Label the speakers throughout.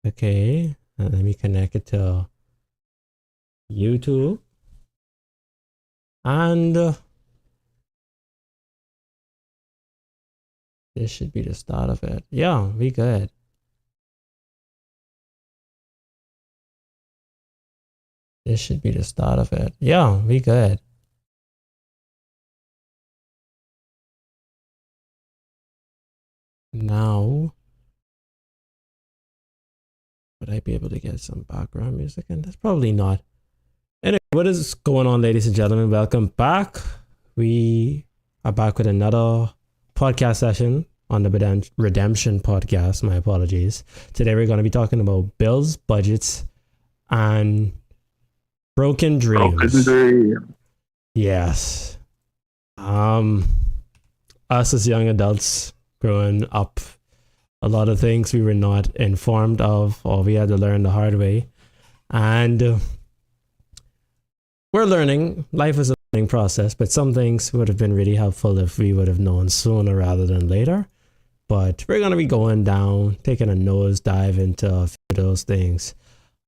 Speaker 1: Okay, let me connect it to YouTube. And this should be the start of it. Yeah, we good. This should be the start of it. Yeah, we good. Now, would I be able to get some background music? And that's probably not. Anyway, what is going on, ladies and gentlemen? Welcome back. We are back with another podcast session on the Redemption podcast. My apologies. Today, we're going to be talking about bills, budgets, and broken dreams. Yes. Um, us as young adults growing up, a lot of things we were not informed of, or we had to learn the hard way. And we're learning. Life is a learning process, but some things would have been really helpful if we would have known sooner rather than later. But we're going to be going down, taking a nose dive into a few of those things.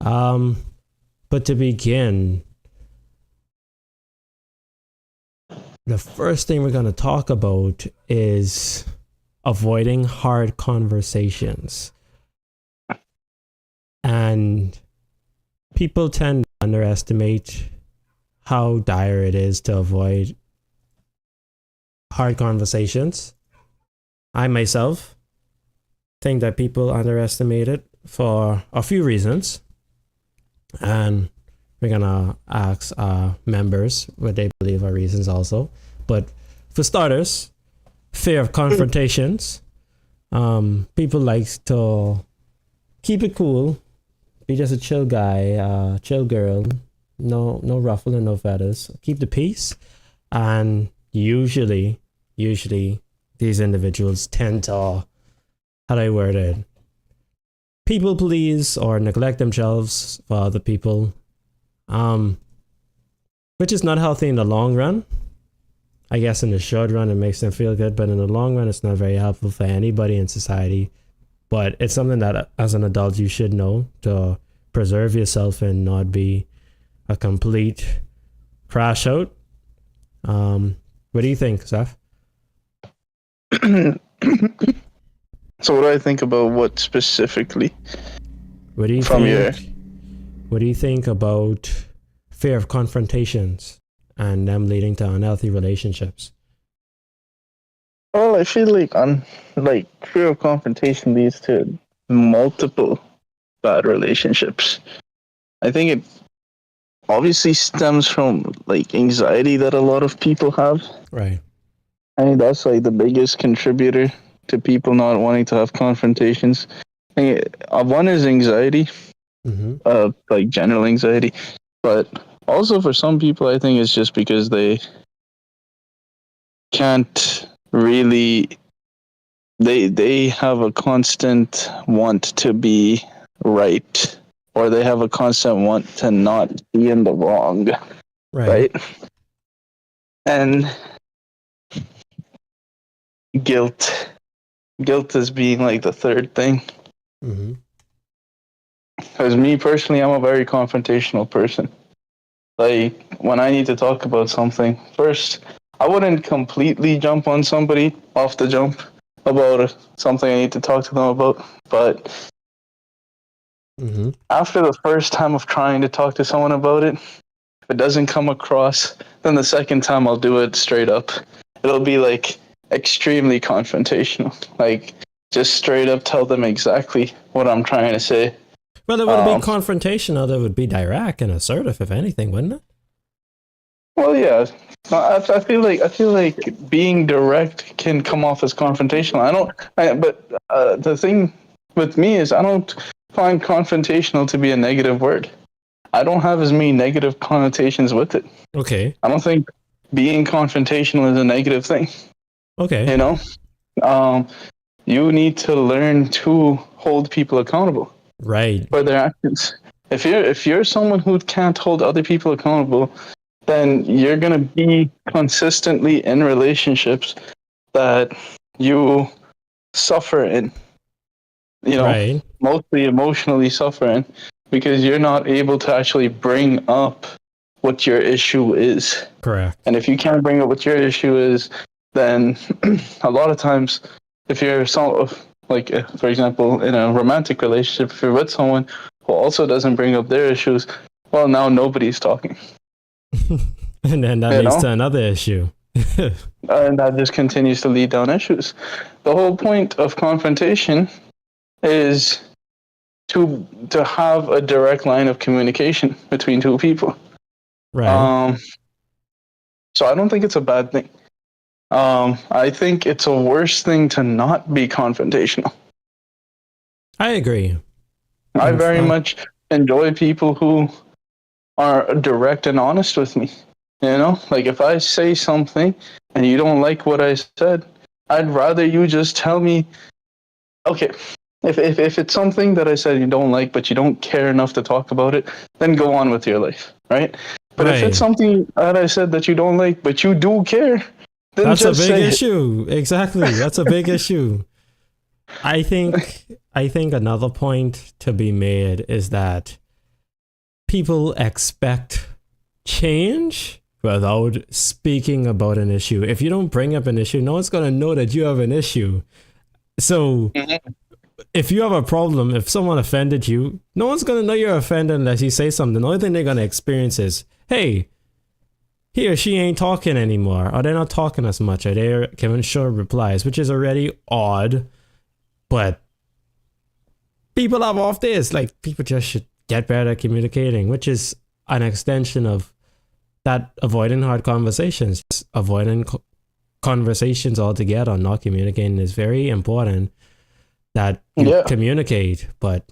Speaker 1: But to begin, the first thing we're going to talk about is avoiding hard conversations. And people tend to underestimate how dire it is to avoid hard conversations. I myself think that people underestimate it for a few reasons. And we're going to ask our members what they believe are reasons also. But for starters, fear of confrontations. People like to keep it cool, be just a chill guy, chill girl, no ruffle and no feathers. Keep the peace. And usually these individuals tend to, how do I word it? People please or neglect themselves for other people, which is not healthy in the long run. I guess in the short run it makes them feel good, but in the long run it's not very helpful for anybody in society. But it's something that as an adult you should know to preserve yourself and not be a complete crash out. What do you think, Seth?
Speaker 2: So what do I think about what specifically?
Speaker 1: What do you think? What do you think about fear of confrontations and them leading to unhealthy relationships?
Speaker 2: Well, I feel like fear of confrontation leads to multiple bad relationships. I think it obviously stems from like anxiety that a lot of people have.
Speaker 1: Right.
Speaker 2: I think that's like the biggest contributor to people not wanting to have confrontations. One is anxiety, like general anxiety, but also for some people, I think it's just because they can't really. They have a constant want to be right, or they have a constant want to not be in the wrong, right? And guilt is being like the third thing. Because me personally, I'm a very confrontational person. Like when I need to talk about something, first I wouldn't completely jump on somebody off the jump about something I need to talk to them about, but after the first time of trying to talk to someone about it, if it doesn't come across, then the second time I'll do it straight up. It'll be like extremely confrontational, like just straight up tell them exactly what I'm trying to say.
Speaker 1: Well, it wouldn't be confrontational. It would be direct and assertive, if anything, wouldn't it?
Speaker 2: Well, yeah. I feel like being direct can come off as confrontational. But the thing with me is I don't find confrontational to be a negative word. I don't have as many negative connotations with it.
Speaker 1: Okay.
Speaker 2: I don't think being confrontational is a negative thing.
Speaker 1: Okay.
Speaker 2: You know, you need to learn to hold people accountable.
Speaker 1: Right.
Speaker 2: For their actions. If you're someone who can't hold other people accountable, then you're gonna be consistently in relationships that you suffer in. you know,
Speaker 1: Right.
Speaker 2: mostly emotionally suffering because you're not able to actually bring up what your issue is.
Speaker 1: Correct.
Speaker 2: And if you can't bring up what your issue is, then a lot of times, if you're so like, for example, in a romantic relationship, if you're with someone who also doesn't bring up their issues, well, now nobody's talking,
Speaker 1: And then that
Speaker 2: you
Speaker 1: leads
Speaker 2: know,
Speaker 1: to another issue.
Speaker 2: and that just continues to lead down issues. The whole point of confrontation is to have a direct line of communication between two people.
Speaker 1: Right.
Speaker 2: Um, so I don't think it's a bad thing. I think it's a worse thing to not be confrontational.
Speaker 1: I agree.
Speaker 2: I
Speaker 1: In
Speaker 2: very
Speaker 1: fact,
Speaker 2: much enjoy people who are direct and honest with me. You know, like if I say something and you don't like what I said, I'd rather you just tell me, okay, if it's something that I said you don't like, but you don't care enough to talk about it, then go on with your life, right? But if it's
Speaker 1: right.
Speaker 2: something that I said that you don't like, but you do care, then
Speaker 1: That's a
Speaker 2: just
Speaker 1: big
Speaker 2: say it.
Speaker 1: issue. Exactly. That's a big issue. I think another point to be made is that people expect change without speaking about an issue. If you don't bring up an issue, no one's going to know that you have an issue. So
Speaker 2: Mhm.
Speaker 1: if you have a problem, if someone offended you, no one's going to know you're offended unless you say something. The only thing they're going to experience is, hey, he or she ain't talking anymore, or they're not talking as much, or they're giving short replies, which is already odd. But people have off days. Like, people just should get better at communicating, which is an extension of that avoiding hard conversations. Avoiding conversations altogether, not communicating is very important that you
Speaker 2: Yeah,
Speaker 1: communicate. But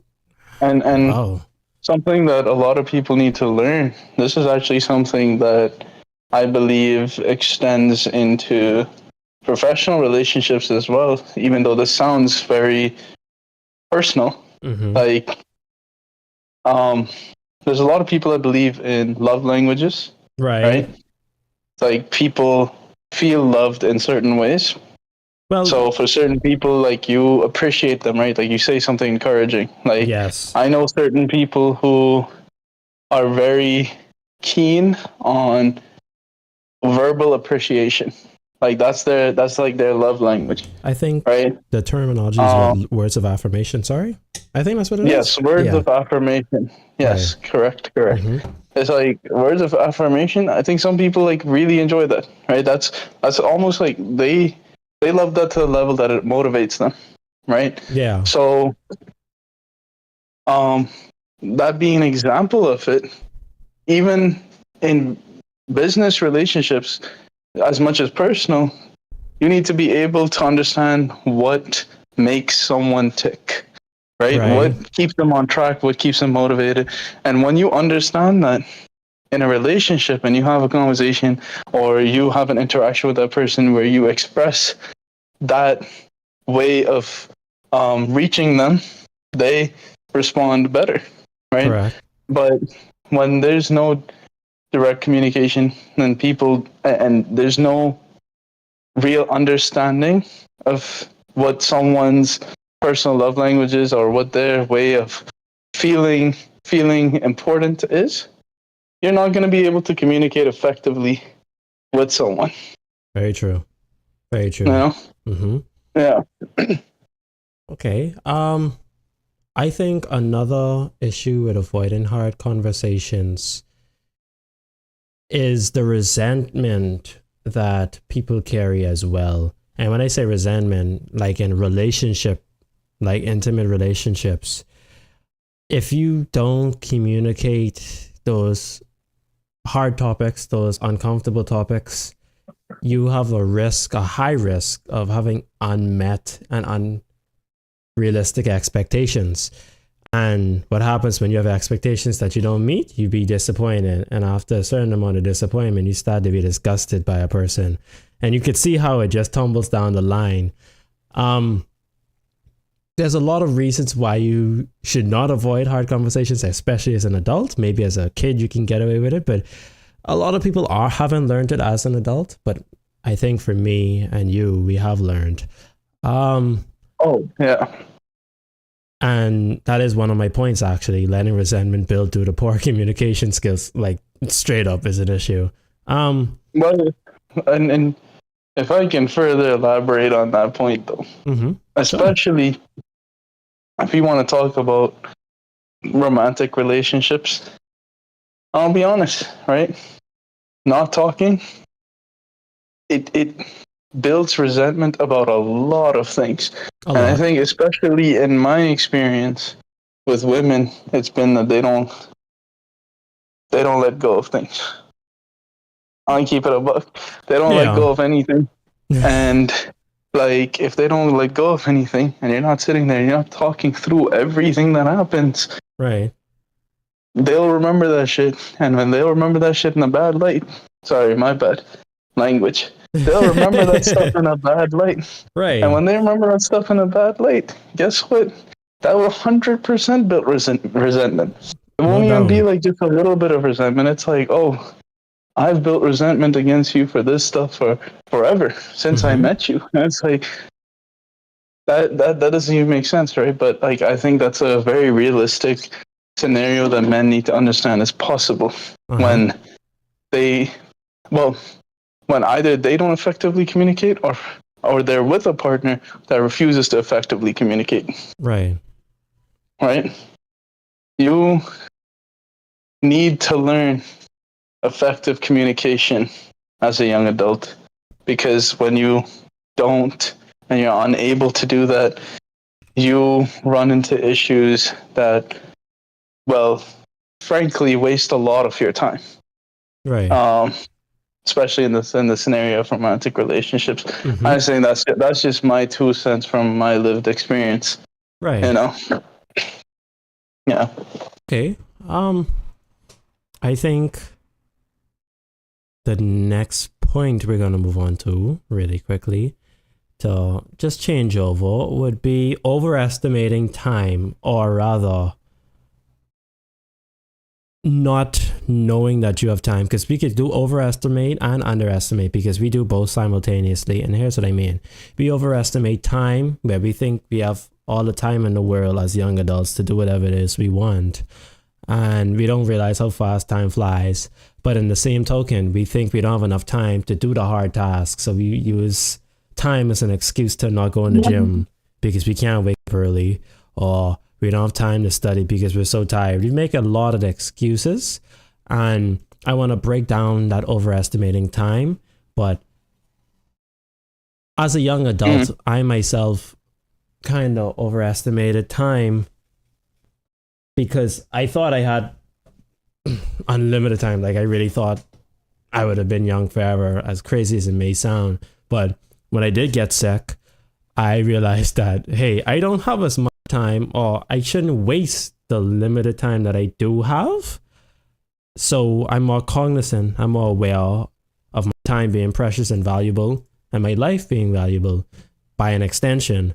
Speaker 2: and
Speaker 1: oh,
Speaker 2: something that a lot of people need to learn. This is actually something that I believe extends into professional relationships as well, even though this sounds very personal.
Speaker 1: mm-hmm.
Speaker 2: Like, um, there's a lot of people that believe in love languages,
Speaker 1: Right.
Speaker 2: right? Like, people feel loved in certain ways.
Speaker 1: Well,
Speaker 2: So for certain people, like, you appreciate them, right? Like, you say something encouraging. Like,
Speaker 1: yes.
Speaker 2: I know certain people who are very keen on verbal appreciation. Like, that's like their love language,
Speaker 1: I think
Speaker 2: right?
Speaker 1: the terminology is
Speaker 2: Um,
Speaker 1: words of affirmation. Sorry. I think that's what it is.
Speaker 2: yes, words
Speaker 1: Yeah.
Speaker 2: of affirmation.
Speaker 1: Right.
Speaker 2: Yes, correct.
Speaker 1: Mm-hmm.
Speaker 2: It's like words of affirmation. I think some people like really enjoy that, right? That's almost like they love that to the level that it motivates them, right?
Speaker 1: Yeah.
Speaker 2: So, um, that being an example of it, even in business relationships, as much as personal, you need to be able to understand what makes someone tick, right?
Speaker 1: Right.
Speaker 2: What keeps them on track, what keeps them motivated. And when you understand that in a relationship and you have a conversation or you have an interaction with that person where you express that way of reaching them, they respond better, right?
Speaker 1: Correct.
Speaker 2: But when there's no direct communication and people and there's no real understanding of what someone's personal love language is or what their way of feeling important is, you're not going to be able to communicate effectively with someone.
Speaker 1: Very true. Very
Speaker 2: You
Speaker 1: true.
Speaker 2: know?
Speaker 1: Mm-hmm.
Speaker 2: Yeah.
Speaker 1: Okay. I think another issue with avoiding hard conversations is the resentment that people carry as well. And when I say resentment, like in relationship, like intimate relationships, if you don't communicate those hard topics, those uncomfortable topics, you have a high risk of having unmet and unrealistic expectations. And what happens when you have expectations that you don't meet? You be disappointed. And after a certain amount of disappointment, you start to be disgusted by a person. And you could see how it just tumbles down the line. There's a lot of reasons why you should not avoid hard conversations, especially as an adult. Maybe as a kid, you can get away with it. But a lot of people haven't learned it as an adult. But I think for me and you, we have learned.
Speaker 2: Oh, yeah.
Speaker 1: And that is one of my points, actually. Letting resentment build due to poor communication skills, like straight up, is an issue.
Speaker 2: Well, and if I can further elaborate on that point, though, especially if you want to talk about romantic relationships, I'll be honest, right? Not talking, it builds resentment about a lot of things. And I think, especially in my experience with women, it's been that they don't let go of things. I'll keep it a buck. They don't let go of anything. And like, if they don't let go of anything and you're not sitting there, you're not talking through everything that happens,
Speaker 1: right?
Speaker 2: They'll remember that shit. And when they'll remember that shit in a bad light, sorry, my bad language, they'll remember that stuff in a bad light.
Speaker 1: Right.
Speaker 2: And when they remember that stuff in a bad light, guess what? That will 100% build resentment. It won't even be like just a little bit of resentment. It's like, oh, I've built resentment against you for this stuff for forever since I met you. And it's like that doesn't even make sense, right? But like, I think that's a very realistic scenario that men need to understand is possible when when either they don't effectively communicate or they're with a partner that refuses to effectively communicate.
Speaker 1: Right.
Speaker 2: You need to learn effective communication as a young adult, because when you don't and you're unable to do that, you run into issues that, well, frankly, waste a lot of your time.
Speaker 1: Right.
Speaker 2: Especially in the scenario of romantic relationships. I think that's just my 2 cents from my lived experience.
Speaker 1: Right.
Speaker 2: You know. Yeah.
Speaker 1: Okay. I think the next point we're gonna move on to really quickly to just change over would be overestimating time, or rather not knowing that you have time, because we could do overestimate and underestimate, because we do both simultaneously. And here's what I mean. We overestimate time, where we think we have all the time in the world as young adults to do whatever it is we want, and we don't realize how fast time flies. But in the same token, we think we don't have enough time to do the hard tasks, so we use time as an excuse to not go in the gym because we can't wake up early, or we don't have time to study because we're so tired. We make a lot of excuses, and I want to break down that overestimating time. But as a young adult, I myself kind of overestimated time because I thought I had unlimited time. Like, I really thought I would have been young forever, as crazy as it may sound. But when I did get sick, I realized that, hey, I don't have as much time, or I shouldn't waste the limited time that I do have. So I'm more cognizant, I'm more aware of my time being precious and valuable, and my life being valuable by an extension.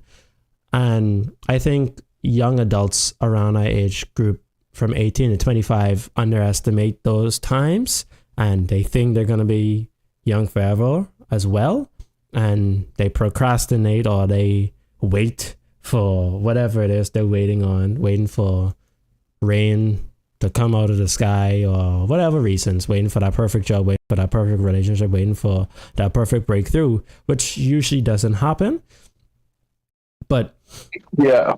Speaker 1: And I think young adults around our age group from 18 to 25 underestimate those times, and they think they're going to be young forever as well. And they procrastinate, or they wait for whatever it is they're waiting for rain to come out of the sky, or whatever reasons, waiting for that perfect job, waiting for that perfect relationship, waiting for that perfect breakthrough, which usually doesn't happen. But
Speaker 2: yeah,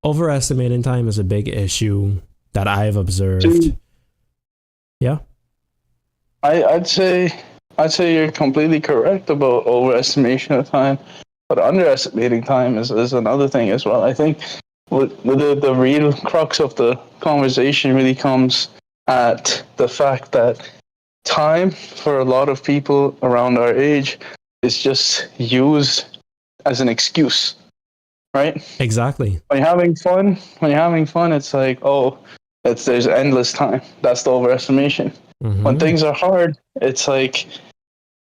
Speaker 1: overestimating time is a big issue that I've observed. Yeah.
Speaker 2: I'd say you're completely correct about overestimation of time, but underestimating time is another thing as well. I think the real crux of the conversation really comes at the fact that time for a lot of people around our age is just used as an excuse, right?
Speaker 1: Exactly.
Speaker 2: When you're having fun, it's like, oh, there's endless time. That's the overestimation. When things are hard, it's like,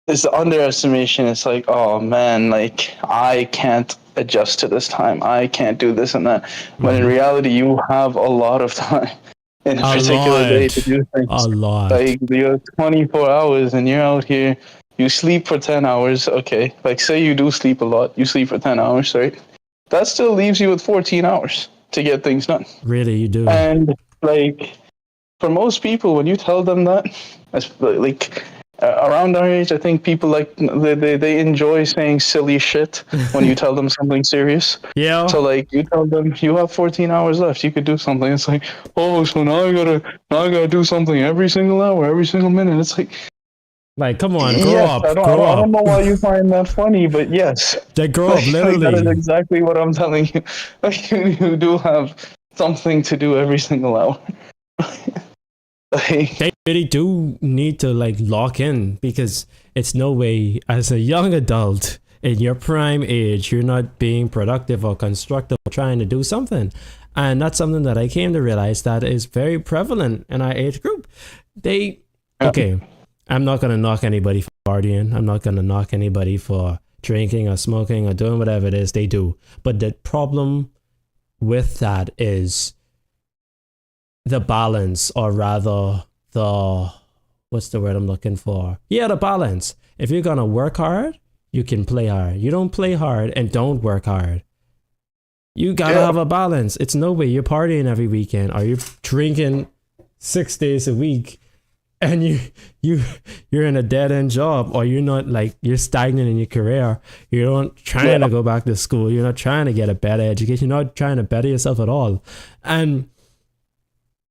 Speaker 2: it's the underestimation. It's like, oh man, like, I can't adjust to this time. I can't do this and that. When in reality, you have a lot of time in a particular day to do things.
Speaker 1: A lot.
Speaker 2: Like, you have 24 hours and you're out here, you sleep for 10 hours. Okay. Like, say you do sleep a lot. You sleep for 10 hours, right? That still leaves you with 14 hours. to get things done.
Speaker 1: Really, you do.
Speaker 2: And like for most people, when you tell them that, like around our age, I think people like they enjoy saying silly shit when you tell them something serious.
Speaker 1: Yeah.
Speaker 2: So like you tell them you have 14 hours left, you could do something. It's like, oh, so now I gotta do something every single hour, every single minute. It's like,
Speaker 1: come on, grow
Speaker 2: yes,
Speaker 1: up.
Speaker 2: I don't know why you find that funny, but yes,
Speaker 1: They grow up, literally.
Speaker 2: Like, that is exactly what I'm telling you. Like, you do have something to do every single hour. Like,
Speaker 1: they really do need to like lock in, because it's no way as a young adult in your prime age you're not being productive or constructive or trying to do something. And that's something that I came to realize that is very prevalent in our age group. Okay, I'm not going to knock anybody for partying. I'm not going to knock anybody for drinking or smoking or doing whatever it is they do. But the problem with that is the balance, or rather what's the word I'm looking for? Yeah, the balance. If you're going to work hard, you can play hard. You don't play hard and don't work hard. You got to have a balance. It's no way you're partying every weekend, or you're drinking 6 days a week, and you're in a dead end job, or you're not, like, you're stagnant in your career. You're not trying to go back to school. You're not trying to get a better education. You're not trying to better yourself at all. And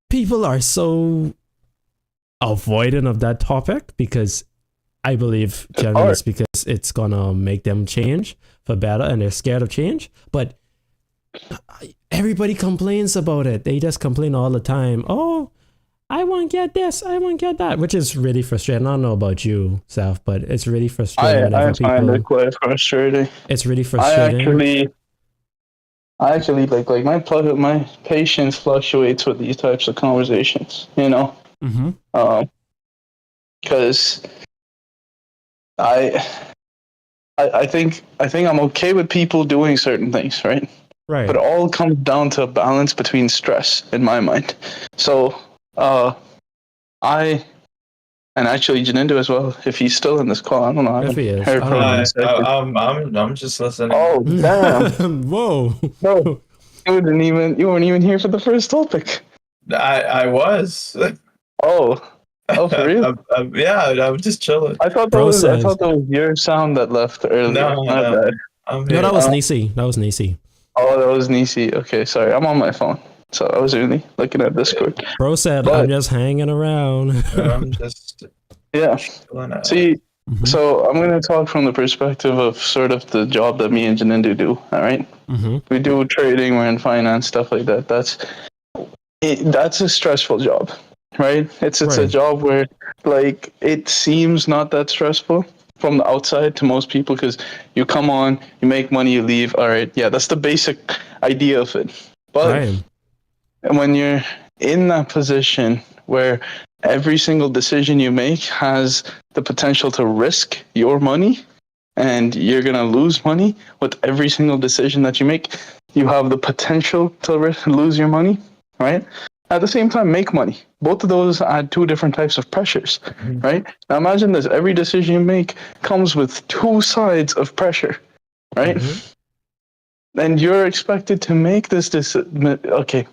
Speaker 1: people are so avoidant of that topic, because I believe generally it's because it's gonna make them change for better, and they're scared of change. But everybody complains about it. They just complain all the time. Oh, I won't get this, I won't get that, which is really frustrating. I don't know about you, Seth, but it's really frustrating.
Speaker 2: I find it quite frustrating.
Speaker 1: It's really frustrating.
Speaker 2: I actually like my patience fluctuates with these types of conversations, you know. Because I think I'm okay with people doing certain things, right?
Speaker 1: Right.
Speaker 2: But it all comes down to a balance between stress in my mind. So and actually Janindu as well, if he's still in this call, I don't know.
Speaker 1: If he is,
Speaker 2: heard from him.
Speaker 3: I'm just listening.
Speaker 2: Oh damn!
Speaker 1: Whoa!
Speaker 2: No, you weren't even here for the first topic.
Speaker 3: I was.
Speaker 2: Oh, for real?
Speaker 3: Yeah, I was just chilling.
Speaker 2: I thought that was your sound that left earlier.
Speaker 3: No,
Speaker 2: Bad.
Speaker 1: No, that was Nisi. That was Nisi.
Speaker 2: Oh, that was Nisi. Okay, sorry. I'm on my phone, so I was really looking at Discord.
Speaker 1: Bro said, I'm just hanging around.
Speaker 3: I'm just
Speaker 2: See, so I'm going to talk from the perspective of sort of the job that me and Janindu do, all right? We do trading, we're in finance, stuff like that. That's a stressful job, right? It's a job where, like, it seems not that stressful from the outside to most people, because you come on, you make money, you leave. All right, yeah, that's the basic idea of it. But when you're in that position where every single decision you make has the potential to risk your money, and you're going to lose money with every single decision that you make, you have the potential to lose your money, right? At the same time, make money. Both of those add two different types of pressures, right? Now imagine this: every decision you make comes with two sides of pressure, right? And you're expected to make this decision. Okay,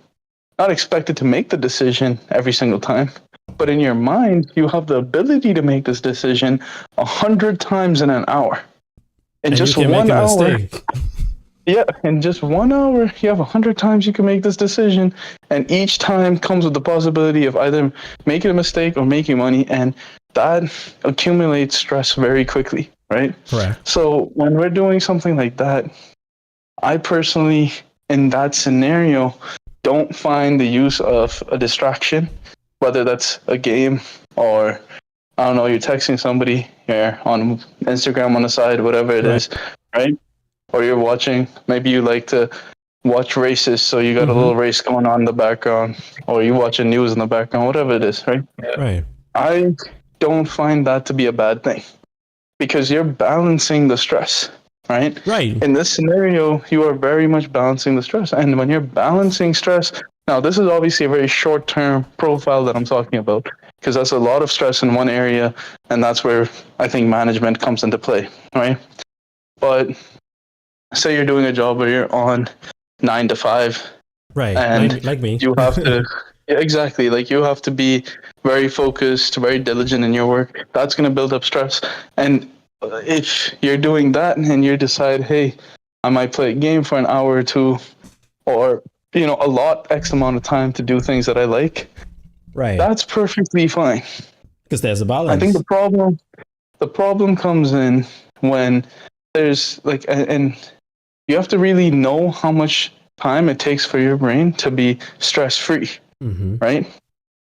Speaker 2: not expected to make the decision every single time, but in your mind, you have the ability to make this decision 100 times in an hour. In just 1 hour. Yeah, in just 1 hour, you have 100 times you can make this decision, and each time comes with the possibility of either making a mistake or making money, and that accumulates stress very quickly, right?
Speaker 1: Correct.
Speaker 2: So when we're doing something like that, I personally, in that scenario, don't find the use of a distraction, whether that's a game or, I don't know, you're texting somebody, you're on Instagram on the side, whatever it is, right? Or you're watching, maybe you like to watch races, so you got a little race going on in the background, or you watching news in the background, whatever it is, right?
Speaker 1: Right.
Speaker 2: I don't find that to be a bad thing, because you're balancing the stress, right?
Speaker 1: Right.
Speaker 2: In this scenario, you are very much balancing the stress. And when you're balancing stress, now this is obviously a very short-term profile that I'm talking about, because that's a lot of stress in one area, and that's where I think management comes into play, right? But say you're doing a job where you're on 9 to 5,
Speaker 1: Right.
Speaker 2: And
Speaker 1: Like me.
Speaker 2: you have to, yeah, exactly, like you have to be very focused, very diligent in your work. That's going to build up stress. And if you're doing that and you decide, hey, I might play a game for an hour or two, or a lot X amount of time to do things that I like,
Speaker 1: Right.
Speaker 2: that's perfectly fine.
Speaker 1: Because there's a
Speaker 2: I think
Speaker 1: balance.
Speaker 2: the problem comes in when there's like, and you have to really know how much time it takes for your brain to be stress free,
Speaker 1: Mm-hmm.
Speaker 2: right?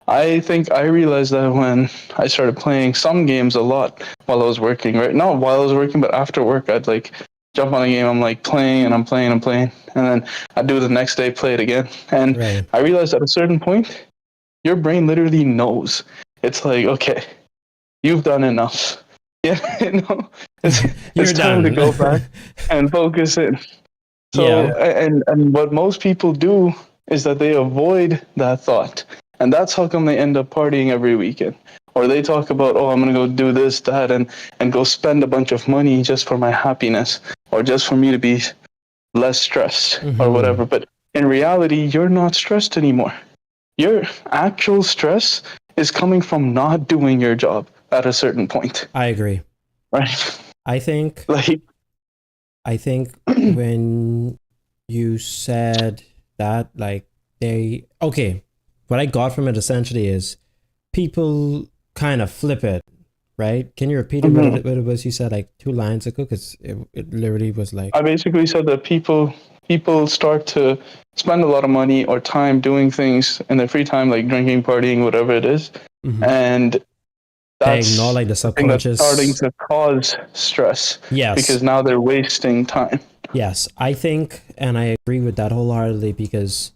Speaker 2: I think I realized that when I started playing some games a lot while I was working, right? Not while I was working, but after work, I'd like jump on a game. I'm like playing and I'm playing and playing. And then I'd do it the next day, play it again. And
Speaker 1: Right.
Speaker 2: I realized at a certain point, your brain literally knows. It's like, okay, you've done enough. Yeah, it's,
Speaker 1: You're
Speaker 2: it's time to
Speaker 1: done.
Speaker 2: go back and focus in. So,
Speaker 1: Yeah.
Speaker 2: and what most people do is that they avoid that thought. And that's how come they end up partying every weekend. Or they talk about, oh, I'm going to go do this, that, and go spend a bunch of money just for my happiness or just for me to be less stressed or
Speaker 1: Mm-hmm.
Speaker 2: whatever. But in reality, you're not stressed anymore. Your actual stress is coming from not doing your job at a certain point,
Speaker 1: I agree.
Speaker 2: right?
Speaker 1: I think
Speaker 2: Like,
Speaker 1: when you said that, like, what I got from it essentially is people kind of flip it, right? Can you repeat it?
Speaker 2: mhm.
Speaker 1: What it was you said like 2 lines ago? Because it literally was like,
Speaker 2: I basically said that people start to spend a lot of money or time doing things in their free time, like drinking, partying, whatever it is,
Speaker 1: mhm.
Speaker 2: and
Speaker 1: They ignore
Speaker 2: that's
Speaker 1: like the
Speaker 2: the thing that's starting
Speaker 1: subconscious.
Speaker 2: to cause stress
Speaker 1: Yes,
Speaker 2: because now they're wasting time.
Speaker 1: yes. I think, and I agree with that wholeheartedly because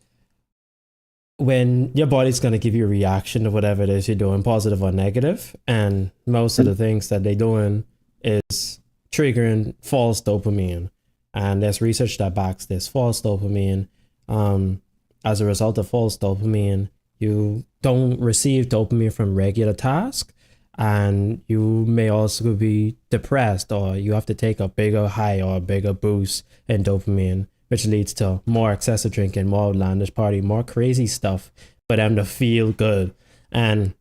Speaker 1: when your body's going to give you a reaction to whatever it is you're doing, positive or negative, and most of the things that they're doing is triggering false dopamine. And there's research that backs this false dopamine. As a result of false dopamine, you don't receive dopamine from regular tasks, and you may also be depressed, or you have to take a bigger high or a bigger boost in dopamine, which leads to more excessive drinking, more outlandish party, more crazy stuff for them to feel good. And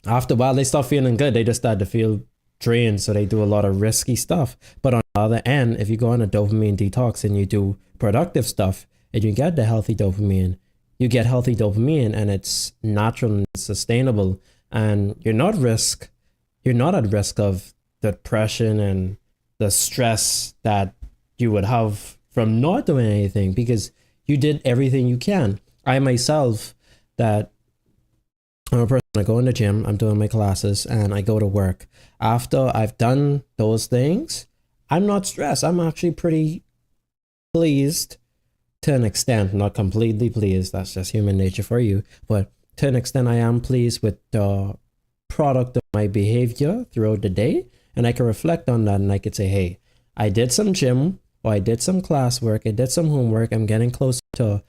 Speaker 1: after a while, they start feeling good. They just start to feel drained, so they do a lot of risky stuff. But on the other end, if you go on a dopamine detox and you do productive stuff and you get the healthy dopamine, you get healthy dopamine and it's natural and sustainable. And you're not at risk of depression and the stress that you would have from not doing anything because you did everything you can. I myself, that I'm a person, I go in the gym, I'm doing my classes, and I go to work. After I've done those things, I'm not stressed. I'm actually pretty pleased to an extent, not completely pleased. That's just human nature for you. But to an extent, I am pleased with the product of my behavior throughout the day. And I can reflect on that and I could say, hey, I did some gym or I did some classwork, I did some homework. I'm getting closer to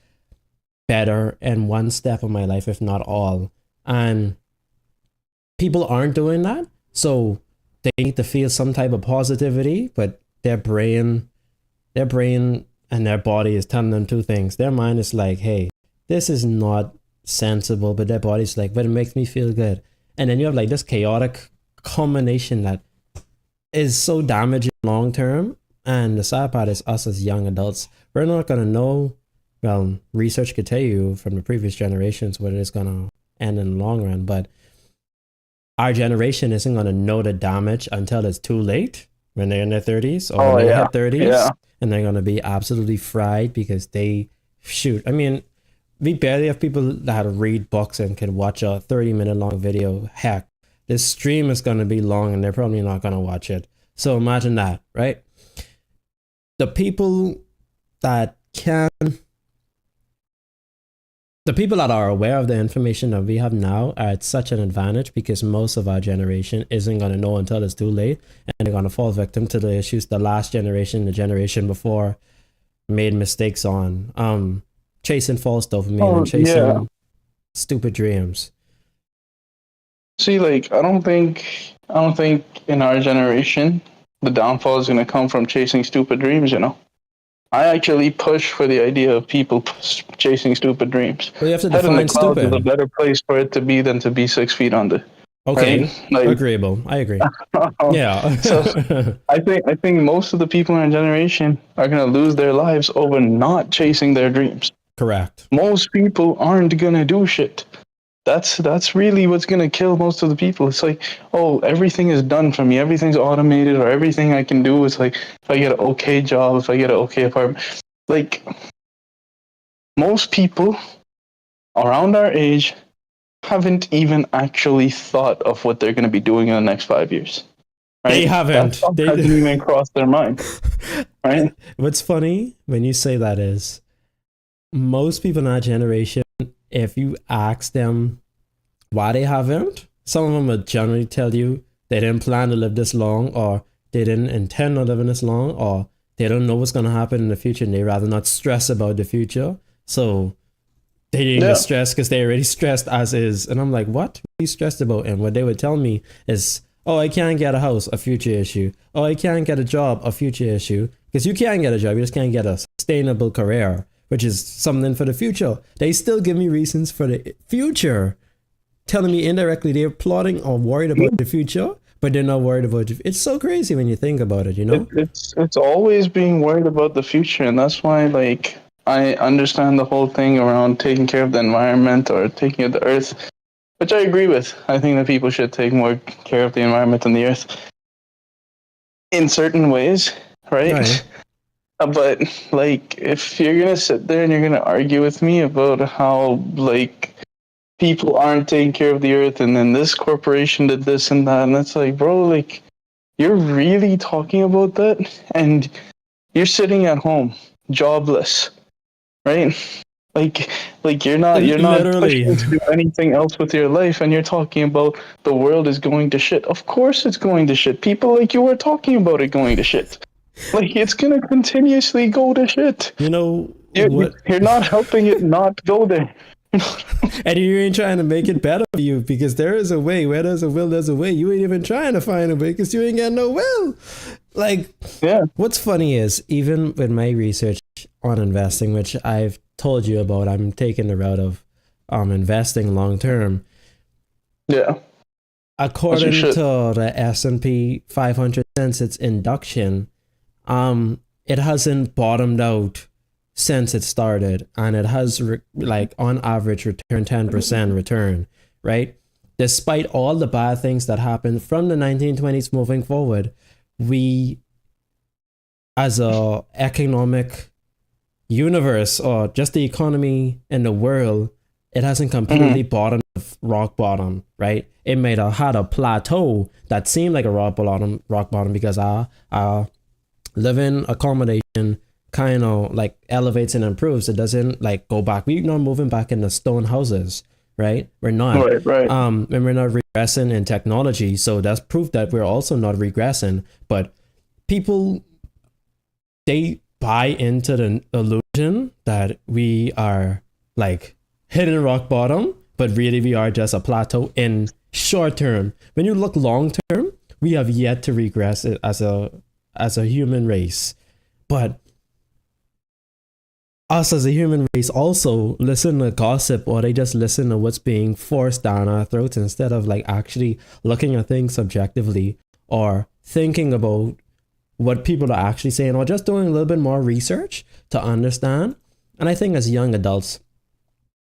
Speaker 1: better in one step of my life, if not all. And people aren't doing that. So they need to feel some type of positivity, but their brain and their body is telling them two things. Their mind is like, hey, this is not sensible, but their body's like, but it makes me feel good. And then you have like this chaotic combination that is so damaging long term. And the sad part is us as young adults, we're not gonna know. Well, research could tell you from the previous generations what it is gonna end in the long run, but our generation isn't gonna know the damage until it's too late when they're in their 30s or when
Speaker 2: Oh
Speaker 1: they
Speaker 2: yeah,
Speaker 1: hit 30s,
Speaker 2: yeah.
Speaker 1: and they're gonna be absolutely fried because they shoot. I mean, we barely have people that read books and can watch a 30-minute long video. Heck, this stream is gonna be long and they're probably not gonna watch it. So imagine that, right? The people that can the people that are aware of the information that we have now are at such an advantage because most of our generation isn't going to know until it's too late, and they're going to fall victim to the issues the last generation, the generation before, made mistakes on, chasing false dopamine and chasing
Speaker 2: Yeah.
Speaker 1: stupid dreams.
Speaker 2: See, like I don't think in our generation the downfall is going to come from chasing stupid dreams. I actually push for the idea of people chasing stupid dreams.
Speaker 1: Well, you have to
Speaker 2: Head in the
Speaker 1: define
Speaker 2: clouds is a
Speaker 1: stupid.
Speaker 2: better place for it to be than to be 6 feet under.
Speaker 1: Okay,
Speaker 2: Right? Like,
Speaker 1: agreeable. I agree. Yeah.
Speaker 2: so I think most of the people in our generation are gonna lose their lives over not chasing their dreams.
Speaker 1: Correct.
Speaker 2: Most people aren't gonna do shit. That's really what's gonna kill most of the people. It's like, oh, everything is done for me, everything's automated, or everything I can do is like if I get an okay job, if I get an okay apartment. Like most people around our age haven't even actually thought of what they're gonna be doing in the next 5 years. Right?
Speaker 1: They haven't.
Speaker 2: That thought
Speaker 1: They
Speaker 2: hasn't even crossed their mind. Right?
Speaker 1: What's funny when you say that is most people in our generation, if you ask them why they haven't, some of them will generally tell you they didn't plan to live this long, or they didn't intend on living this long, or they don't know what's going to happen in the future and they rather not stress about the future. So they didn't get stressed because they're already stressed as is. And I'm like, what are you stressed about? And what they would tell me is, oh, I can't get a house, a future issue. Oh, I can't get a job, a future issue. Because you can't get a job, you just can't get a sustainable career, which is something for the future. They still give me reasons for the future, telling me indirectly they're plotting or worried about the future, but they're not worried about it. It's so crazy when you think about it, you know?
Speaker 2: It's always being worried about the future, and that's why like I understand the whole thing around taking care of the environment or taking care of the earth, which I agree with. I think that people should take more care of the environment and the earth in certain ways, right? But like if you're gonna sit there and you're gonna argue with me about how like people aren't taking care of the earth and then this corporation did this and that, and it's like, bro, like you're really talking about that and you're sitting at home jobless, right? Like you're not
Speaker 1: Literally.
Speaker 2: pushing to do anything else with your life, and you're talking about the world is going to shit. Of course it's going to shit. People like you are talking about it going to shit. Like it's gonna continuously go to shit.
Speaker 1: You know,
Speaker 2: You're not helping it not go there.
Speaker 1: And you ain't trying to make it better for you, because there is a way. Where there's a will, there's a way. You ain't even trying to find a way because you ain't got no will. Like,
Speaker 2: yeah.
Speaker 1: What's funny is, even with my research on investing, which I've told you about, I'm taking the route of investing long term.
Speaker 2: Yeah.
Speaker 1: According to the S&P 500 since its induction, it hasn't bottomed out since it started, and it has like on average returned 10% return, right? Despite all the bad things that happened from the 1920s moving forward, we as a economic universe, or just the economy in the world, it hasn't completely bottomed rock bottom, right? It may have had a plateau that seemed like a rock bottom because our living accommodation kind of like elevates and improves. It doesn't like go back. We're not moving back into stone houses, right? We're not.
Speaker 2: Right.
Speaker 1: And we're not regressing in technology. So that's proof that we're also not regressing. But people, they buy into the illusion that we are like hitting rock bottom, but really we are just a plateau in short term. When you look long term, we have yet to regress it as a human race. But us as a human race also listen to gossip, or they just listen to what's being forced down our throats instead of like actually looking at things subjectively, or thinking about what people are actually saying, or just doing a little bit more research to understand. And I think as young adults,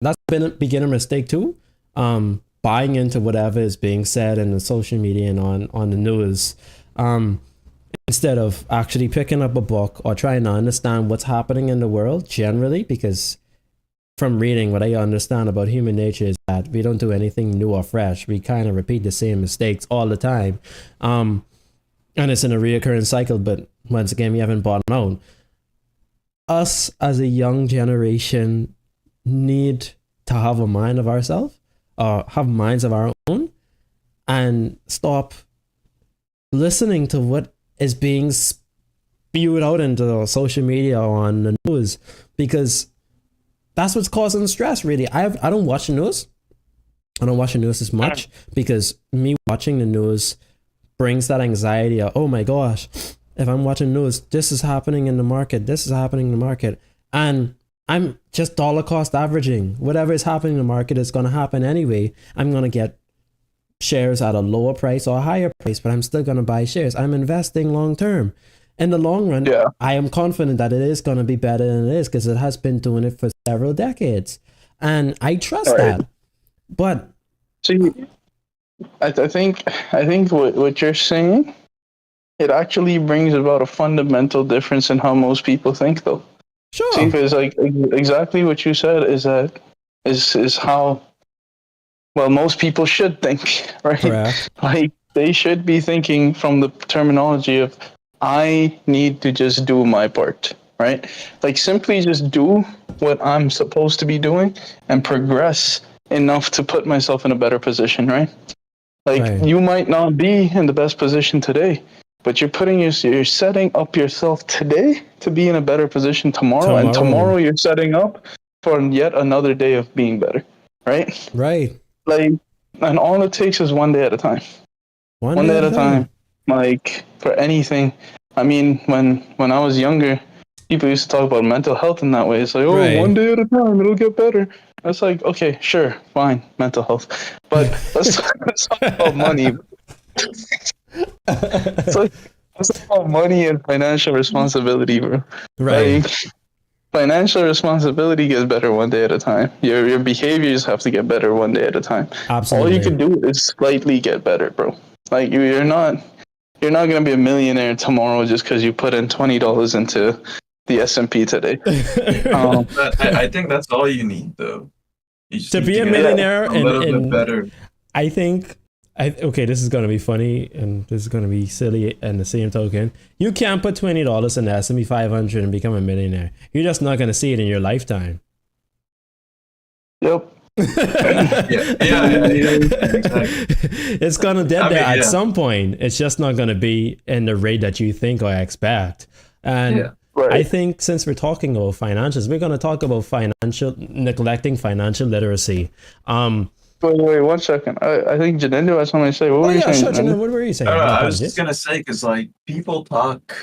Speaker 1: that's been a beginner mistake too. Buying into whatever is being said in the social media and on the news. Instead of actually picking up a book or trying to understand what's happening in the world generally, because from reading, what I understand about human nature is that we don't do anything new or fresh. We kind of repeat the same mistakes all the time. And it's in a reoccurring cycle, but once again, we haven't bottomed out. Us as a young generation need to have a mind of ourselves, or have minds of our own, and stop listening to what is being spewed out into social media or on the news, because that's what's causing stress. Really, I don't watch the news. I don't watch the news as much because me watching the news brings that anxiety of, oh my gosh, if I'm watching news, this is happening in the market, this is happening in the market, and I'm just dollar cost averaging. Whatever is happening in the market is going to happen anyway. I'm going to get shares at a lower price or a higher price, but I'm still going to buy shares. I'm investing long term. In the long run,
Speaker 2: Yeah.
Speaker 1: I am confident that it is going to be better than it is because it has been doing it for several decades. And I trust
Speaker 2: Right.
Speaker 1: that. But
Speaker 2: See, I think what you're saying, it actually brings about a fundamental difference in how most people think, though. See,
Speaker 1: sure,
Speaker 2: because like exactly what you said is how well most people should think, right?
Speaker 1: correct.
Speaker 2: Like they should be thinking from the terminology of I need to just do my part, right? Like simply just do what I'm supposed to be doing and progress enough to put myself in a better position, right? Like
Speaker 1: Right.
Speaker 2: you might not be in the best position today, but you're setting up yourself today to be in a better position tomorrow, and tomorrow you're setting up for yet another day of being better, right?
Speaker 1: Right.
Speaker 2: Like, and all it takes is one day at a time. One day at a time. Like for anything. I mean, when I was younger, people used to talk about mental health in that way. It's like, oh,
Speaker 1: Right.
Speaker 2: one day at a time, it'll get better. It's like, okay, sure, fine, mental health, but let's talk about money. It's like let's talk about money and financial responsibility, bro.
Speaker 1: Right.
Speaker 2: Like financial responsibility gets better one day at a time. Your behaviors have to get better one day at a time.
Speaker 1: Absolutely.
Speaker 2: All you can do is slightly get better, bro. Like you're not gonna be a millionaire tomorrow just because you put in $20 into the S&P today.
Speaker 3: But I think that's all you need, though. You just
Speaker 1: To
Speaker 3: need
Speaker 1: be a
Speaker 3: get
Speaker 1: millionaire
Speaker 3: a little bit
Speaker 1: in
Speaker 3: better.
Speaker 1: I think okay, this is gonna be funny and this is gonna be silly and the same token. You can't put $20 in the S&P 500 and become a millionaire. You're just not gonna see it in your lifetime.
Speaker 2: Yep.
Speaker 3: Yeah, exactly.
Speaker 1: It's gonna get there at
Speaker 3: yeah.
Speaker 1: some point. It's just not gonna be in the rate that you think or expect. And
Speaker 3: Yeah.
Speaker 2: Right.
Speaker 1: I think since we're talking about financials, we're gonna talk about neglecting financial literacy.
Speaker 2: Wait, 1 second. I think Janendo has something to say. What were you saying,
Speaker 1: Sure,
Speaker 2: Janendo?
Speaker 1: what were you saying?
Speaker 3: I don't know.
Speaker 1: My
Speaker 3: I was
Speaker 1: apologies.
Speaker 3: just gonna say because like people talk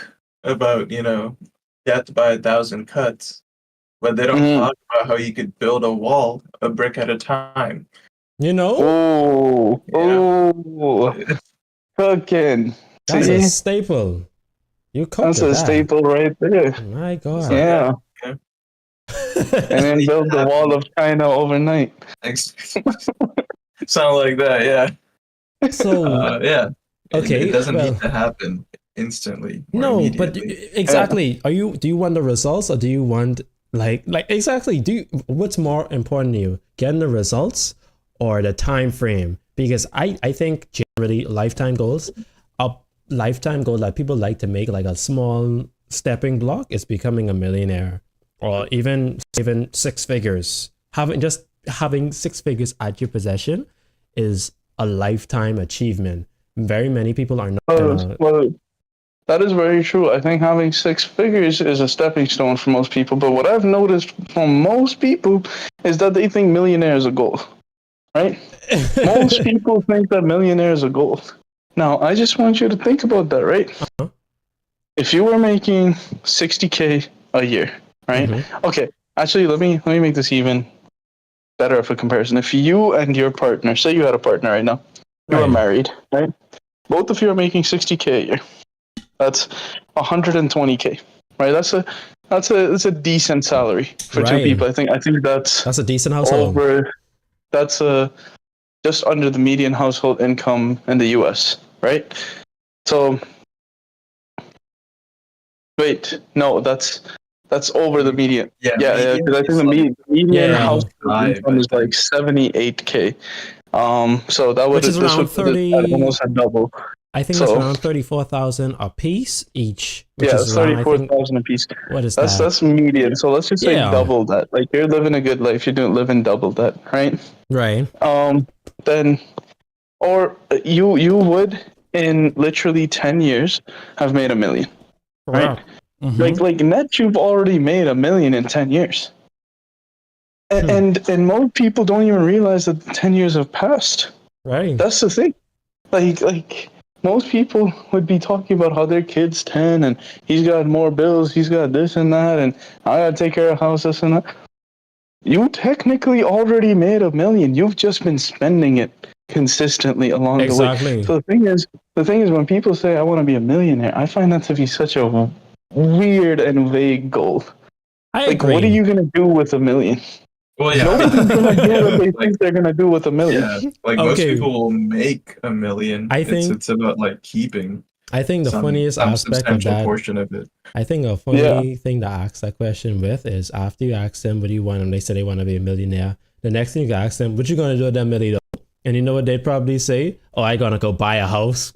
Speaker 3: about you have to buy 1,000 cuts, but they don't
Speaker 2: Mhm.
Speaker 3: talk about how you could build a wall a brick at a time.
Speaker 1: You know,
Speaker 2: Oh, cooking.
Speaker 1: that's a
Speaker 2: See?
Speaker 1: staple. You cooked
Speaker 2: That's
Speaker 1: with
Speaker 2: a
Speaker 1: that.
Speaker 2: staple right there.
Speaker 1: My God.
Speaker 3: So,
Speaker 2: Yeah.
Speaker 3: yeah.
Speaker 2: And then build the wall of China overnight.
Speaker 3: Sound like that, yeah.
Speaker 1: So
Speaker 3: Yeah.
Speaker 1: okay,
Speaker 3: It doesn't
Speaker 1: well,
Speaker 3: need to happen instantly. Or
Speaker 1: no, but
Speaker 3: immediately.
Speaker 1: exactly. Do you want the results or do you want like exactly? What's more important to you, getting the results or the time frame? Because I think generally a lifetime goal that people like to make like a small stepping block is becoming a millionaire or even six figures. Having six figures at your possession is a lifetime achievement. Very many people are not gonna,
Speaker 2: Well, that is very true. I think having six figures is a stepping stone for most people. But what I've noticed from most people is that they think millionaire is a goal, right? Most people think that millionaire is a goal. Now, I just want you to think about that, right?
Speaker 1: Uh-huh.
Speaker 2: If you were making 60K a year, right?
Speaker 1: Mhm.
Speaker 2: Okay, actually, let me make this even better of a comparison. If you and your partner, say you had a partner right now, you are
Speaker 1: Right.
Speaker 2: married, right? Both of you are making 60K a year. That's 120K, right? That's a decent salary for two
Speaker 1: Right.
Speaker 2: people. I think that's
Speaker 1: That's a decent household.
Speaker 2: that's just under the median household income in the U.S., right? So, wait, no, that's over the median.
Speaker 3: Yeah,
Speaker 2: Yeah, because I think the median
Speaker 1: Yeah.
Speaker 2: household
Speaker 3: Five,
Speaker 2: income
Speaker 3: I
Speaker 2: is like
Speaker 3: think.
Speaker 2: 78K. So that would
Speaker 1: Which is
Speaker 2: this
Speaker 1: around
Speaker 2: would put it at
Speaker 1: 30.
Speaker 2: almost a double.
Speaker 1: I think that's
Speaker 2: So
Speaker 1: around 34,000 a piece each, which
Speaker 2: yeah,
Speaker 1: is
Speaker 2: it's
Speaker 1: around, I think,
Speaker 2: 34,000 a piece.
Speaker 1: what is that?
Speaker 2: That's median. So let's just say
Speaker 1: Yeah.
Speaker 2: double that. Like you're living a good life, you're living double that, right?
Speaker 1: Right.
Speaker 2: Then or you would in literally 10 years have made $1 million, right?
Speaker 1: Mhm.
Speaker 2: Like net, you've already made $1 million in 10 years. And most people don't even realize that 10 years have passed.
Speaker 1: Right.
Speaker 2: That's the thing. Like most people would be talking about how their kid's 10 and he's got more bills, he's got this and that, and I gotta take care of house, this and that. You technically already made $1 million. You've just been spending it consistently along the way.
Speaker 1: Exactly.
Speaker 2: So the thing is, when people say I want to be a millionaire, I find that to be such a weird and vague goal.
Speaker 1: I
Speaker 2: Like,
Speaker 1: agree.
Speaker 2: what are you gonna do with $1 million?
Speaker 3: Well, yeah.
Speaker 2: Nobody's gonna do what they
Speaker 3: Like,
Speaker 2: think they're gonna do with $1 million.
Speaker 3: yeah, like most
Speaker 1: Okay.
Speaker 3: people will make $1 million.
Speaker 1: I think-
Speaker 3: it's about like keeping
Speaker 1: I think the funniest
Speaker 3: some
Speaker 1: aspect of
Speaker 3: substantial
Speaker 1: that,
Speaker 3: portion of it.
Speaker 1: I think a funny thing to ask that question with is after you ask them what do you want and they say they want to be a millionaire, the next thing you ask them, what you gonna do with that $1 million? And you know what they'd probably say? Oh, I gonna go buy a house.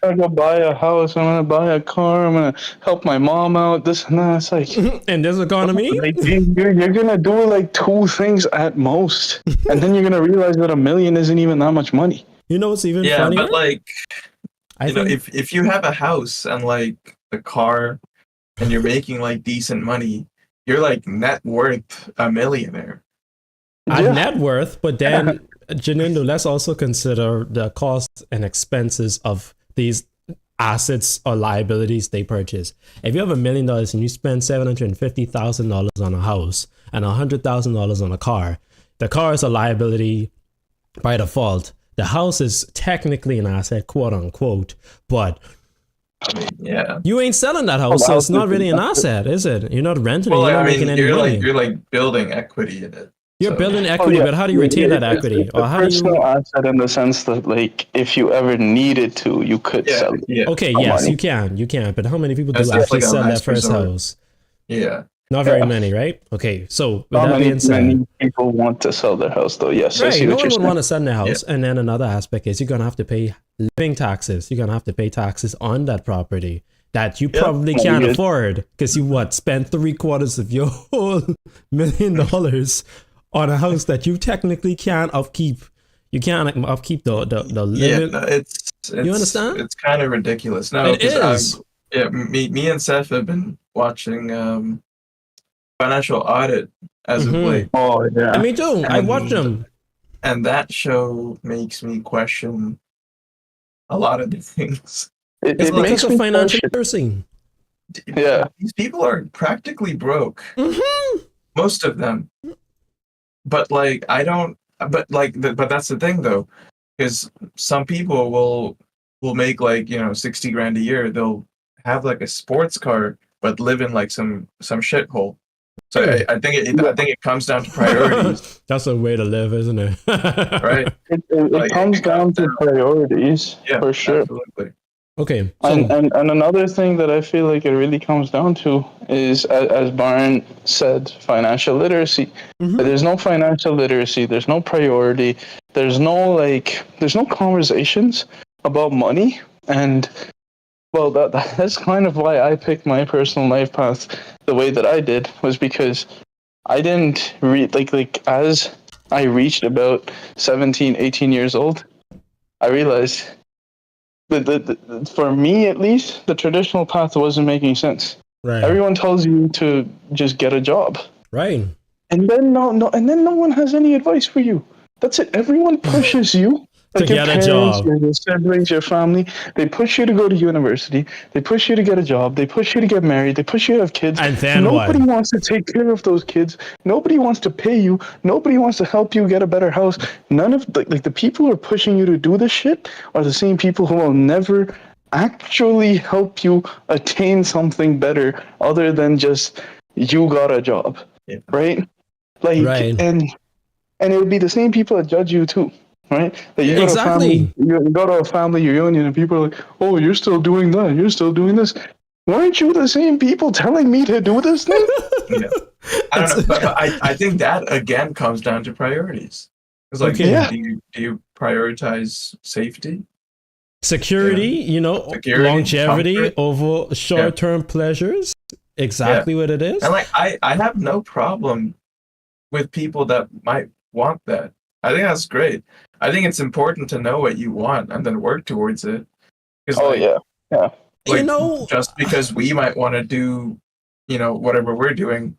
Speaker 2: I'm gonna buy a house. I'm gonna buy a car. I'm gonna help my mom out. This and that. It's like,
Speaker 1: In this economy?
Speaker 2: like you're gonna do like 2 things at most, and then you're gonna realize that $1 million isn't even that much money.
Speaker 1: You know what's even
Speaker 3: Yeah,
Speaker 1: funnier?
Speaker 3: but like
Speaker 1: I
Speaker 3: you know,
Speaker 1: think
Speaker 3: if you have a house and like a car, and you're making like decent money, you're like net worth a millionaire.
Speaker 1: a
Speaker 2: Yeah.
Speaker 1: net worth, but then Janindo, let's also consider the costs and expenses of these assets or liabilities they purchase. If you have $1 million and you spend $750,000 on a house and $100,000 on a car, the car is a liability by default. The house is technically an asset, quote unquote, but
Speaker 3: I mean, yeah.
Speaker 1: you ain't selling that house,
Speaker 2: Well,
Speaker 1: so
Speaker 2: the
Speaker 1: it's
Speaker 2: house
Speaker 1: not
Speaker 2: is
Speaker 1: really an
Speaker 2: an asset.
Speaker 1: asset, is it? You're not renting it,
Speaker 3: Well,
Speaker 1: you're not
Speaker 3: I
Speaker 1: making
Speaker 3: mean,
Speaker 1: any money.
Speaker 3: you're like building equity in it.
Speaker 1: You're
Speaker 3: So-
Speaker 1: building equity,
Speaker 2: yeah.
Speaker 1: but how do you retain that
Speaker 2: It's-
Speaker 1: equity?
Speaker 2: it's
Speaker 1: Or
Speaker 2: a
Speaker 1: how do
Speaker 2: personal
Speaker 1: you?
Speaker 2: asset in the sense that, like, if you ever needed to, you could
Speaker 3: Yeah,
Speaker 2: sell it.
Speaker 3: yeah,
Speaker 1: Okay,
Speaker 2: for
Speaker 1: yes,
Speaker 2: money.
Speaker 1: you can. But how many people do
Speaker 3: That's just
Speaker 1: actually
Speaker 3: like a
Speaker 1: sell their
Speaker 3: last
Speaker 1: first
Speaker 3: resort.
Speaker 1: house?
Speaker 3: yeah.
Speaker 1: Not very
Speaker 2: Yeah.
Speaker 1: many, right? Okay, so with
Speaker 2: Not
Speaker 1: that
Speaker 2: many,
Speaker 1: being said,
Speaker 2: many people want to sell their house, though. Yes, I
Speaker 1: right,
Speaker 2: see
Speaker 1: no
Speaker 2: what
Speaker 1: one
Speaker 2: you're
Speaker 1: would
Speaker 2: saying.
Speaker 1: want to sell their house. And then another aspect is you're gonna have to pay living taxes. You're gonna have to pay taxes on that property that you
Speaker 3: Yeah.
Speaker 1: probably
Speaker 2: Yeah,
Speaker 1: can't
Speaker 2: you-
Speaker 1: afford because you spent 3/4 of your whole $1 million on a house that you technically can't upkeep. You can't upkeep the
Speaker 3: Yeah,
Speaker 1: living.
Speaker 3: no, it's
Speaker 1: understand?
Speaker 3: It's kind of ridiculous. No,
Speaker 1: It
Speaker 3: 'cause
Speaker 1: is.
Speaker 3: me and Seth have been watching Financial Audit as of
Speaker 1: Mhm.
Speaker 3: late,
Speaker 2: Oh, yeah.
Speaker 1: And me too. I watched them.
Speaker 3: and that show makes me question a lot of the things.
Speaker 2: It,
Speaker 1: It's
Speaker 2: it
Speaker 1: because
Speaker 2: makes
Speaker 1: of
Speaker 2: me
Speaker 1: financial
Speaker 2: question.
Speaker 1: literacy.
Speaker 2: Yeah.
Speaker 3: These people are practically broke,
Speaker 1: Mhm.
Speaker 3: most of them. But like, I don't. But like, but that's the thing though, because some people will make like 60 grand a year. They'll have like a sports car, but live in like some shithole. So
Speaker 1: Yeah.
Speaker 3: I think it comes down to priorities,
Speaker 1: That's a way to live, isn't it?
Speaker 3: right?
Speaker 2: It
Speaker 3: Like,
Speaker 2: comes
Speaker 3: it
Speaker 2: down to priorities,
Speaker 3: Yeah,
Speaker 2: for sure.
Speaker 3: absolutely.
Speaker 1: Okay. So,
Speaker 2: And another thing that I feel like it really comes down to is, as Byron said, financial literacy.
Speaker 1: Mhm.
Speaker 2: There's no financial literacy. There's no priority. There's no conversations about money. And well, that's kind of why I picked my personal life path the way that I did, was because I didn't read like as I reached about 17, 18 years old, I realized that for me at least, the traditional path wasn't making sense.
Speaker 1: right.
Speaker 2: Everyone tells you to just get a job,
Speaker 1: Right.
Speaker 2: and then no one has any advice for you. That's it. Everyone pushes you.
Speaker 1: To
Speaker 2: Like your
Speaker 1: get a
Speaker 2: parents,
Speaker 1: job.
Speaker 2: your siblings, your family, they push you to go to university. They push you to get a job. They push you to get married. They push you to have kids.
Speaker 1: And then
Speaker 2: Nobody
Speaker 1: what?
Speaker 2: wants to take care of those kids. Nobody wants to pay you. Nobody wants to help you get a better house. None of the people who are pushing you to do this shit are the same people who will never actually help you attain something better other than just you got a job,
Speaker 3: Yeah.
Speaker 2: right? Like,
Speaker 1: Right.
Speaker 2: and it would be the same people that judge you too, right? That you go to a
Speaker 1: Exactly.
Speaker 2: you go to a family reunion and people are like, "Oh, you're still doing that. You're still doing this." Weren't you the same people telling me to do this thing?
Speaker 3: Yeah. I don't know, but I think that again comes down to priorities. It's like,
Speaker 1: Okay.
Speaker 2: Yeah.
Speaker 3: do you prioritize safety?
Speaker 1: Security,
Speaker 3: Security,
Speaker 1: longevity
Speaker 3: comfort.
Speaker 1: over short-term pleasures. Exactly what it is.
Speaker 3: And like, I have no problem with people that might want that. I think that's great. I think it's important to know what you want and then work towards it. 'Cause,
Speaker 2: Oh
Speaker 3: like,
Speaker 2: yeah.
Speaker 3: like, just because we might want to do, whatever we're doing,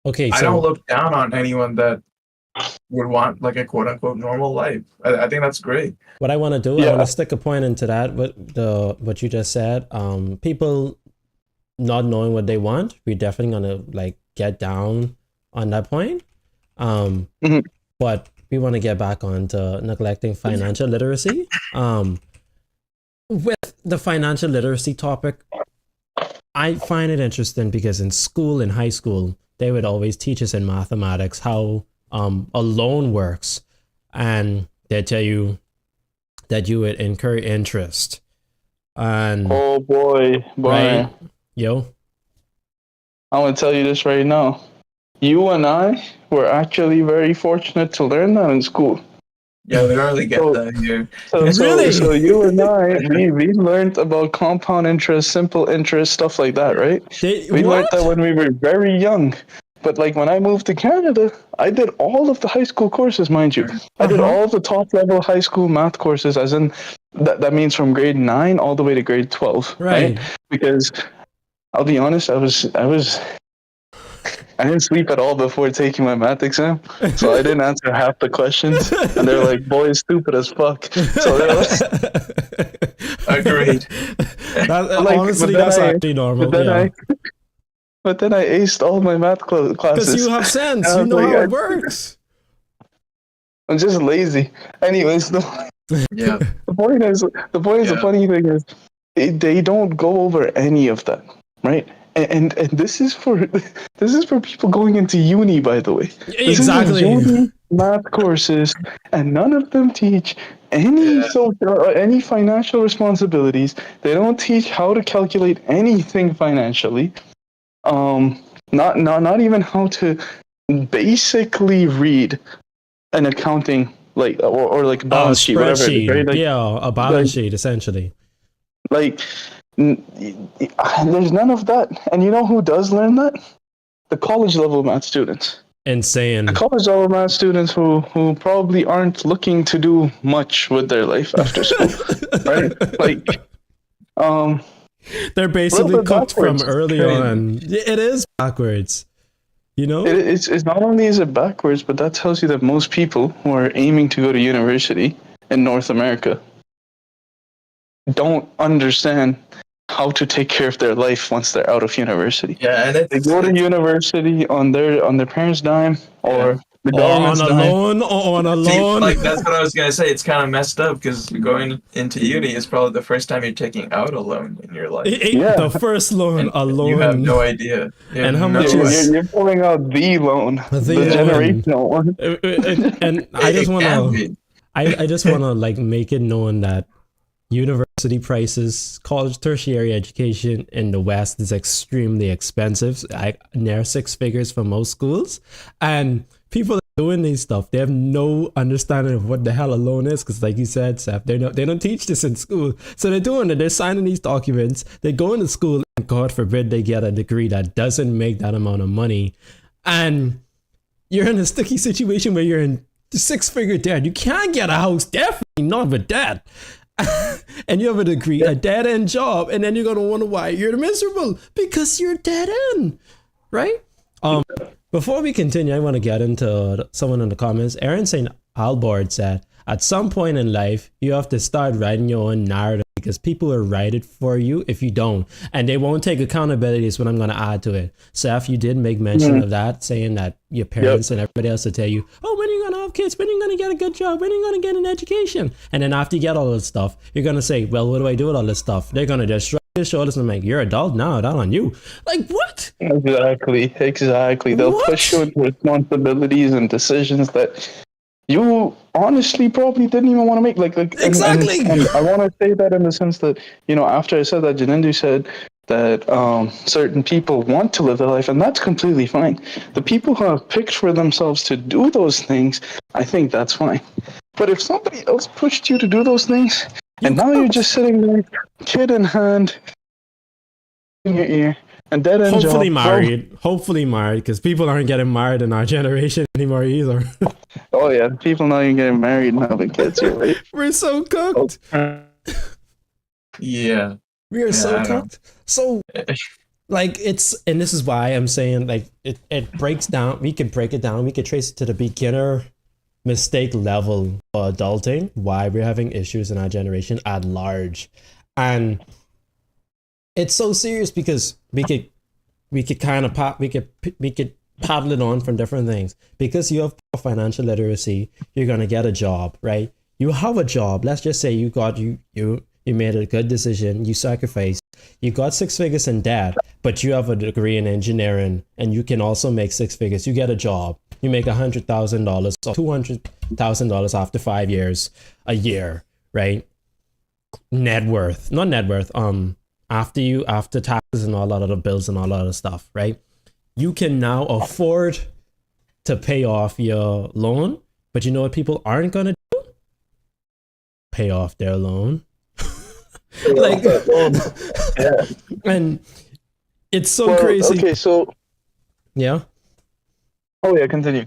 Speaker 1: Okay,
Speaker 3: I don't
Speaker 1: so
Speaker 3: look down on anyone that would want like a quote unquote normal life. I think that's great.
Speaker 1: What I want to do, I
Speaker 2: Yeah.
Speaker 1: want to stick a point into that. What you just said. People not knowing what they want, we're definitely gonna like get down on that point.
Speaker 2: Mhm.
Speaker 1: But we want to get back on to neglecting financial literacy. With the financial literacy topic, I find it interesting because in school, in high school, they would always teach us in mathematics how a loan works, and they tell you that you would incur interest. And
Speaker 2: Oh boy, Brian.
Speaker 1: right, yo,
Speaker 2: I'm gonna tell you this right now. You and I were actually very fortunate to learn that in school.
Speaker 3: Yeah, we don't really get
Speaker 2: So-
Speaker 3: that here.
Speaker 1: Really?
Speaker 2: So you and I, we learned about compound interest, simple interest, stuff like that, right? We learned that when we were very young. But like when I moved to Canada, I did all of the high school courses, mind you. I did all of the top level high school math courses, as in that means from grade 9 all the way to grade 12,
Speaker 1: Right.
Speaker 2: Because I'll be honest, I didn't sleep at all before taking my math exam, so I didn't answer half the questions. And they're like, "Boy, is stupid as fuck." So they're like,
Speaker 3: Agreed.
Speaker 2: Like,
Speaker 1: honestly,
Speaker 2: but then
Speaker 1: that's
Speaker 2: I-
Speaker 1: actually normal.
Speaker 2: but then I aced all my math
Speaker 1: Because
Speaker 2: classes.
Speaker 1: you have sense.
Speaker 2: I
Speaker 1: You
Speaker 2: was
Speaker 1: know
Speaker 2: like,
Speaker 1: how
Speaker 2: I-
Speaker 1: it works.
Speaker 2: I'm just lazy. Anyways,
Speaker 3: Yeah.
Speaker 2: the point is, the funny thing is, they don't go over any of that, right? And this is for people going into uni, by the way. This is
Speaker 1: Exactly.
Speaker 2: uni math courses, and none of them teach any any financial responsibilities. They don't teach how to calculate anything financially. Not even how to basically read an accounting or like balance sheet, whatever it is, right? Like,
Speaker 1: Yeah, a balance sheet, essentially.
Speaker 2: Like, there's none of that. And you know who does learn that? The college level math students.
Speaker 1: Insane.
Speaker 2: The college level math students who probably aren't looking to do much with their life after school, right? Like,
Speaker 1: They're basically
Speaker 2: bit
Speaker 1: cooked from
Speaker 2: backwards.
Speaker 1: early
Speaker 3: Crazy.
Speaker 1: on. It is backwards. You know?
Speaker 2: it's not only is it backwards, but that tells you that most people who are aiming to go to university in North America don't understand how to take care of their life once they're out of university.
Speaker 3: Yeah, and
Speaker 2: They go to university on their parents' dime or the
Speaker 1: Or
Speaker 2: government's
Speaker 1: on a
Speaker 2: dime.
Speaker 1: loan, or on a
Speaker 3: See,
Speaker 1: loan.
Speaker 3: like that's what I was gonna say. It's kind of messed up because going into uni is probably the first time you're taking out a loan in your life.
Speaker 2: Yeah.
Speaker 1: The first loan, a loan.
Speaker 3: You have no idea. You
Speaker 1: And
Speaker 3: have
Speaker 1: how
Speaker 3: no
Speaker 1: much
Speaker 2: You're,
Speaker 1: is-
Speaker 2: you're pulling out the loan, the
Speaker 1: loan.
Speaker 2: generational one.
Speaker 1: And I just
Speaker 3: It
Speaker 1: want
Speaker 3: can
Speaker 1: to,
Speaker 3: be.
Speaker 1: I just want to like make it known that university prices, college tertiary education in the West is extremely expensive, near 6 figures for most schools, and people doing these stuff, they have no understanding of what the hell a loan is, because like you said, Seth, they don't teach this in school. So they're doing it, they're signing these documents, they go into school, and God forbid they get a degree that doesn't make that amount of money, and you're in a sticky situation where you're in 6-figure debt. You can't get a house, definitely not with that. And you have a degree, a dead end job, and then you're gonna wonder why you're miserable, because you're dead end, right? Before we continue, I want to get into someone in the comments. Aaron St. Albord said, at some point in life, you have to start writing your own narrative because people will write it for you if you don't. And they won't take accountability is what I'm going to add to it. Seth, you did make mention of that, saying that your parents and everybody else will tell you, oh, when are you going to have kids? When are you going to get a good job? When are you going to get an education? And then after you get all this stuff, you're going to say, well, what do I do with all this stuff? They're going to just shrug their shoulders and like, you're adult now, that on you. Like, what?
Speaker 2: Exactly. They'll
Speaker 1: What?
Speaker 2: push you into responsibilities and decisions that you honestly probably didn't even want to make.
Speaker 1: Exactly.
Speaker 2: And I want to say that in the sense that, after I said that, Janindu said that certain people want to live their life, and that's completely fine. The people who have picked for themselves to do those things, I think that's fine. But if somebody else pushed you to do those things, and now you're just sitting there, kid in hand, in your ear, and dead end
Speaker 1: Hopefully
Speaker 2: job.
Speaker 1: Hopefully married, because people aren't getting married in our generation anymore either.
Speaker 2: Oh yeah, people now you're getting married and having kids. You're right.
Speaker 1: We're so cooked.
Speaker 3: Yeah.
Speaker 1: We are
Speaker 3: Yeah,
Speaker 1: so
Speaker 3: I know.
Speaker 1: cooked. So Like it's, and this is why I'm saying like it breaks down. We could break it down. We could trace it to the beginner mistake level for adulting, why we're having issues in our generation at large. And it's so serious because we could kind of pop we could paddle it on from different things. Because you have financial literacy, you're gonna get a job, right? You have a job. Let's just say you made a good decision, you sacrificed, you got 6 figures in debt, but you have a degree in engineering and you can also make 6 figures. You get a job, you make $100,000 or $200,000 after 5 years, a year, right? Net worth, not net worth, after taxes and all that other bills and all that other stuff, right? You can now afford to pay off your loan, but you know what people aren't gonna do? Pay off their loan. Like,
Speaker 2: Yeah.
Speaker 1: and it's so crazy.
Speaker 2: Okay, so
Speaker 1: Yeah,
Speaker 2: oh yeah, continue.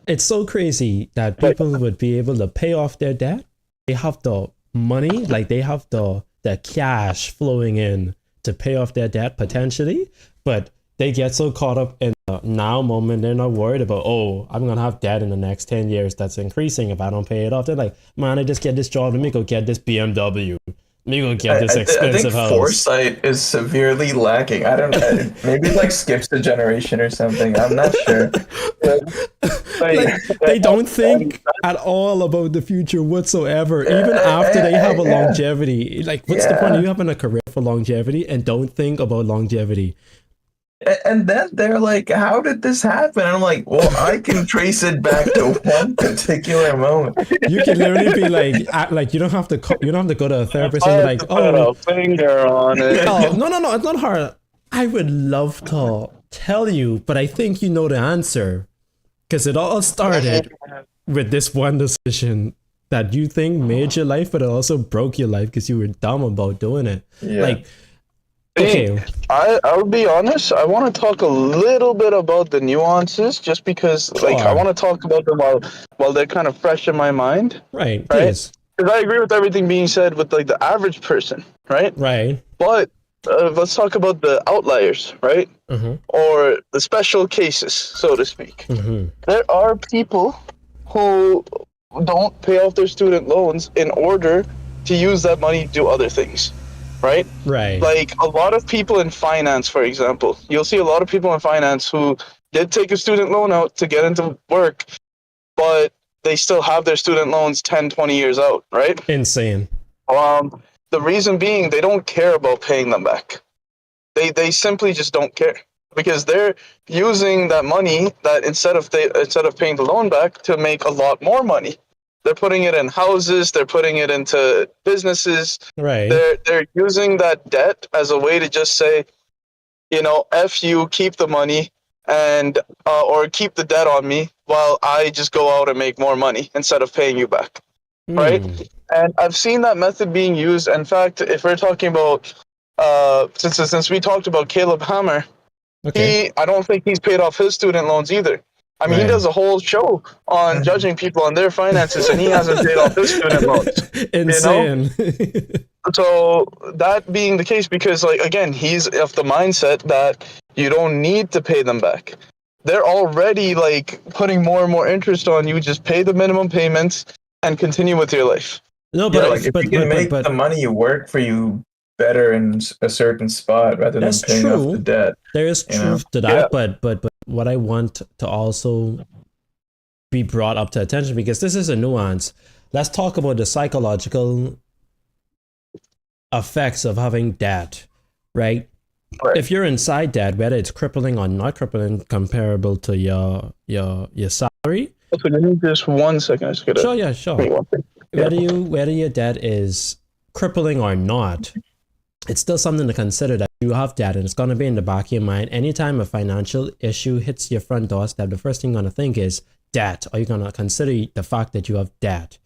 Speaker 1: it's so crazy that people would be able to pay off their debt. They have the money, like they have the cash flowing in to pay off their debt potentially, but they get so caught up in the now moment, they're not worried about, oh, I'm gonna have debt in the next 10 years that's increasing if I don't pay it off. They're like, man, I just get this job, let me go get this BMW, let me go get this
Speaker 3: I
Speaker 1: expensive
Speaker 3: think
Speaker 1: house.
Speaker 3: foresight is severely lacking. I don't know. Maybe it like skips a generation or something. I'm not sure.
Speaker 1: Like, they don't think at all about the future whatsoever, even after they have a longevity. Like, what's the point of you having a career for longevity and don't think about longevity?
Speaker 3: And then they're like, how did this happen? And I'm like, well, I can trace it back to one particular moment.
Speaker 1: You can literally be like you don't have to go to a therapist
Speaker 2: I
Speaker 1: and be
Speaker 2: have
Speaker 1: like,
Speaker 2: to put
Speaker 1: oh,
Speaker 2: a finger on it.
Speaker 1: oh, no, it's not hard. I would love to tell you, but I think you know the answer because it all started with this one decision that you think made your life, but it also broke your life because you were dumb about doing it.
Speaker 3: Yeah.
Speaker 1: Like, okay,
Speaker 2: I'll be honest. I want to talk a little bit about the nuances, just because, like, I
Speaker 1: Sure.
Speaker 2: want to talk about them while they're kind of fresh in my mind.
Speaker 1: right, please,
Speaker 2: Because I agree with everything being said with like the average person, right?
Speaker 1: right,
Speaker 2: But let's talk about the outliers, right?
Speaker 1: mm-hmm,
Speaker 2: Or the special cases, so to speak.
Speaker 1: mm-hmm,
Speaker 2: There are people who don't pay off their student loans in order to use that money to do other things, right?
Speaker 1: right,
Speaker 2: Like a lot of people in finance, for example, you'll see a lot of people in finance who did take a student loan out to get into work, but they still have their student loans 10, 20 years out, right?
Speaker 1: insane.
Speaker 2: The reason being they don't care about paying them back. They simply just don't care because they're using that money that instead of paying the loan back to make a lot more money. They're putting it in houses, they're putting it into businesses.
Speaker 1: Right.
Speaker 2: They're using that debt as a way to just say, you know, F you, keep the money and or keep the debt on me while I just go out and make more money instead of paying you back. Right? And I've seen that method being used. In fact, if we're talking about since we talked about Caleb Hammer,
Speaker 1: Okay.
Speaker 2: I don't think he's paid off his student loans either. I mean,
Speaker 1: Right.
Speaker 2: he does a whole show on judging people on their finances, and he hasn't paid off his student loans.
Speaker 1: Insane.
Speaker 2: So that being the case, because like again, he's of the mindset that you don't need to pay them back. They're already like putting more and more interest on you. Just pay the minimum payments and continue with your life.
Speaker 1: No,
Speaker 3: Yeah,
Speaker 1: but
Speaker 3: like if you can make the money work for you better in a certain spot rather than
Speaker 1: That's
Speaker 3: paying
Speaker 1: true.
Speaker 3: off the debt.
Speaker 1: there is
Speaker 3: you know?
Speaker 1: truth to that.
Speaker 2: Yeah.
Speaker 1: But what I want to also be brought up to attention, because this is a nuance. Let's talk about the psychological effects of having debt, right?
Speaker 2: Right.
Speaker 1: If you're inside debt, whether it's crippling or not crippling, comparable to your salary.
Speaker 2: So give me just 1 second. I just gotta
Speaker 1: Sure, yeah, sure.
Speaker 2: wait one thing.
Speaker 1: Whether your debt is crippling or not, it's still something to consider that you have debt, and it's going to be in the back of your mind. Anytime a financial issue hits your front doorstep, the first thing you're going to think is debt, or you're going to consider the fact that you have debt.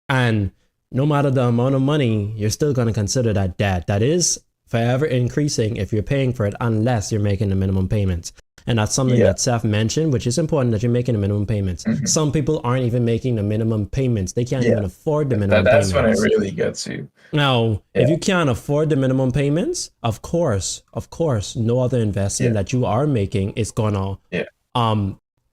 Speaker 1: And no matter the amount of money, you're still going to consider that debt. That is forever increasing if you're paying for it, unless you're making the minimum payments. And that's something
Speaker 3: Yeah.
Speaker 1: that Seth mentioned, which is important, that you're making the minimum payments.
Speaker 3: Mhm.
Speaker 1: Some people aren't even making the minimum payments. They can't
Speaker 3: Yeah.
Speaker 1: even afford the minimum
Speaker 3: That's
Speaker 1: payments.
Speaker 3: when it really gets you.
Speaker 1: Now,
Speaker 3: Yeah.
Speaker 1: if you can't afford the minimum payments, of course, no other investment
Speaker 3: Yeah.
Speaker 1: that you are making is gonna
Speaker 3: Yeah.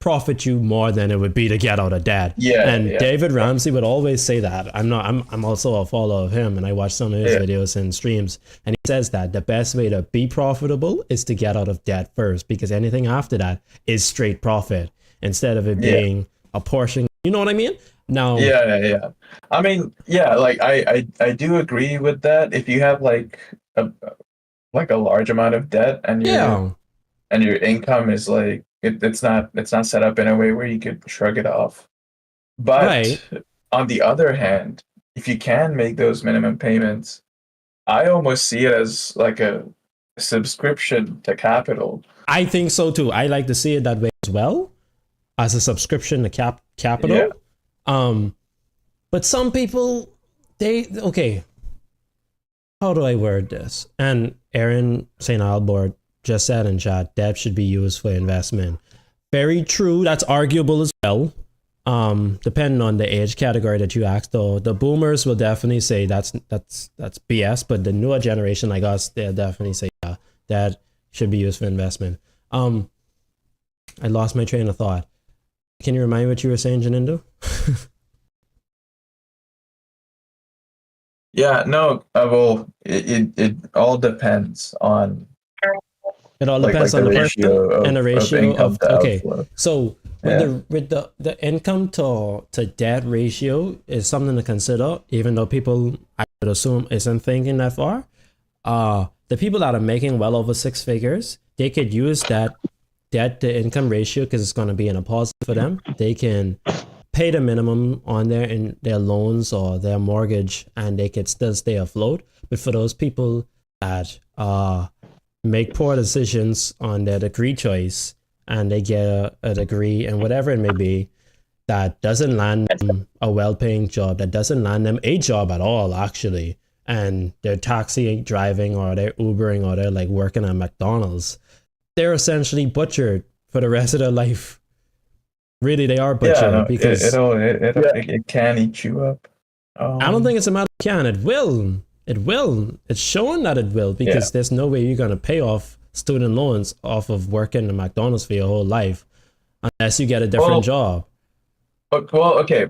Speaker 1: profit you more than it would be to get out of debt.
Speaker 3: Yeah,
Speaker 1: And
Speaker 3: yeah.
Speaker 1: David Ramsey would always say that. I'm also a follower of him, and I watch some of his
Speaker 3: Yeah.
Speaker 1: videos and streams, and he says that the best way to be profitable is to get out of debt first, because anything after that is straight profit instead of it
Speaker 3: Yeah.
Speaker 1: being a portion. You know what I mean? Now,
Speaker 3: Yeah. I mean, yeah, like I do agree with that. If you have a a large amount of debt and
Speaker 1: yeah.
Speaker 3: your income is like it's not set up in a way where you could shrug it off. But
Speaker 1: Right.
Speaker 3: on the other hand, if you can make those minimum payments, I almost see it as like a subscription to capital.
Speaker 1: I think so too. I like to see it that way as well, as a subscription to capital.
Speaker 3: Yeah.
Speaker 1: But some people, okay. How do I word this? And Aaron St. Albert just said in chat, debt should be used for investment. Very true. That's arguable as well. Depending on the age category that you ask, though, the boomers will definitely say that's BS. But the newer generation like us, they'll definitely say, yeah, that should be used for investment. I lost my train of thought. Can you remind me what you were saying, Janindo?
Speaker 3: Yeah, no, well, it all depends on
Speaker 1: It all
Speaker 3: like
Speaker 1: depends
Speaker 3: the
Speaker 1: on the
Speaker 3: ratio
Speaker 1: person
Speaker 3: of,
Speaker 1: and the ratio
Speaker 3: income
Speaker 1: of
Speaker 3: to
Speaker 1: okay.
Speaker 3: outflow.
Speaker 1: So
Speaker 3: Yeah.
Speaker 1: with the income to debt ratio is something to consider, even though people, I would assume, isn't thinking that far. The people that are making well over six figures, they could use that debt to income ratio because it's going to be in a positive for them. They can pay the minimum on their loans or their mortgage, and they could still stay afloat. But for those people that make poor decisions on their degree choice, and they get a degree and whatever it may be, that doesn't land them a well-paying job, that doesn't land them a job at all, actually, and they're taxi driving or they're Ubering or they're like working at McDonald's, they're essentially butchered for the rest of their life. Really, they are butchered
Speaker 3: Yeah, no,
Speaker 1: because
Speaker 3: it can eat you up.
Speaker 1: I don't think it's a matter of can. It will. It will. It's showing that it will, because there's no way you're going to pay off student loans off of working at McDonald's for your whole life unless you get a different job.
Speaker 3: Well, okay.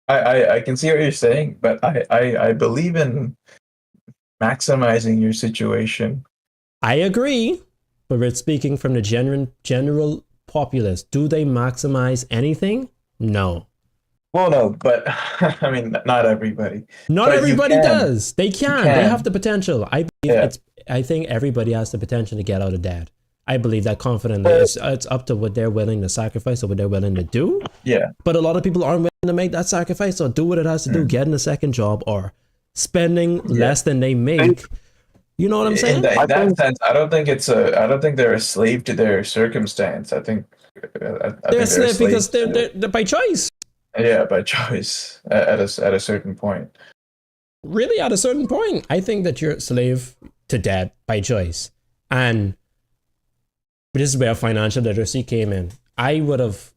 Speaker 3: I can see what you're saying, but I believe in maximizing your situation.
Speaker 1: I agree, but we're speaking from the general populace. Do they maximize anything? No.
Speaker 3: Well, no, but I mean, not everybody.
Speaker 1: Not
Speaker 3: But you
Speaker 1: everybody
Speaker 3: can.
Speaker 1: does. They can. They
Speaker 3: can.
Speaker 1: have the potential. I believe
Speaker 3: Yeah.
Speaker 1: I think everybody has the potential to get out of debt. I believe that confidently.
Speaker 3: Well-
Speaker 1: It's up to what they're willing to sacrifice or what they're willing to do.
Speaker 3: Yeah,
Speaker 1: But a lot of people aren't willing to make that sacrifice or do what it has to do, getting a second job or spending less than they make. You know what I'm saying?
Speaker 3: in that sense, I don't think they're a slave to their circumstance. I think
Speaker 1: They're a slave because they're by choice.
Speaker 3: yeah, by choice at a certain point.
Speaker 1: Really, at a certain point, I think that you're a slave to debt by choice. And this is where financial literacy came in. I would have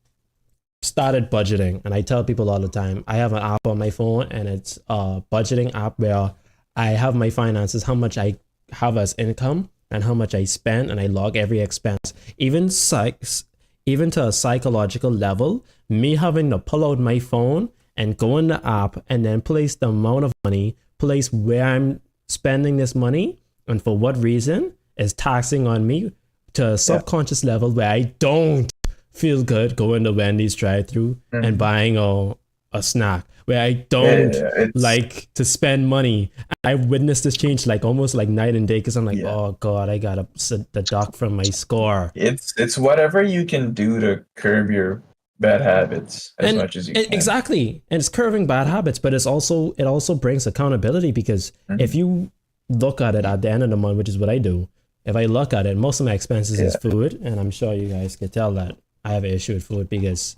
Speaker 1: started budgeting, and I tell people all the time, I have an app on my phone, and it's a budgeting app where I have my finances, how much I have as income and how much I spend, and I log every expense. Even to a psychological level, me having to pull out my phone and go in the app and then place the amount of money, place where I'm spending this money and for what reason, is taxing on me to a subconscious level where I don't feel good going to Wendy's drive-thru and buying a snack, where I don't like to spend money. I've witnessed this change like almost like night and day, because I'm like, oh God, I gotta deduct from my score.
Speaker 3: It's whatever you can do to curb your bad habits as much as you can.
Speaker 1: Exactly. And it's curbing bad habits, but it also brings accountability, because if you look at it at the end of the month, which is what I do, if I look at it, most of my expenses is food, and I'm sure you guys can tell that I have an issue with food, because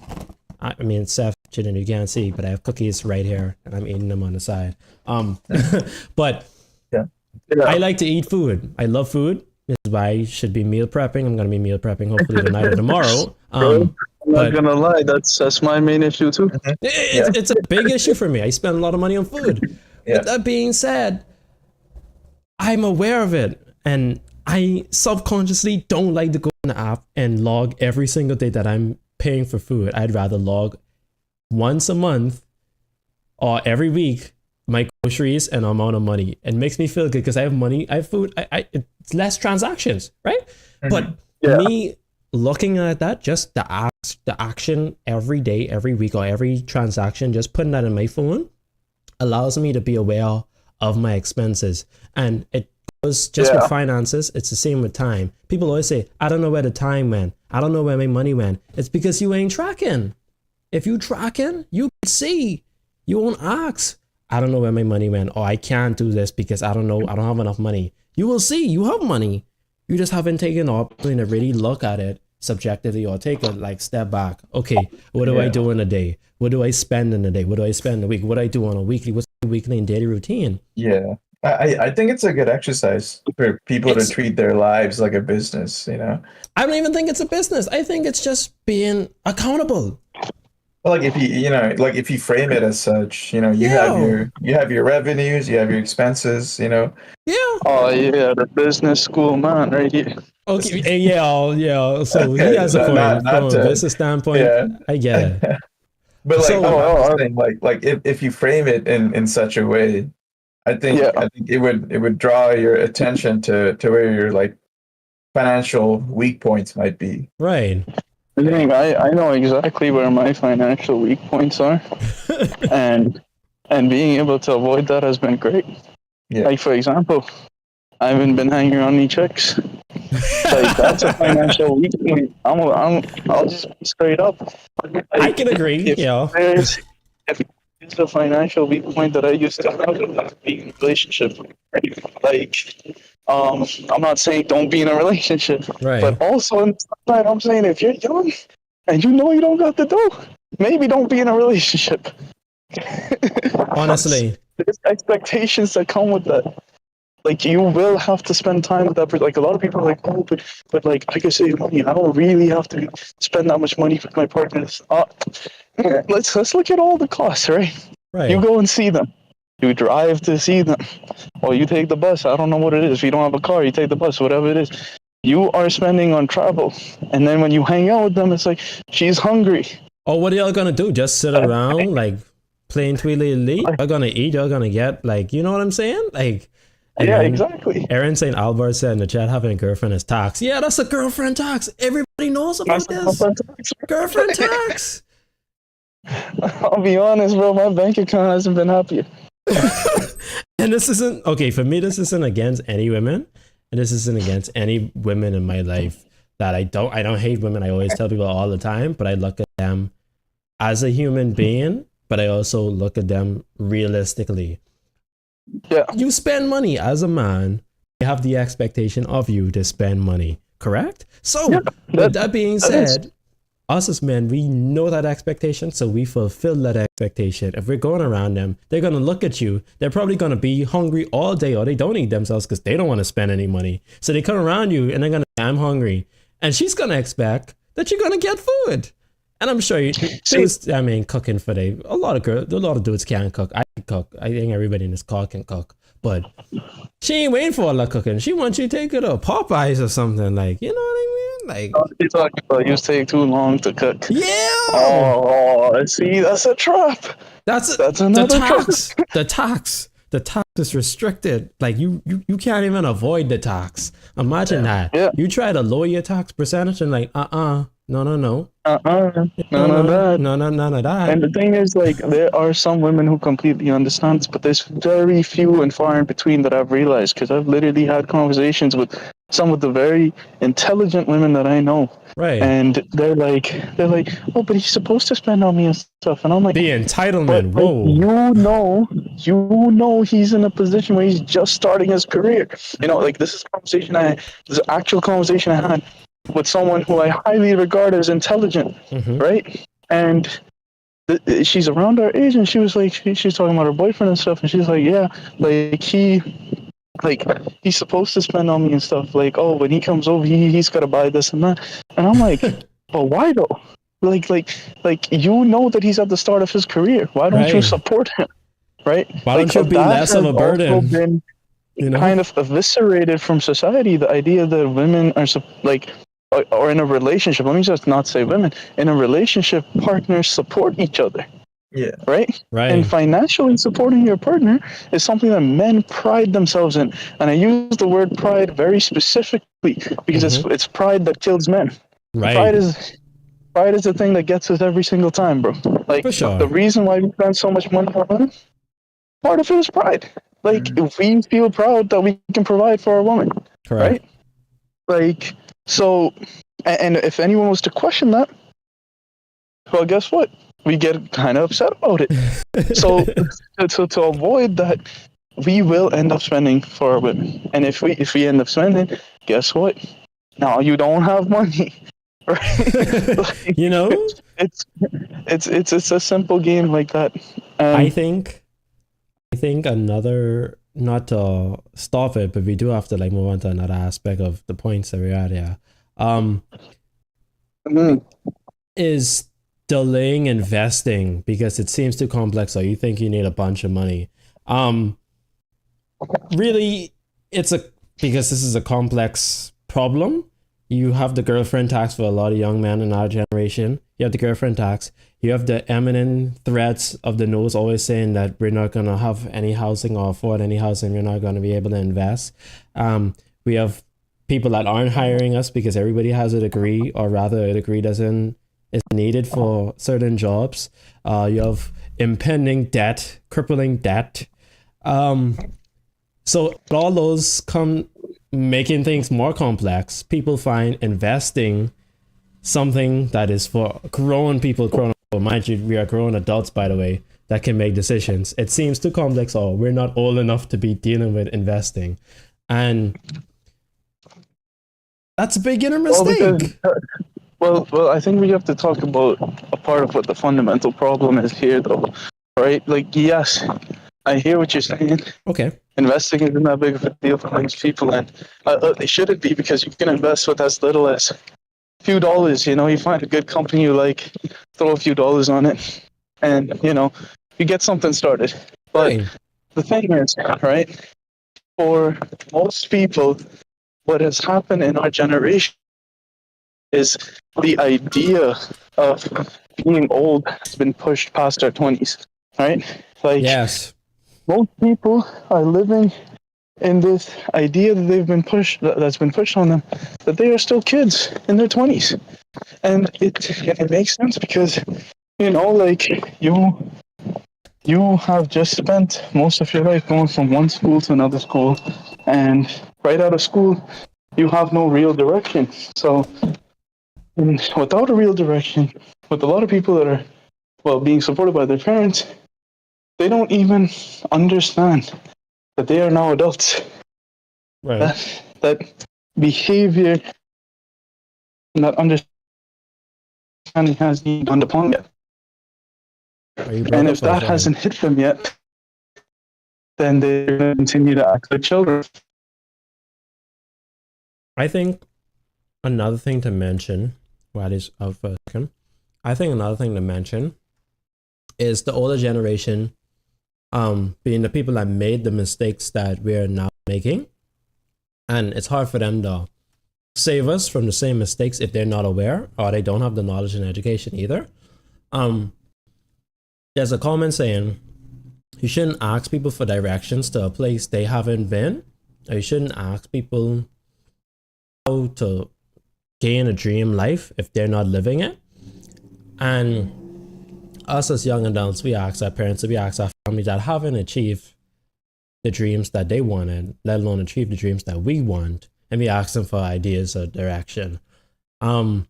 Speaker 1: I mean, Seth, you can't see, but I have cookies right here and I'm eating them on the side. But I like to eat food. I love food. It's why I should be meal prepping. I'm gonna be meal prepping hopefully tonight or tomorrow.
Speaker 2: I'm not
Speaker 1: but-
Speaker 2: gonna lie, that's my main issue too.
Speaker 1: It's a big issue for me. I spend a lot of money on food.
Speaker 3: Yeah.
Speaker 1: With that being said, I'm aware of it, and I subconsciously don't like to go in the app and log every single day that I'm paying for food. I'd rather log once a month or every week my groceries and amount of money. It makes me feel good because I have money, I have food, it's less transactions, right? But
Speaker 2: Yeah.
Speaker 1: me looking at that, just the action every day, every week, or every transaction, just putting that in my phone allows me to be aware of my expenses. And it goes just with finances, it's the same with time. People always say, I don't know where the time went. I don't know where my money went. It's because you ain't tracking. If you tracking, you can see. You won't ask, I don't know where my money went, or I can't do this because I don't know, I don't have enough money. You will see, you have money. You just haven't taken the opportunity to really look at it subjectively or take a like step back. Okay, what do I do in a day? What do I spend in a day? What do I spend in a week? What do I do on a weekly? What's the weekly and daily routine?
Speaker 3: Yeah. I think it's a good exercise for people to treat their lives like a business, you know?
Speaker 1: I don't even think it's a business. I think it's just being accountable.
Speaker 3: Well, like if you frame it as such, you have your revenues, you have your expenses, you know.
Speaker 1: Yeah.
Speaker 2: Oh yeah, the business school man right here.
Speaker 1: Okay. Yeah. So he has a point
Speaker 3: Not
Speaker 1: from a
Speaker 3: to-
Speaker 1: business standpoint.
Speaker 3: Yeah.
Speaker 1: I get it.
Speaker 3: But like,
Speaker 1: So-
Speaker 3: I'm saying, like if you frame it in such a way, I think it would draw your attention to where your like financial weak points might be.
Speaker 1: Right.
Speaker 2: I think I know exactly where my financial weak points are, and being able to avoid that has been great.
Speaker 3: Yeah.
Speaker 2: Like for example, I haven't been hanging on any checks. Like that's a financial weak point. I'll just be straight up. Like,
Speaker 1: I can agree.
Speaker 2: If
Speaker 1: Yeah.
Speaker 2: if it's a financial weak point that I used to have in being in a relationship. Like, I'm not saying don't be in a relationship,
Speaker 1: Right.
Speaker 2: but also on the side, I'm saying if you're young and you know you don't got the dough, maybe don't be in a relationship.
Speaker 1: Honestly.
Speaker 2: There's expectations that come with that. Like you will have to spend time with that person. Like a lot of people are like, oh, but like I can save money. I don't really have to spend that much money with my partners. Let's look at all the costs, right?
Speaker 1: Right.
Speaker 2: You go and see them. You drive to see them. Or you take the bus. I don't know what it is. If you don't have a car, you take the bus, whatever it is. You are spending on travel. And then when you hang out with them, it's like, she's hungry.
Speaker 1: Oh, what are y'all gonna do? Just sit around like playing Tweety? Y'all gonna eat? Y'all gonna get like, you know what I'm saying? Like, and
Speaker 2: Yeah,
Speaker 1: then
Speaker 2: exactly.
Speaker 1: Aaron St. Albert said in the chat, having a girlfriend is tax. Yeah, that's a girlfriend tax. Everybody knows about this. Girlfriend tax.
Speaker 2: I'll be honest, bro. My bank account hasn't been happier.
Speaker 1: And this isn't okay for me. This isn't against any women, and this isn't against any women in my life that I don't hate women. I always tell people all the time, but I look at them as a human being, but I also look at them realistically.
Speaker 2: Yeah.
Speaker 1: You spend money as a man, they have the expectation of you to spend money, correct? So, with that being said, us as men, we know that expectation, so we fulfill that expectation. If we're going around them, they're going to look at you. They're probably going to be hungry all day, or they don't eat themselves because they don't want to spend any money. So they come around you and they're going to say, I'm hungry. And she's going to expect that you're going to get food. And I'm sure cooking for a lot of dudes can't cook. I can cook. I think everybody in this call can cook. But she ain't waiting for all that cooking. She wants you to take her to Popeyes or something. Like, you know what I mean? Like,
Speaker 2: You're talking about you take too long to cook.
Speaker 1: yeah.
Speaker 2: Oh, see, that's a trap.
Speaker 1: That's
Speaker 2: another
Speaker 1: the
Speaker 2: trap.
Speaker 1: tax. The tax is restricted. Like you can't even avoid the tax. Imagine that.
Speaker 2: Yeah.
Speaker 1: You try to lower your tax percentage and like no.
Speaker 2: None of that.
Speaker 1: None of that.
Speaker 2: And the thing is, like, there are some women who completely understand, but there's very few and far in between that I've realized, because I've literally had conversations with some of the very intelligent women that I know.
Speaker 1: Right.
Speaker 2: And they're like, oh, but he's supposed to spend on me and stuff. And I'm like,
Speaker 1: The entitlement.
Speaker 2: but,
Speaker 1: Whoa.
Speaker 2: you know he's in a position where he's just starting his career. You know, like this is this is an actual conversation I had with someone who I highly regard as intelligent, right? And she's around our age, and she was like, she's talking about her boyfriend and stuff, and she's like, yeah, like he like he's supposed to spend on me and stuff. Like, oh, when he comes over, he's gotta buy this and that. And I'm like, but why though? Like you know that he's at the start of his career. Why don't you
Speaker 1: Right.
Speaker 2: support him? Right?
Speaker 1: Why
Speaker 2: Like,
Speaker 1: don't you be
Speaker 2: that
Speaker 1: less of
Speaker 2: has
Speaker 1: a
Speaker 2: also
Speaker 1: burden?
Speaker 2: been
Speaker 1: You know?
Speaker 2: kind of eviscerated from society. The idea that women are like, or in a relationship. Let me just not say women. In a relationship, partners support each other.
Speaker 3: Yeah.
Speaker 2: Right? And
Speaker 1: Right.
Speaker 2: financially supporting your partner is something that men pride themselves in. And I use the word pride very specifically because it's pride that kills men.
Speaker 1: Right.
Speaker 2: Pride is the thing that gets us every single time, bro. Like,
Speaker 1: For sure.
Speaker 2: the reason why we spend so much money on women, part of it is pride. Like, if we feel proud that we can provide for a woman,
Speaker 1: Correct.
Speaker 2: right? Like, so, and if anyone was to question that, well, guess what? We get kind of upset about it. So to avoid that, we will end up spending for our women. And if we end up spending, guess what? Now you don't have money. Right? Like,
Speaker 1: You know?
Speaker 2: it's a simple game like that.
Speaker 1: I think another, not to stop it, but we do have to like move on to another aspect of the points that we're at here. Is delaying investing because it seems too complex, or you think you need a bunch of money. Really, because this is a complex problem. You have the girlfriend tax for a lot of young men in our generation. You have the girlfriend tax. You have the eminent threats of the news always saying that we're not going to have any housing or afford any housing. We're not going to be able to invest. We have people that aren't hiring us because everybody has a degree, or rather a degree is needed for certain jobs. You have impending debt, crippling debt. So all those come making things more complex. People find investing something that is for grown people, mind you, we are grown adults, by the way, that can make decisions. It seems too complex, or we're not old enough to be dealing with investing. And that's a beginner mistake.
Speaker 2: Well, I think we have to talk about a part of what the fundamental problem is here, though, right? Like, yes, I hear what you're saying.
Speaker 1: Okay.
Speaker 2: Investing isn't that big of a deal for most people, and it shouldn't be, because you can invest with as little as a few dollars. You know, you find a good company you like, throw a few dollars on it, and you get something started. But the thing is, right, for most people, what has happened in our generation is the idea of being old has been pushed past our 20s, right? Like,
Speaker 1: yes,
Speaker 2: most people are living in this idea that that's been pushed on them, that they are still kids in their 20s. And it makes sense because, like, you have just spent most of your life going from one school to another school, and right out of school, you have no real direction. So without a real direction, with a lot of people that are, being supported by their parents, they don't even understand that they are now adults.
Speaker 1: right.
Speaker 2: That behavior, that understanding hasn't even dawned upon yet. And if that hasn't hit them yet, then they're going to continue to act like children.
Speaker 1: I think another thing to mention, while it's out for a second, I think another thing to mention is the older generation, being the people that made the mistakes that we're now making. And it's hard for them to save us from the same mistakes if they're not aware, or they don't have the knowledge and education either. There's a comment saying you shouldn't ask people for directions to a place they haven't been, or you shouldn't ask people how to gain a dream life if they're not living it. And us as young adults, we ask our parents, we ask our family that haven't achieved the dreams that they wanted, let alone achieve the dreams that we want, and we ask them for ideas or direction. And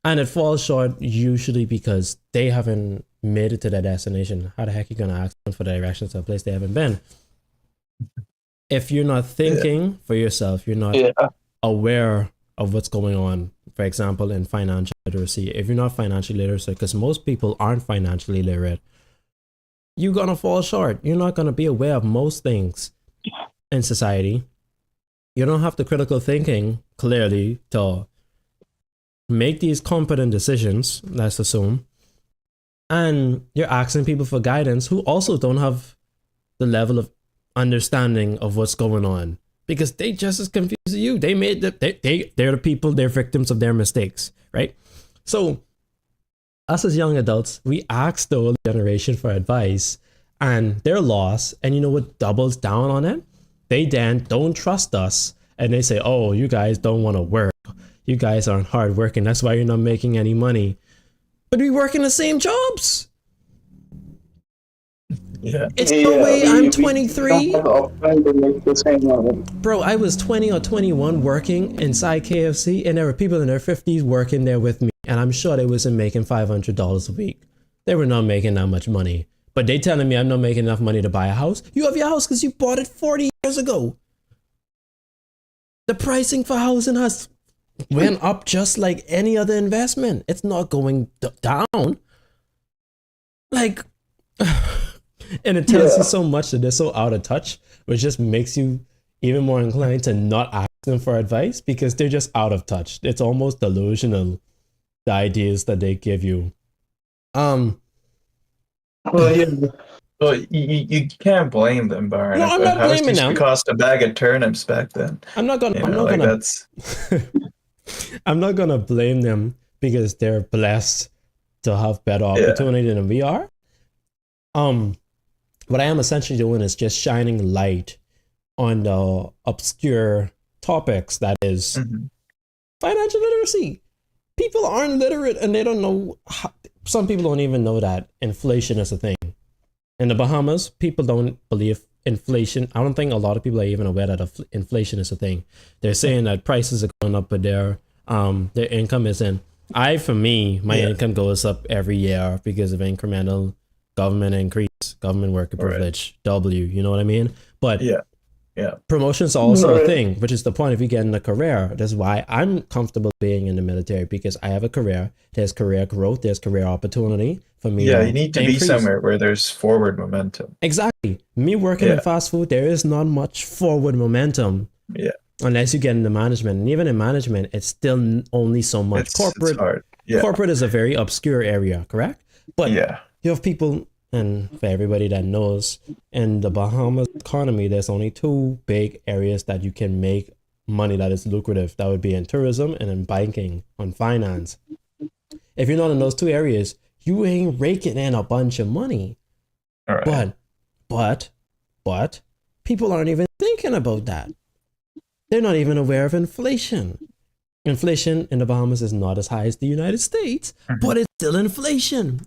Speaker 1: it falls short usually because they haven't made it to their destination. How the heck are you gonna ask them for directions to a place they haven't been? If you're not thinking for yourself, you're not aware of what's going on. For example, in financial literacy, if you're not financially literate, because most people aren't financially literate, you're gonna fall short. You're not gonna be aware of most things. in society. You don't have the critical thinking clearly to make these competent decisions, let's assume. And you're asking people for guidance who also don't have the level of understanding of what's going on, because they just as confused as you. They made they're the people, they're victims of their mistakes, right? So us as young adults, we ask the older generation for advice and they're lost. And you know what doubles down on it? They then don't trust us and they say, oh, you guys don't want to work. You guys aren't hard working. That's why you're not making any money. But we work in the same jobs.
Speaker 3: Yeah.
Speaker 1: It's no way I'm
Speaker 2: we
Speaker 1: 23.
Speaker 2: don't have the option to make the same money.
Speaker 1: Bro, I was 20 or 21 working inside KFC, and there were people in their 50s working there with me, and I'm sure they wasn't making $500 a week. They were not making that much money. But they telling me I'm not making enough money to buy a house. You have your house because you bought it 40 years ago. The pricing for housing has went up just like any other investment. It's not going down. Like, and it tells you so much that they're so out of touch, which just makes you even more inclined to not ask them for advice because they're just out of touch. It's almost delusional, the ideas that they give you.
Speaker 3: Well, yeah. Well, you can't blame them, Byron.
Speaker 1: No, I'm not
Speaker 3: How much
Speaker 1: blaming
Speaker 3: used to
Speaker 1: them.
Speaker 3: cost a bag of turnips back then?
Speaker 1: I'm not gonna.
Speaker 3: You
Speaker 1: I'm
Speaker 3: know,
Speaker 1: not
Speaker 3: like
Speaker 1: gonna.
Speaker 3: that's
Speaker 1: I'm not gonna blame them because they're blessed to have better opportunity than we are. What I am essentially doing is just shining light on the obscure topics that is financial literacy. People aren't literate and they don't know. Some people don't even know that inflation is a thing. In the Bahamas, people don't believe inflation. I don't think a lot of people are even aware that inflation is a thing. They're saying that prices are going up, but their income isn't. For me, my income goes up every year because of incremental government increase, government worker privilege, W, you know what I mean? But promotions are also a thing, which is the point if you get in a career. That's why I'm comfortable being in the military, because I have a career. There's career growth, there's career opportunity for me.
Speaker 3: you need to be somewhere where there's forward momentum.
Speaker 1: Exactly. Me working in fast food, there is not much forward momentum.
Speaker 3: Yeah.
Speaker 1: Unless you get into management. And even in management, it's still only so much.
Speaker 3: It's hard. Yeah.
Speaker 1: Corporate is a very obscure area, correct? But
Speaker 3: yeah.
Speaker 1: You have people, and for everybody that knows, in the Bahamas economy, there's only two big areas that you can make money that is lucrative. That would be in tourism and in banking, on finance. If you're not in those two areas, you ain't raking in a bunch of money.
Speaker 3: All right.
Speaker 1: But people aren't even thinking about that. They're not even aware of inflation. Inflation in the Bahamas is not as high as the United States, but it's still inflation.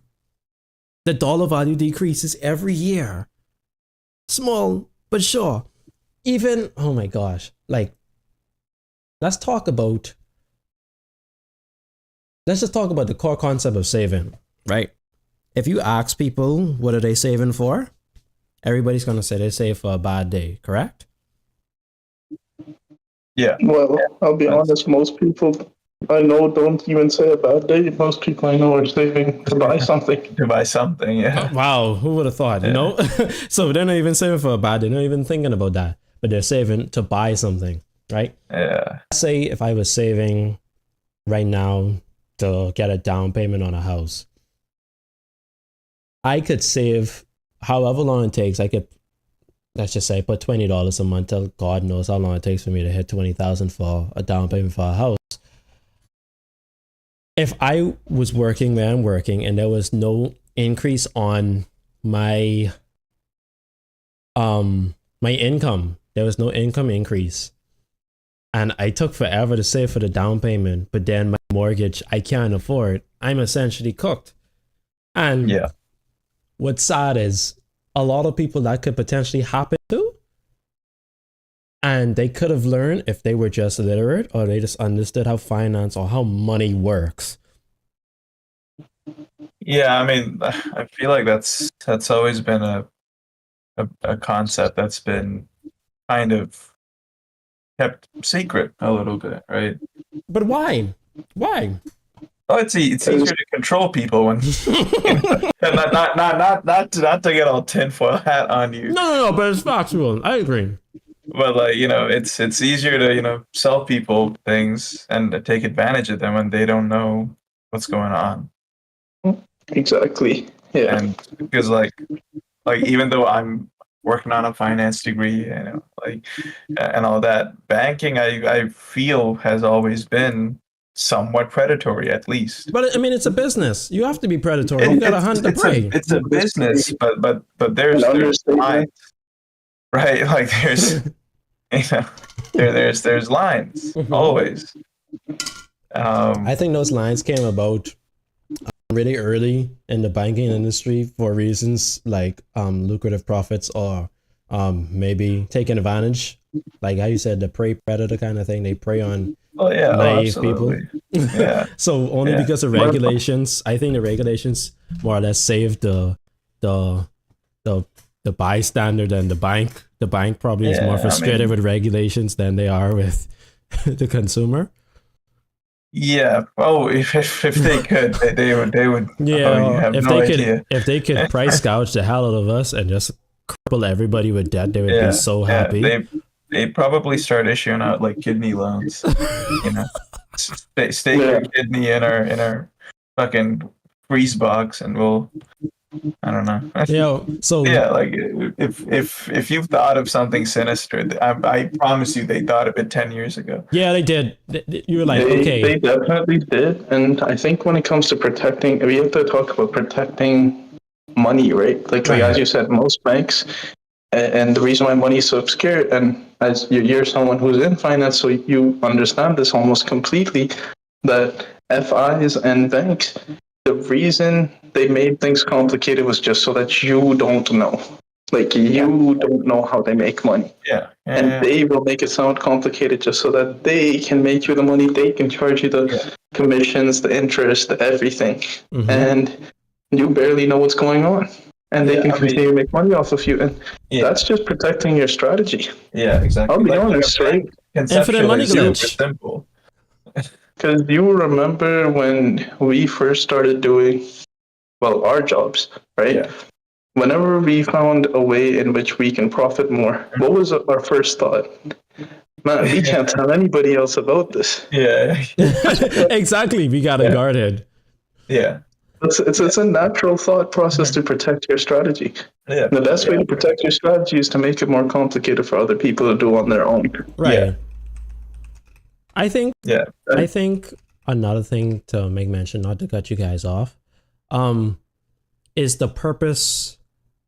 Speaker 1: The dollar value decreases every year. Small, but sure. Even, oh my gosh, like, let's just talk about the core concept of saving, right? If you ask people, what are they saving for? Everybody's going to say they save for a bad day, correct?
Speaker 3: Yeah.
Speaker 2: Well, I'll be honest, most people I know don't even say a bad day. Most people I know are saving to buy something.
Speaker 3: To buy something, yeah.
Speaker 1: Wow, who would have thought, you know? So they're not even saving for a bad day. They're not even thinking about that. But they're saving to buy something, right?
Speaker 3: Yeah.
Speaker 1: Say if I was saving right now to get a down payment on a house, I could save however long it takes. I could, let's just say, put $20 a month till God knows how long it takes for me to hit $20,000 for a down payment for a house. If I was working where I'm working and there was no increase on my my income, there was no income increase, and I took forever to save for the down payment, but then my mortgage I can't afford, I'm essentially cooked. And what's sad is a lot of people that could potentially happen to, and they could have learned if they were just literate or they just understood how finance or how money works.
Speaker 3: Yeah, I mean, I feel like that's always been a concept that's been kind of kept secret a little bit, right?
Speaker 1: But why? Why?
Speaker 3: Well, it's easier to control people when not to get all tinfoil hat on you.
Speaker 1: No, but it's factual. I agree.
Speaker 3: but like it's easier to sell people things and to take advantage of them when they don't know what's going on.
Speaker 2: Exactly. Yeah.
Speaker 3: And because like even though I'm working on a finance degree, like and all that, banking I feel has always been somewhat predatory, at least.
Speaker 1: But I mean, it's a business. You have to be predatory. You gotta hunt the prey.
Speaker 3: It's a business, but there's lines, right? Like there's there's lines always.
Speaker 1: I think those lines came about really early in the banking industry for reasons like lucrative profits or maybe taking advantage, like how you said, the prey predator kind of thing. They prey on naive people.
Speaker 3: Yeah.
Speaker 1: So only because of regulations, I think the regulations more or less saved the bystander than the bank. The bank probably is more frustrated with regulations than they are with the consumer.
Speaker 3: Yeah. Oh, if they could, they would.
Speaker 1: Yeah. If they could price gouge the hell out of us and just cripple everybody with debt, they would be so happy.
Speaker 3: They probably start issuing out like kidney loans. Stake your kidney in our fucking freeze box, and we'll. I don't know.
Speaker 1: So
Speaker 3: like if you've thought of something sinister, I promise you they thought of it 10 years ago.
Speaker 1: Yeah, they did. You were like, okay.
Speaker 2: They definitely did, and I think when it comes to protecting, we have to talk about protecting money, right? Like as you said, most banks, and the reason why money is so obscure, and as you're someone who's in finance, so you understand this almost completely, that FIs and banks, the reason they made things complicated was just so that you don't know. Like, you don't know how they make money. And they will make it sound complicated just so that they can make you the money, they can charge you the commissions, the interest, the everything. And you barely know what's going on. And they can continue to make money off of you. And that's just protecting your strategy.
Speaker 3: Yeah, exactly.
Speaker 2: I'll be honest, right?
Speaker 1: Infinite money glitch.
Speaker 3: Simple.
Speaker 2: Because you remember when we first started doing, our jobs, right?
Speaker 3: Yeah.
Speaker 2: Whenever we found a way in which we can profit more, what was our first thought? Man, we can't tell anybody else about this.
Speaker 3: Yeah.
Speaker 1: Exactly. We got to guard it.
Speaker 3: Yeah.
Speaker 2: It's a natural thought process to protect your strategy.
Speaker 3: Yeah.
Speaker 2: The best way to protect your strategy is to make it more complicated for other people to do on their own.
Speaker 1: Right.
Speaker 3: Yeah.
Speaker 1: I think another thing to make mention, not to cut you guys off, is the purpose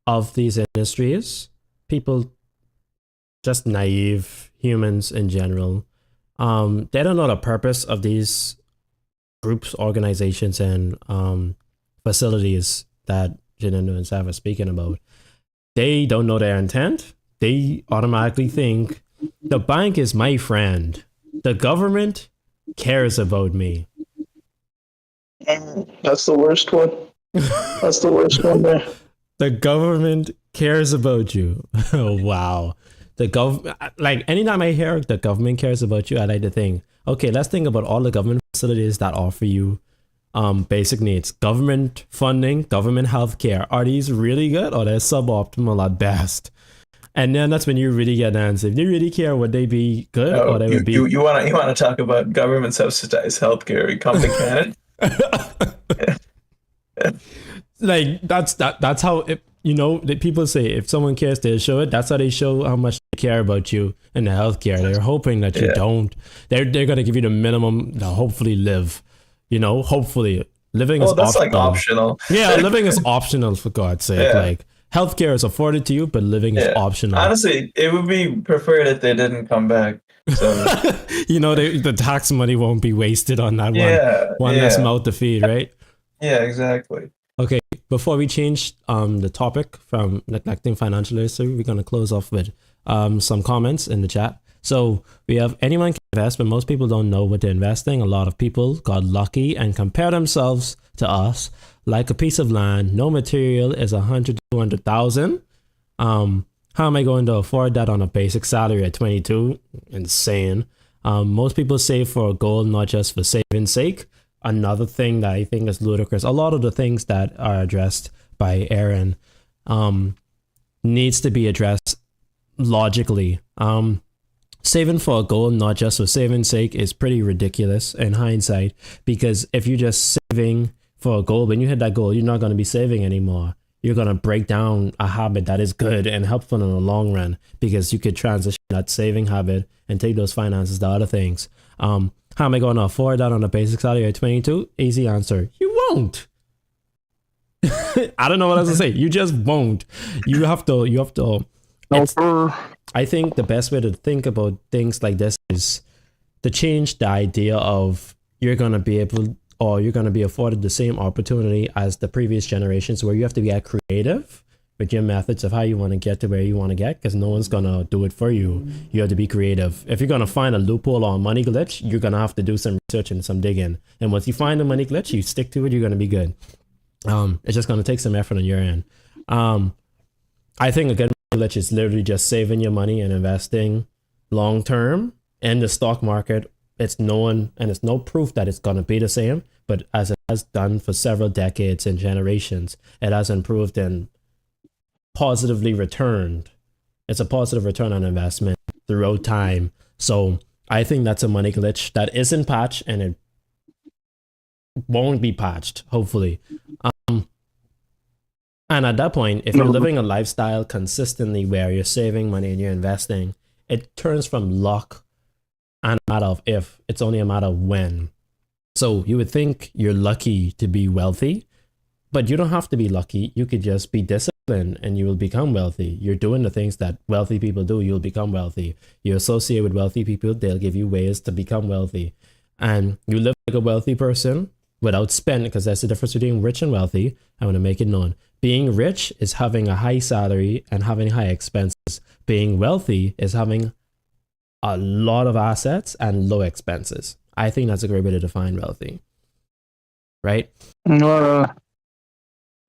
Speaker 1: of these industries. People, just naive humans in general, they don't know the purpose of these groups, organizations, and facilities that Janendo and Sav are speaking about. They don't know their intent. They automatically think the bank is my friend. The government cares about me.
Speaker 2: That's the worst one. That's the worst one there.
Speaker 1: The government cares about you. Oh, wow. Like anytime I hear the government cares about you, I like to think, okay, let's think about all the government facilities that offer you basic needs. Government funding, government healthcare. Are these really good or they're suboptimal at best? And then that's when you really get an answer. If you really care, would they be good or they would be?
Speaker 3: You want to talk about government subsidized healthcare? You come to Canada.
Speaker 1: Like that's how that people say if someone cares, they'll show it. That's how they show how much they care about you in the healthcare. They're hoping that you don't. They're gonna give you the minimum to hopefully live. Hopefully living is
Speaker 3: that's
Speaker 1: optional.
Speaker 3: like optional.
Speaker 1: Yeah, living is optional, for God's sake.
Speaker 3: Yeah.
Speaker 1: Like healthcare is afforded to you, but living is optional.
Speaker 3: Honestly, it would be preferred if they didn't come back. So
Speaker 1: the tax money won't be wasted on that one less mouth to feed, right?
Speaker 3: Yeah, exactly.
Speaker 1: Okay, before we change the topic from neglecting financial literacy, we're going to close off with some comments in the chat. So we have anyone can invest, but most people don't know what they're investing. A lot of people got lucky and compare themselves to us like a piece of land. No material is 100 to 200,000. How am I going to afford that on a basic salary at 22? Insane. Most people save for a goal, not just for saving's sake. Another thing that I think is ludicrous, a lot of the things that are addressed by Aaron needs to be addressed logically. Saving for a goal, not just for saving's sake, is pretty ridiculous in hindsight, because if you're just saving for a goal, when you hit that goal, you're not going to be saving anymore. You're going to break down a habit that is good and helpful in the long run, because you could transition that saving habit and take those finances to other things. How am I going to afford that on a basic salary at 22? Easy answer. You won't. I don't know what else to say. You just won't. You have to. I think the best way to think about things like this is to change the idea of you're going to be able, or you're going to be afforded the same opportunity as the previous generations, where you have to get creative with your methods of how you want to get to where you want to get, because no one's going to do it for you. You have to be creative. If you're going to find a loophole or a money glitch, you're going to have to do some research and some digging. And once you find the money glitch, you stick to it, you're going to be good. It's just going to take some effort on your end. I think a good glitch is literally just saving your money and investing long term in the stock market. It's known, and it's no proof that it's going to be the same, but as it has done for several decades and generations, it has improved and positively returned. It's a positive return on investment throughout time. So I think that's a money glitch that isn't patched, and it won't be patched, hopefully. And at that point, if you're living a lifestyle consistently where you're saving money and you're investing, it turns from luck and a matter of if, it's only a matter of when. So you would think you're lucky to be wealthy, but you don't have to be lucky. You could just be disciplined and you will become wealthy. You're doing the things that wealthy people do, you'll become wealthy. You associate with wealthy people, they'll give you ways to become wealthy. And you live like a wealthy person without spending, because that's the difference between rich and wealthy. I want to make it known. Being rich is having a high salary and having high expenses. Being wealthy is having a lot of assets and low expenses. I think that's a great way to define wealthy. Right? You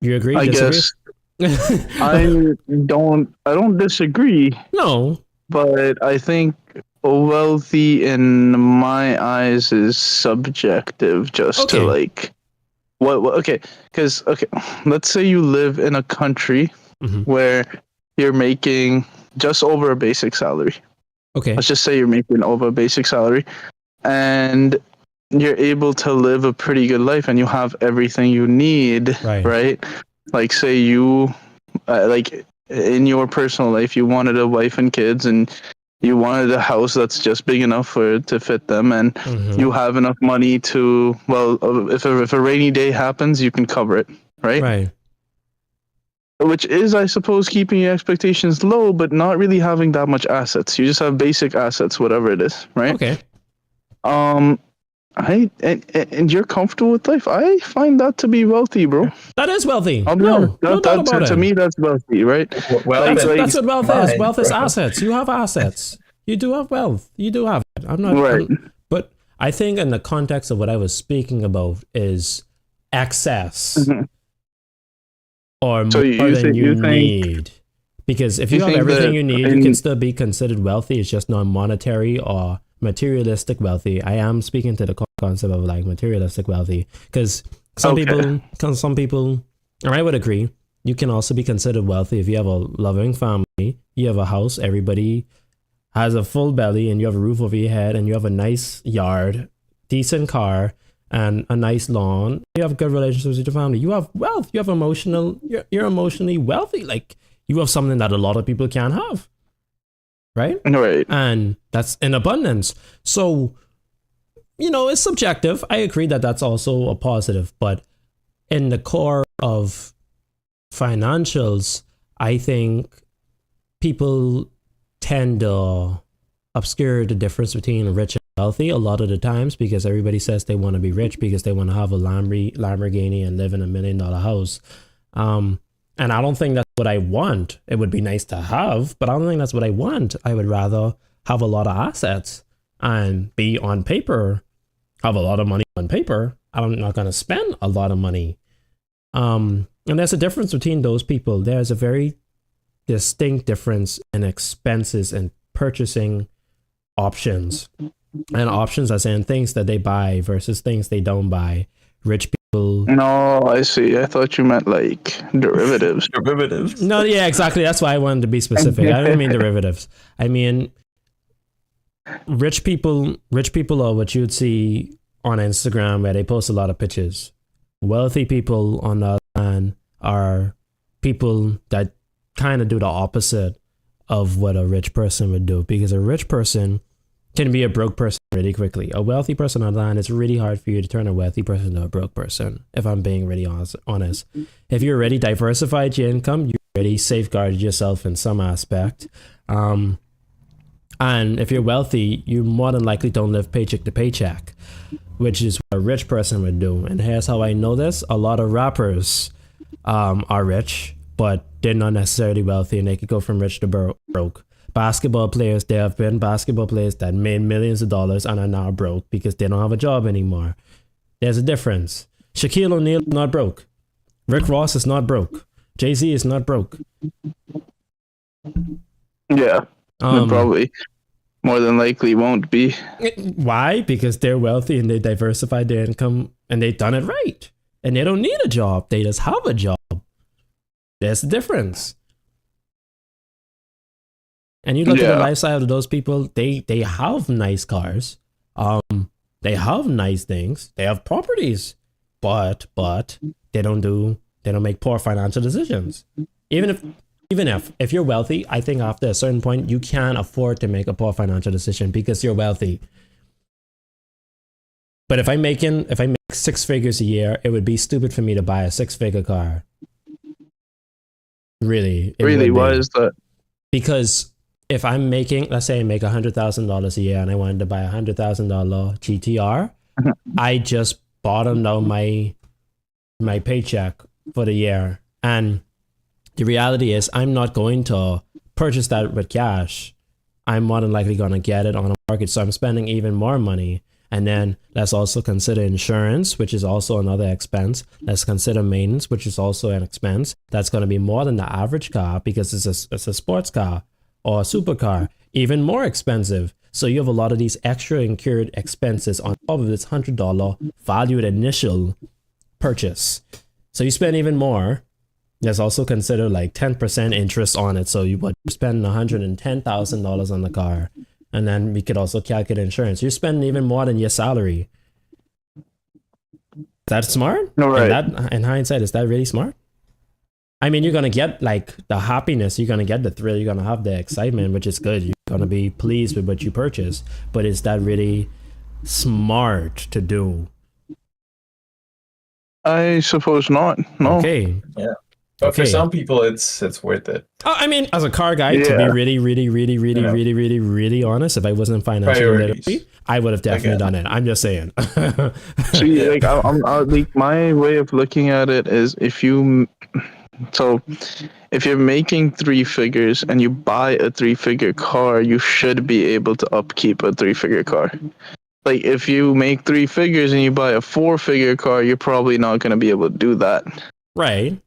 Speaker 1: agree?
Speaker 2: I
Speaker 1: Disagree?
Speaker 2: guess I don't disagree,
Speaker 1: No.
Speaker 2: but I think wealthy in my eyes is subjective, just
Speaker 1: Okay.
Speaker 2: to like what okay, because let's say you live in a country
Speaker 1: Mhm.
Speaker 2: where you're making just over a basic salary.
Speaker 1: Okay.
Speaker 2: Let's just say you're making over a basic salary, and you're able to live a pretty good life, and you have everything you need,
Speaker 1: Right.
Speaker 2: Like say you like in your personal life, you wanted a wife and kids, and you wanted a house that's just big enough for it to fit them, and
Speaker 1: Mhm.
Speaker 2: you have enough money to, well, if a rainy day happens, you can cover it, right?
Speaker 1: Right.
Speaker 2: Which is, I suppose, keeping your expectations low, but not really having that much assets. You just have basic assets, whatever it is, right?
Speaker 1: Okay.
Speaker 2: And you're comfortable with life. I find that to be wealthy, bro.
Speaker 1: That is wealthy.
Speaker 2: I'll be
Speaker 1: No
Speaker 2: honest.
Speaker 1: doubt about
Speaker 2: To
Speaker 1: it.
Speaker 2: me, that's wealthy, right?
Speaker 3: Well,
Speaker 1: That's what wealth is.
Speaker 3: fine,
Speaker 1: Wealth is
Speaker 3: bro.
Speaker 1: assets. You have assets. You do have wealth. You do have it. I'm not.
Speaker 2: Right.
Speaker 1: But I think in the context of what I was speaking about is excess
Speaker 2: Mhm.
Speaker 1: or more
Speaker 2: So you
Speaker 1: than
Speaker 2: think-
Speaker 1: you
Speaker 2: you think-
Speaker 1: need. Because if you
Speaker 2: you
Speaker 1: have
Speaker 2: think
Speaker 1: everything
Speaker 2: that
Speaker 1: you need, you
Speaker 2: in-
Speaker 1: can still be considered wealthy. It's just not monetary or materialistic wealthy. I am speaking to the concept of like materialistic wealthy, because some
Speaker 2: Okay.
Speaker 1: people, and I would agree, you can also be considered wealthy if you have a loving family, you have a house, everybody has a full belly, and you have a roof over your head, and you have a nice yard, decent car, and a nice lawn. You have good relationships with your family. You have wealth. You have you're emotionally wealthy. Like, you have something that a lot of people can't have. Right?
Speaker 2: Right.
Speaker 1: And that's in abundance. So, it's subjective. I agree that that's also a positive, but in the core of financials, I think people tend to obscure the difference between rich and wealthy a lot of the times, because everybody says they want to be rich because they want to have a Lamborghini and live in $1 million house. And I don't think that's what I want. It would be nice to have, but I don't think that's what I want. I would rather have a lot of assets and be on paper, have a lot of money on paper. I'm not going to spend a lot of money. And there's a difference between those people. There's a very distinct difference in expenses and purchasing options. And options as in things that they buy versus things they don't buy. Rich people people.
Speaker 2: No, I see. I thought you meant like derivatives.
Speaker 3: Derivatives.
Speaker 1: No, yeah, exactly. That's why I wanted to be specific. I don't mean derivatives. I mean rich people. Rich people are what you'd see on Instagram where they post a lot of pictures. Wealthy people, on the other hand, are people that kind of do the opposite of what a rich person would do, because a rich person can be a broke person really quickly. A wealthy person, on the other hand, it's really hard for you to turn a wealthy person to a broke person, if I'm being really honest. If you're already diversified your income, you already safeguarded yourself in some aspect. And if you're wealthy, you more than likely don't live paycheck to paycheck, which is what a rich person would do. And here's how I know this. A lot of rappers are rich, but they're not necessarily wealthy, and they could go from rich to broke. Basketball players, there have been basketball players that made millions of dollars and are now broke because they don't have a job anymore. There's a difference. Shaquille O'Neal is not broke. Rick Ross is not broke. Jay-Z is not broke.
Speaker 2: Yeah, they probably more than likely won't be.
Speaker 1: Why? Because they're wealthy and they diversified their income and they've done it right. And they don't need a job. They just have a job. There's the difference. And you look at the lifestyle of those people, they have nice cars. They have nice things. They have properties. But they don't make poor financial decisions. Even if you're wealthy, I think after a certain point you can't afford to make a poor financial decision because you're wealthy. But if I make 6 figures a year, it would be stupid for me to buy a 6-figure car. Really?
Speaker 2: Why is that?
Speaker 1: Because if I'm making, let's say I make $100,000 a year and I wanted to buy a $100,000 GTR, I just bottomed out my paycheck for the year. And the reality is I'm not going to purchase that with cash. I'm more than likely going to get it on a mortgage. So I'm spending even more money. And then let's also consider insurance, which is also another expense. Let's consider maintenance, which is also an expense. That's going to be more than the average car because it's a sports car or a supercar, even more expensive. So you have a lot of these extra incurred expenses on top of this $100 valued initial purchase. So you spend even more. Let's also consider like 10% interest on it. So you would spend $110,000 on the car. And then we could also calculate insurance. You're spending even more than your salary. Is that smart?
Speaker 2: No, right.
Speaker 1: And that, in hindsight, is that really smart? I mean, you're going to get like the happiness. You're going to get the thrill. You're going to have the excitement, which is good. You're going to be pleased with what you purchase. But is that really smart to do?
Speaker 2: I suppose not. No.
Speaker 1: Okay.
Speaker 3: Yeah. But for some people, it's worth it.
Speaker 1: I mean, as a car guy, to be really honest, if I wasn't financially literate, I would have definitely done it. I'm just saying.
Speaker 2: See, like I'm like my way of looking at it is if you're making 3 figures and you buy a 3-figure car, you should be able to upkeep a 3-figure car. Like if you make 3 figures and you buy a 4-figure car, you're probably not going to be able to do that.
Speaker 1: Right.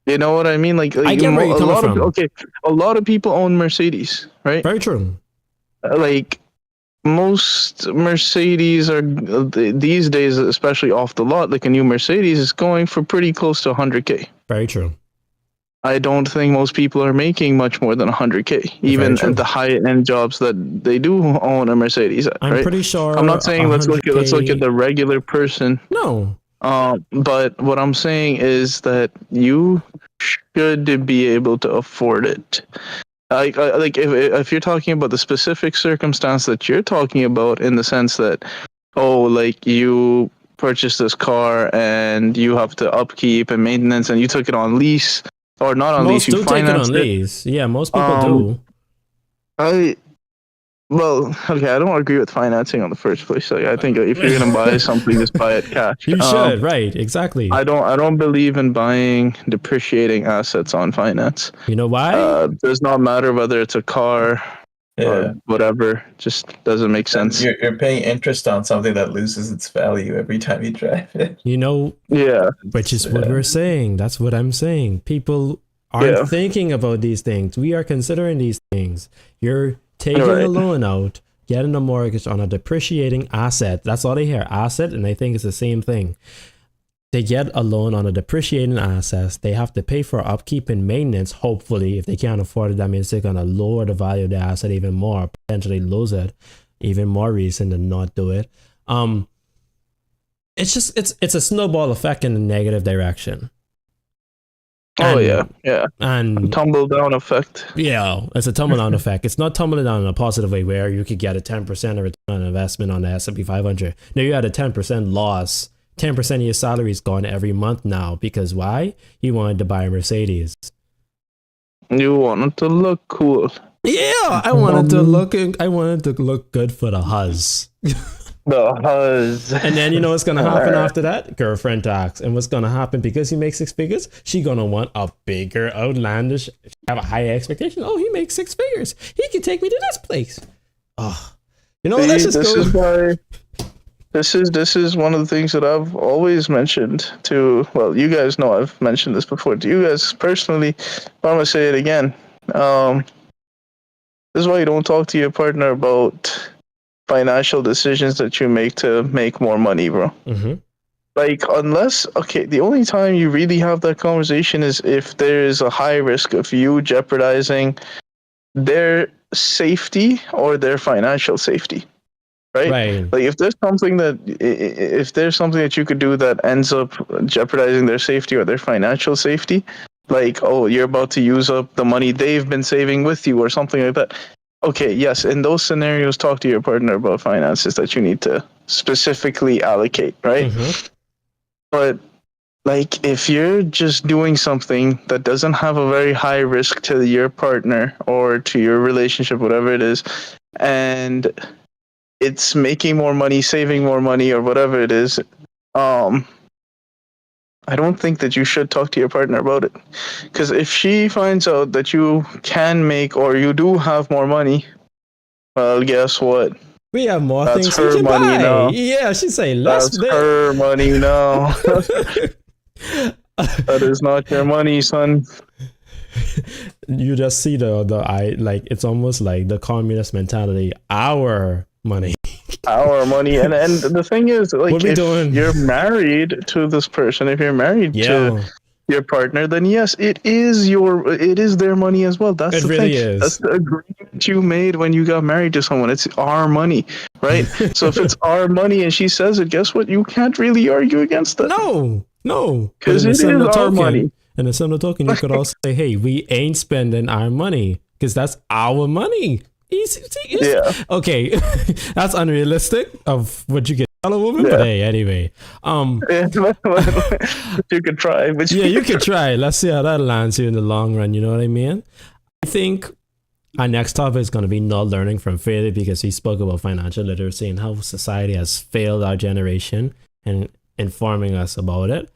Speaker 2: You know what I mean? Like
Speaker 1: I get where you're coming from.
Speaker 2: A lot of people own Mercedes, right?
Speaker 1: Very true.
Speaker 2: Like most Mercedes are these days, especially off the lot, like a new Mercedes is going for pretty close to 100K.
Speaker 1: Very true.
Speaker 2: I don't think most people are making much more than 100K, even at the high-end jobs that they do own a Mercedes.
Speaker 1: I'm
Speaker 2: right?
Speaker 1: pretty sure.
Speaker 2: I'm not saying let's look at the regular person.
Speaker 1: No.
Speaker 2: But what I'm saying is that you should be able to afford it. Like if you're talking about the specific circumstance that you're talking about, in the sense that, like you purchased this car and you have to upkeep and maintenance, and you took it on lease or not on lease, you financed it.
Speaker 1: Lease. Yeah, most people do.
Speaker 2: Well, okay, I don't agree with financing on the first place. Like, I think if you're gonna buy something, just buy it cash.
Speaker 1: You should, right? Exactly.
Speaker 2: I don't believe in buying depreciating assets on finance.
Speaker 1: You know why?
Speaker 2: It does not matter whether it's a car or whatever. Just doesn't make sense.
Speaker 3: You're paying interest on something that loses its value every time you drive it.
Speaker 1: You know.
Speaker 2: Yeah.
Speaker 1: Which is what we're saying. That's what I'm saying. People aren't thinking about these things. We are considering these things. You're taking a loan out, getting a mortgage on a depreciating asset. That's all they hear, asset, and they think it's the same thing. they get a loan on a depreciating asset. They have to pay for upkeep and maintenance. Hopefully, if they can't afford it, that means they're gonna lower the value of the asset even more, potentially lose it. Even more reason to not do it. It's just it's a snowball effect in a negative direction.
Speaker 2: Oh
Speaker 1: And-
Speaker 2: yeah.
Speaker 1: And
Speaker 2: Tumble down effect.
Speaker 1: yeah, it's a tumble down effect. It's not tumbling down in a positive way where you could get a 10% return on investment on the S&P 500. No, you had a 10% loss. 10% of your salary is gone every month now because why? You wanted to buy a Mercedes.
Speaker 2: You wanted to look cool.
Speaker 1: Yeah, I wanted to look good for the huzz.
Speaker 2: The huzz.
Speaker 1: And then you know what's gonna happen after that? Girlfriend tax. And what's gonna happen because he makes 6 figures? She gonna want a bigger, outlandish, have a high expectation. Oh, he makes 6 figures. He can take me to this place. Oh, you know, let's just
Speaker 2: this
Speaker 1: go.
Speaker 2: is why. This is one of the things that I've always mentioned to. Well, you guys know I've mentioned this before. To you guys personally, but I'm gonna say it again. This is why you don't talk to your partner about financial decisions that you make to make more money, bro.
Speaker 1: Mm-hmm.
Speaker 2: Like, the only time you really have that conversation is if there is a high risk of you jeopardizing their safety or their financial safety, right?
Speaker 1: Right.
Speaker 2: Like, if there's something that you could do that ends up jeopardizing their safety or their financial safety, like, oh, you're about to use up the money they've been saving with you or something like that. Okay, yes, in those scenarios, talk to your partner about finances that you need to specifically allocate, right?
Speaker 1: Mm-hmm.
Speaker 2: But like, if you're just doing something that doesn't have a very high risk to your partner or to your relationship, whatever it is, and it's making more money, saving more money, or whatever it is, I don't think that you should talk to your partner about it. Because if she finds out that you can make or you do have more money, well, guess what?
Speaker 1: We have more
Speaker 2: That's
Speaker 1: things we
Speaker 2: her
Speaker 1: can
Speaker 2: money
Speaker 1: buy.
Speaker 2: now.
Speaker 1: Yeah, she'd say less.
Speaker 2: That's her money now. That is not your money, son.
Speaker 1: You just see it's almost like the communist mentality. Our money.
Speaker 2: Our money. And the thing is, like,
Speaker 1: What we
Speaker 2: if
Speaker 1: doing?
Speaker 2: you're married to this person, if you're married to your partner, then yes, it is their money as well. That's
Speaker 1: It
Speaker 2: the
Speaker 1: really
Speaker 2: thing.
Speaker 1: is.
Speaker 2: That's the agreement you made when you got married to someone. It's our money, right? So if it's our money and she says it, guess what? You can't really argue against that.
Speaker 1: No.
Speaker 2: Because
Speaker 1: But in
Speaker 2: it is
Speaker 1: the same
Speaker 2: our
Speaker 1: token-
Speaker 2: money.
Speaker 1: In the same token, you could also say, "Hey, we ain't spending our money because that's our money." Easy.
Speaker 2: Yeah.
Speaker 1: Okay, that's unrealistic of what you can tell a woman.
Speaker 2: Yeah.
Speaker 1: But hey, anyway,
Speaker 2: You could try, but
Speaker 1: yeah, you could try. Let's see how that lands you in the long run. You know what I mean? I think our next topic is going to be not learning from failure because we spoke about financial literacy and how society has failed our generation and informing us about it.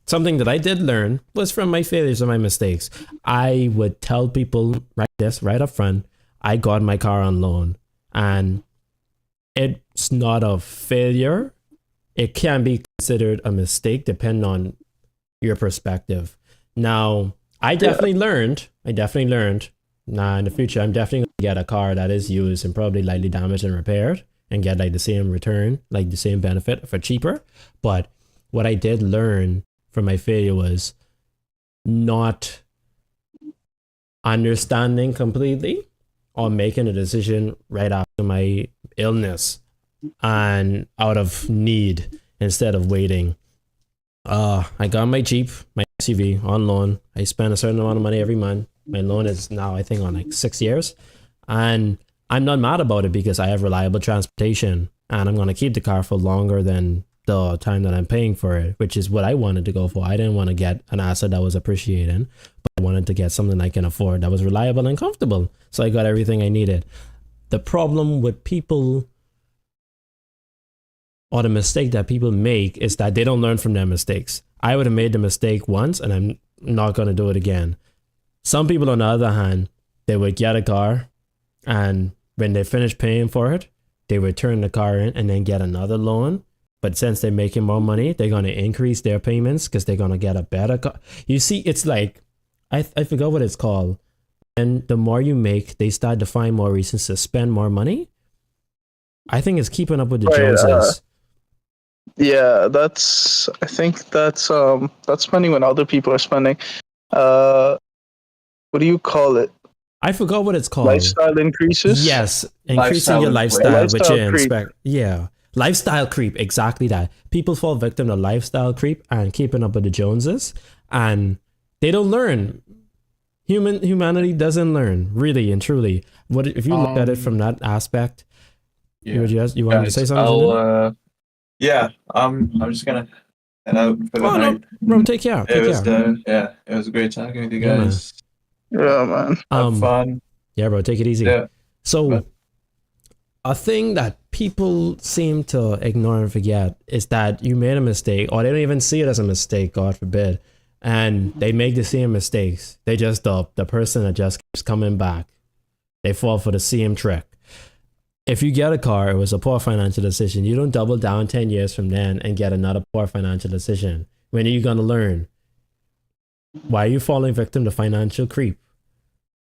Speaker 1: Something that I did learn was from my failures and my mistakes. I would tell people right up front, I got my car on loan and it's not a failure. It can be considered a mistake depending on your perspective. Now, I definitely learned, now in the future, I'm definitely going to get a car that is used and probably lightly damaged and repaired and get like the same return, like the same benefit for cheaper. But what I did learn from my failure was not understanding completely or making a decision right after my illness and out of need instead of waiting. I got my Jeep, my SUV on loan. I spend a certain amount of money every month. My loan is now, I think, on like 6 years. And I'm not mad about it because I have reliable transportation and I'm going to keep the car for longer than the time that I'm paying for it, which is what I wanted to go for. I didn't want to get an asset that was appreciating, but I wanted to get something I can afford that was reliable and comfortable. So I got everything I needed. The problem with people, or the mistake that people make, is that they don't learn from their mistakes. I would have made the mistake once and I'm not going to do it again. Some people, on the other hand, they would get a car and when they finish paying for it, they would turn the car in and then get another loan. But since they're making more money, they're going to increase their payments because they're going to get a better car. You see, it's like, I forgot what it's called. And the more you make, they start to find more reasons to spend more money. I think it's keeping up with the Joneses.
Speaker 2: Yeah, I think that's spending when other people are spending. What do you call it?
Speaker 1: I forgot what it's called.
Speaker 2: Lifestyle increases.
Speaker 1: Yes, increasing your
Speaker 3: inflation.
Speaker 1: lifestyle, which you
Speaker 2: Lifestyle creep.
Speaker 1: expect. Yeah, lifestyle creep. Exactly that. People fall victim to lifestyle creep and keeping up with the Joneses, and they don't learn. Humanity doesn't learn, really and truly. What if you look at it from that aspect?
Speaker 3: Yeah.
Speaker 1: You wanted to say something?
Speaker 3: Yeah, I'm just gonna head out for the
Speaker 1: Oh no,
Speaker 3: night.
Speaker 1: bro, take care. Take care.
Speaker 3: It was great talking with you
Speaker 1: Yeah, man.
Speaker 3: guys.
Speaker 2: Yeah, man.
Speaker 3: Have fun.
Speaker 1: Yeah, bro, take it easy.
Speaker 3: Yeah.
Speaker 1: So,
Speaker 3: But-
Speaker 1: a thing that people seem to ignore and forget is that you made a mistake, or they don't even see it as a mistake, God forbid, and they make the same mistakes. They just the person that just keeps coming back. They fall for the same trick. If you get a car, it was a poor financial decision. You don't double down 10 years from then and get another poor financial decision. When are you going to learn? Why are you falling victim to financial creep?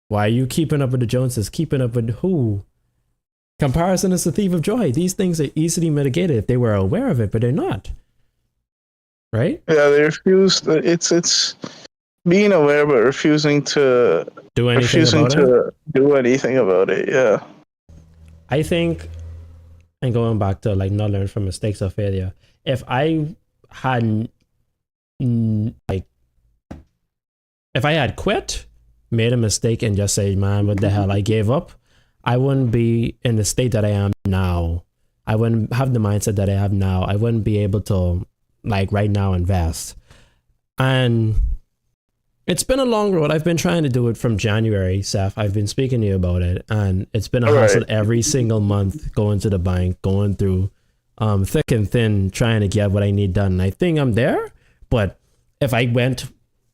Speaker 1: Why are you keeping up with the Joneses? Keeping up with who? Comparison is the thief of joy. These things are easily mitigated if they were aware of it, but they're not. Right?
Speaker 2: Yeah, they refuse. It's being aware but refusing to
Speaker 1: Do anything about it?
Speaker 2: do anything about it. Yeah.
Speaker 1: I think, and going back to like not learn from mistakes or failure, if I had if I had quit, made a mistake, and just say, man, what the hell, I gave up, I wouldn't be in the state that I am now. I wouldn't have the mindset that I have now. I wouldn't be able to, like, right now invest. And it's been a long road. I've been trying to do it from January, Seth. I've been speaking to you about it. And it's been a hassle every single month, going to the bank, going through thick and thin, trying to get what I need done. And I think I'm there. But if I went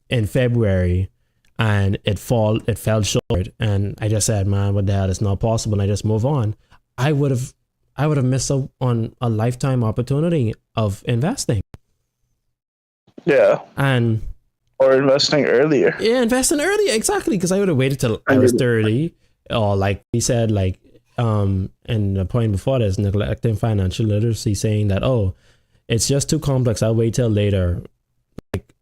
Speaker 1: in February and it fell short, and I just said, man, what the hell, it's not possible, and I just move on, I would have missed out on a lifetime opportunity of investing.
Speaker 2: Yeah.
Speaker 1: And
Speaker 2: or investing earlier.
Speaker 1: Yeah, investing earlier, exactly, because I would have waited till I was 30, or like he said, like and the point before this, neglecting financial literacy, saying that, oh, it's just too complex, I'll wait till later. Like,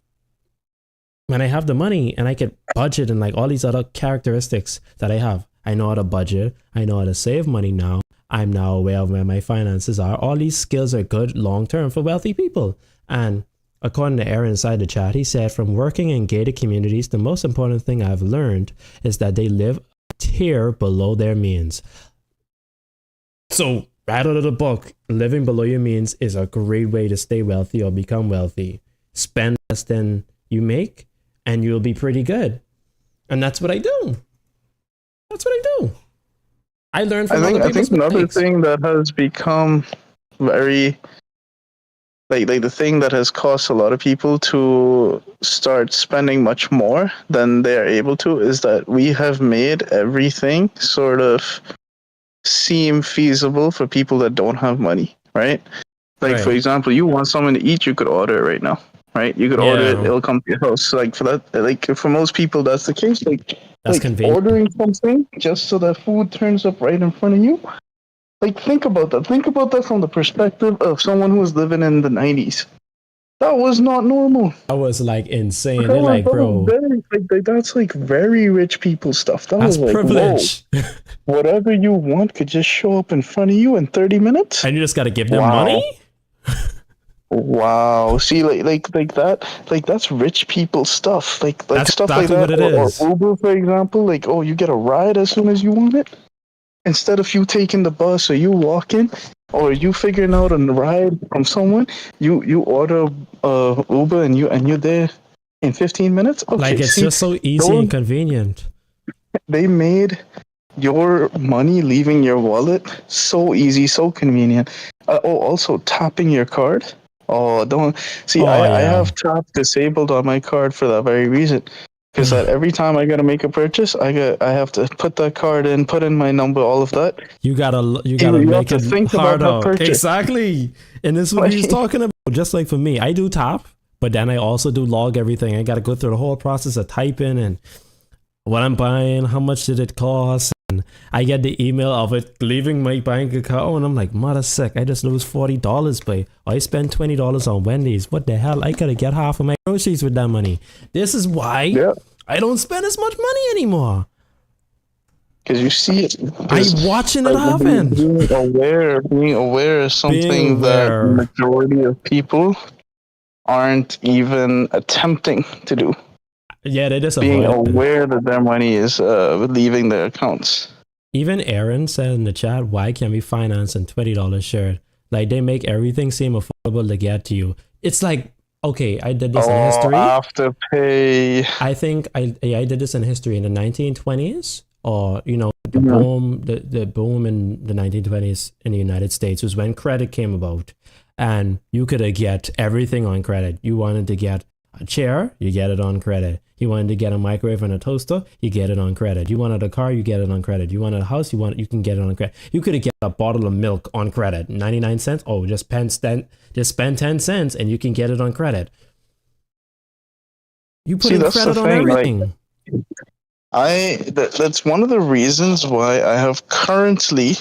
Speaker 1: when I have the money and I can budget and like all these other characteristics that I have, I know how to budget, I know how to save money now, I'm now aware of where my finances are. All these skills are good long term for wealthy people. And according to Aaron inside the chat, he said, from working in gated communities, the most important thing I've learned is that they live a tier below their means. So, right out of the book, living below your means is a great way to stay wealthy or become wealthy. Spend less than you make, and you'll be pretty good. And that's what I do. That's what I do. I learned from other people's mistakes.
Speaker 2: I think another thing that has become very... Like the thing that has caused a lot of people to start spending much more than they are able to is that we have made everything sort of seem feasible for people that don't have money, right? Like, for example, you want someone to eat, you could order it right now, right? You could order it, it'll come to your house. Like, for that, like, for most people, that's the case. Like,
Speaker 1: that's convenient.
Speaker 2: Ordering something just so that food turns up right in front of you. Like, think about that. Think about that from the perspective of someone who was living in the 90s. That was not normal.
Speaker 1: That was like insane. They're like, bro,
Speaker 2: that's like very rich people stuff. That
Speaker 1: that's
Speaker 2: was like,
Speaker 1: privilege.
Speaker 2: Whatever you want could just show up in front of you in 30 minutes.
Speaker 1: And you just got to give them money?
Speaker 2: Wow. See, like that, like that's rich people stuff. Like
Speaker 1: that's
Speaker 2: stuff
Speaker 1: exactly
Speaker 2: like that.
Speaker 1: What it is.
Speaker 2: Or Uber, for example. Like, oh, you get a ride as soon as you want it. Instead of you taking the bus or you walking or you figuring out a ride from someone, you order Uber and you're there in 15 minutes. Okay,
Speaker 1: like, it's just so easy and convenient.
Speaker 2: They made your money leaving your wallet so easy, so convenient. Also tapping your card. Oh, don't see. I have tap disabled on my card for that very reason. Because that every time I gotta make a purchase, I have to put that card in, put in my number, all of that.
Speaker 1: You gotta make it harder. Exactly. And this is what he's talking about. Just like for me, I do tap, but then I also do log everything. I gotta go through the whole process of typing and what I'm buying, how much did it cost, I get the email of it leaving my bank account, and I'm like, mother sick, I just lose $40, but I spend $20 on Wendy's. What the hell? I gotta get half of my groceries with that money. This is why I don't spend as much money anymore.
Speaker 2: Because you see it.
Speaker 1: I'm watching it happen.
Speaker 2: Being aware is something that the majority of people aren't even attempting to do.
Speaker 1: Yeah, they just
Speaker 2: being
Speaker 1: avoid
Speaker 2: aware that their money is leaving their accounts.
Speaker 1: Even Aaron said in the chat, why can't we finance a $20 shirt? Like, they make everything seem affordable to get to you. It's like, okay, I did this in history.
Speaker 2: Afterpay.
Speaker 1: I think I did this in history in the 1920s, or the boom, the boom in the 1920s in the United States was when credit came about, and you could get everything on credit. You wanted to get a chair, you get it on credit. You wanted to get a microwave and a toaster, you get it on credit. You wanted a car, you get it on credit. You wanted a house, you can get it on credit. You could get a bottle of milk on credit, 99 cents. Oh, just spend 10 cents and you can get it on credit. You put in credit on everything.
Speaker 2: That's one of the reasons why I have currently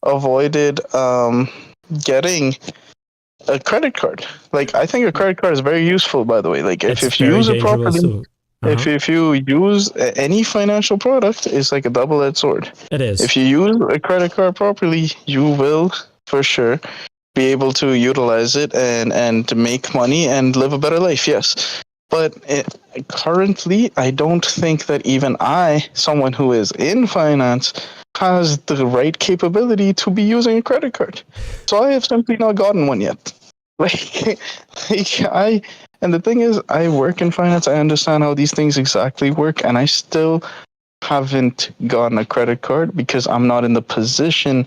Speaker 2: avoided getting a credit card. Like, I think a credit card is very useful, by the way. Like, if you use it properly, if you use any financial product, it's like a double-edged sword.
Speaker 1: It is.
Speaker 2: If you use a credit card properly, you will for sure be able to utilize it and to make money and live a better life. Yes. But currently, I don't think that even someone who is in finance, has the right capability to be using a credit card. So I have simply not gotten one yet. And the thing is, I work in finance. I understand how these things exactly work, and I still haven't gotten a credit card because I'm not in the position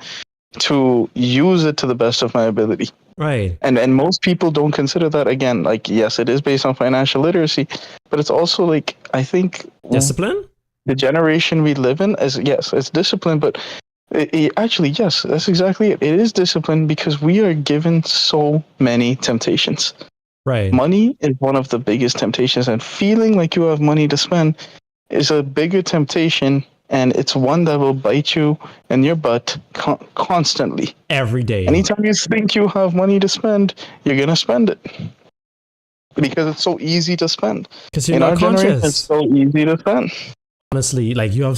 Speaker 2: to use it to the best of my ability.
Speaker 1: Right.
Speaker 2: And most people don't consider that. Again, like, yes, it is based on financial literacy, but it's also like, I think
Speaker 1: discipline.
Speaker 2: The generation we live in is, yes, it's discipline, but actually, yes, that's exactly it. It is discipline because we are given so many temptations.
Speaker 1: Right.
Speaker 2: Money is one of the biggest temptations, and feeling like you have money to spend is a bigger temptation, and it's one that will bite you in your butt constantly.
Speaker 1: Every day.
Speaker 2: Anytime you think you have money to spend, you're going to spend it. Because it's so easy to spend.
Speaker 1: Because you're not conscious.
Speaker 2: It's so easy to spend.
Speaker 1: Honestly, like, you have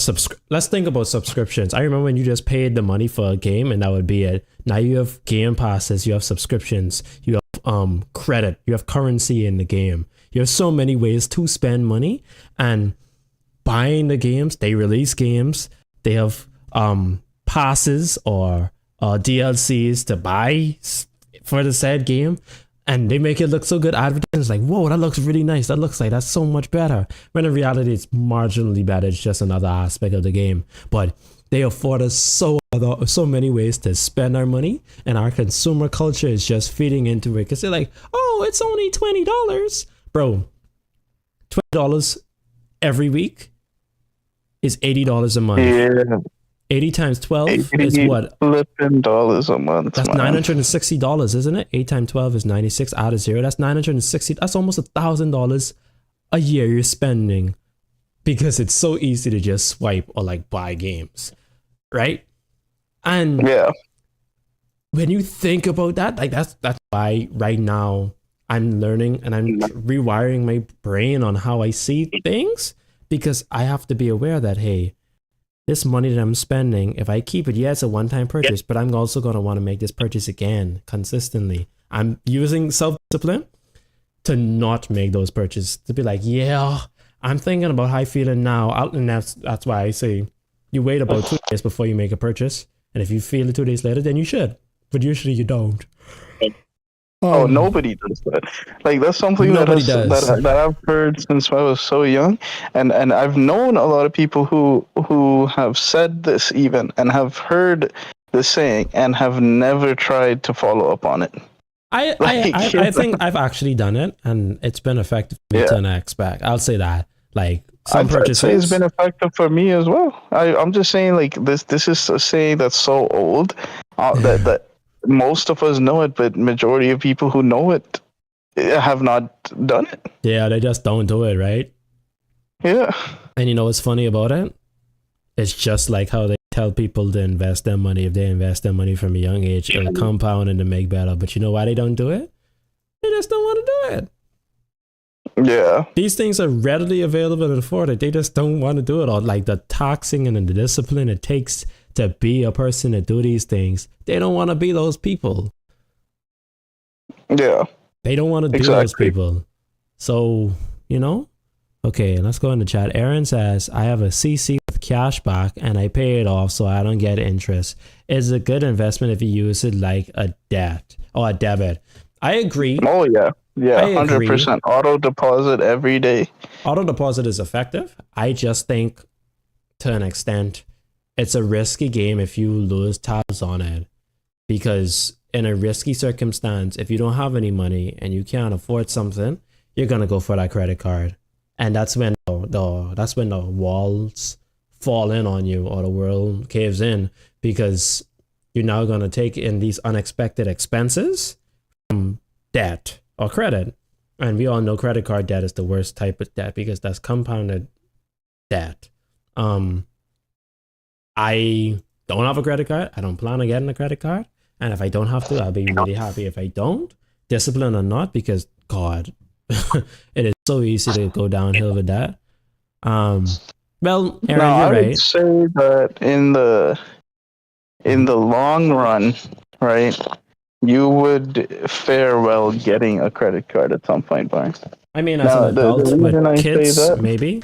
Speaker 1: let's think about subscriptions. I remember when you just paid the money for a game and that would be it. Now you have game passes, you have subscriptions, you have credit, you have currency in the game. You have so many ways to spend money, and buying the games, they release games, they have passes or DLCs to buy for the said game. And they make it look so good. Advertising's like, whoa, that looks really nice. That looks like that's so much better. When in reality, it's marginally better. It's just another aspect of the game. But they afford us so many ways to spend our money. And our consumer culture is just feeding into it. Because they're like, oh, it's only $20. Bro, $20 every week is $80 a month. Yeah. 80 times 12 is what?
Speaker 2: Flipping dollars a month.
Speaker 1: That's $960, isn't it? 8 times 12 is 96 out of zero. That's $960. That's almost $1,000 a year you're spending because it's so easy to just swipe or like buy games, right? And
Speaker 2: yeah,
Speaker 1: when you think about that, like that's why right now I'm learning and I'm rewiring my brain on how I see things, because I have to be aware that, hey, this money that I'm spending, if I keep it, yeah, it's a one-time purchase, but I'm also going to want to make this purchase again consistently. I'm using self-discipline to not make those purchases, to be like, yeah, I'm thinking about how I'm feeling now. And that's why I say you wait about 2 days before you make a purchase. And if you feel it 2 days later, then you should. But usually you don't.
Speaker 2: Nobody does that. Like, that's something that I've heard since I was so young, and I've known a lot of people who have said this even and have heard the saying and have never tried to follow up on it.
Speaker 1: I think I've actually done it, and it's been effective to an expect. I'll say that. Like, some purchases,
Speaker 2: I'd say it's been effective for me as well. I'm just saying, like, this is a saying that's so old that most of us know it, but majority of people who know it have not done it.
Speaker 1: Yeah, they just don't do it, right?
Speaker 2: Yeah.
Speaker 1: And you know what's funny about it? It's just like how they tell people to invest their money. If they invest their money from a young age, it'll compound and to make better. But you know why they don't do it? They just don't want to do it.
Speaker 2: Yeah.
Speaker 1: These things are readily available and afforded. They just don't want to do it. Or like the taxing and the discipline it takes to be a person to do these things. They don't want to be those people.
Speaker 2: Yeah.
Speaker 1: They don't want to be those people. So, you know, okay, let's go in the chat. Aaron says, I have a CC with cash back and I pay it off so I don't get interest. It's a good investment if you use it like a debt or a debit. I agree.
Speaker 2: Oh, yeah. Yeah,
Speaker 1: I agree.
Speaker 2: 100%. Auto deposit every day.
Speaker 1: Auto deposit is effective. I just think to an extent, it's a risky game if you lose tabs on it. Because in a risky circumstance, if you don't have any money and you can't afford something, you're going to go for that credit card. And that's when the walls fall in on you or the world caves in, because you're now going to take in these unexpected expenses from debt or credit. And we all know credit card debt is the worst type of debt because that's compounded debt. I don't have a credit card. I don't plan on getting a credit card. And if I don't have to, I'll be really happy. If I don't, discipline or not, because God, it is so easy to go downhill with that. Well, Aaron, you're
Speaker 2: I
Speaker 1: right.
Speaker 2: would say that in the long run, right, you would fare well getting a credit card at some point, Brian.
Speaker 1: I mean, as an adult with kids, maybe.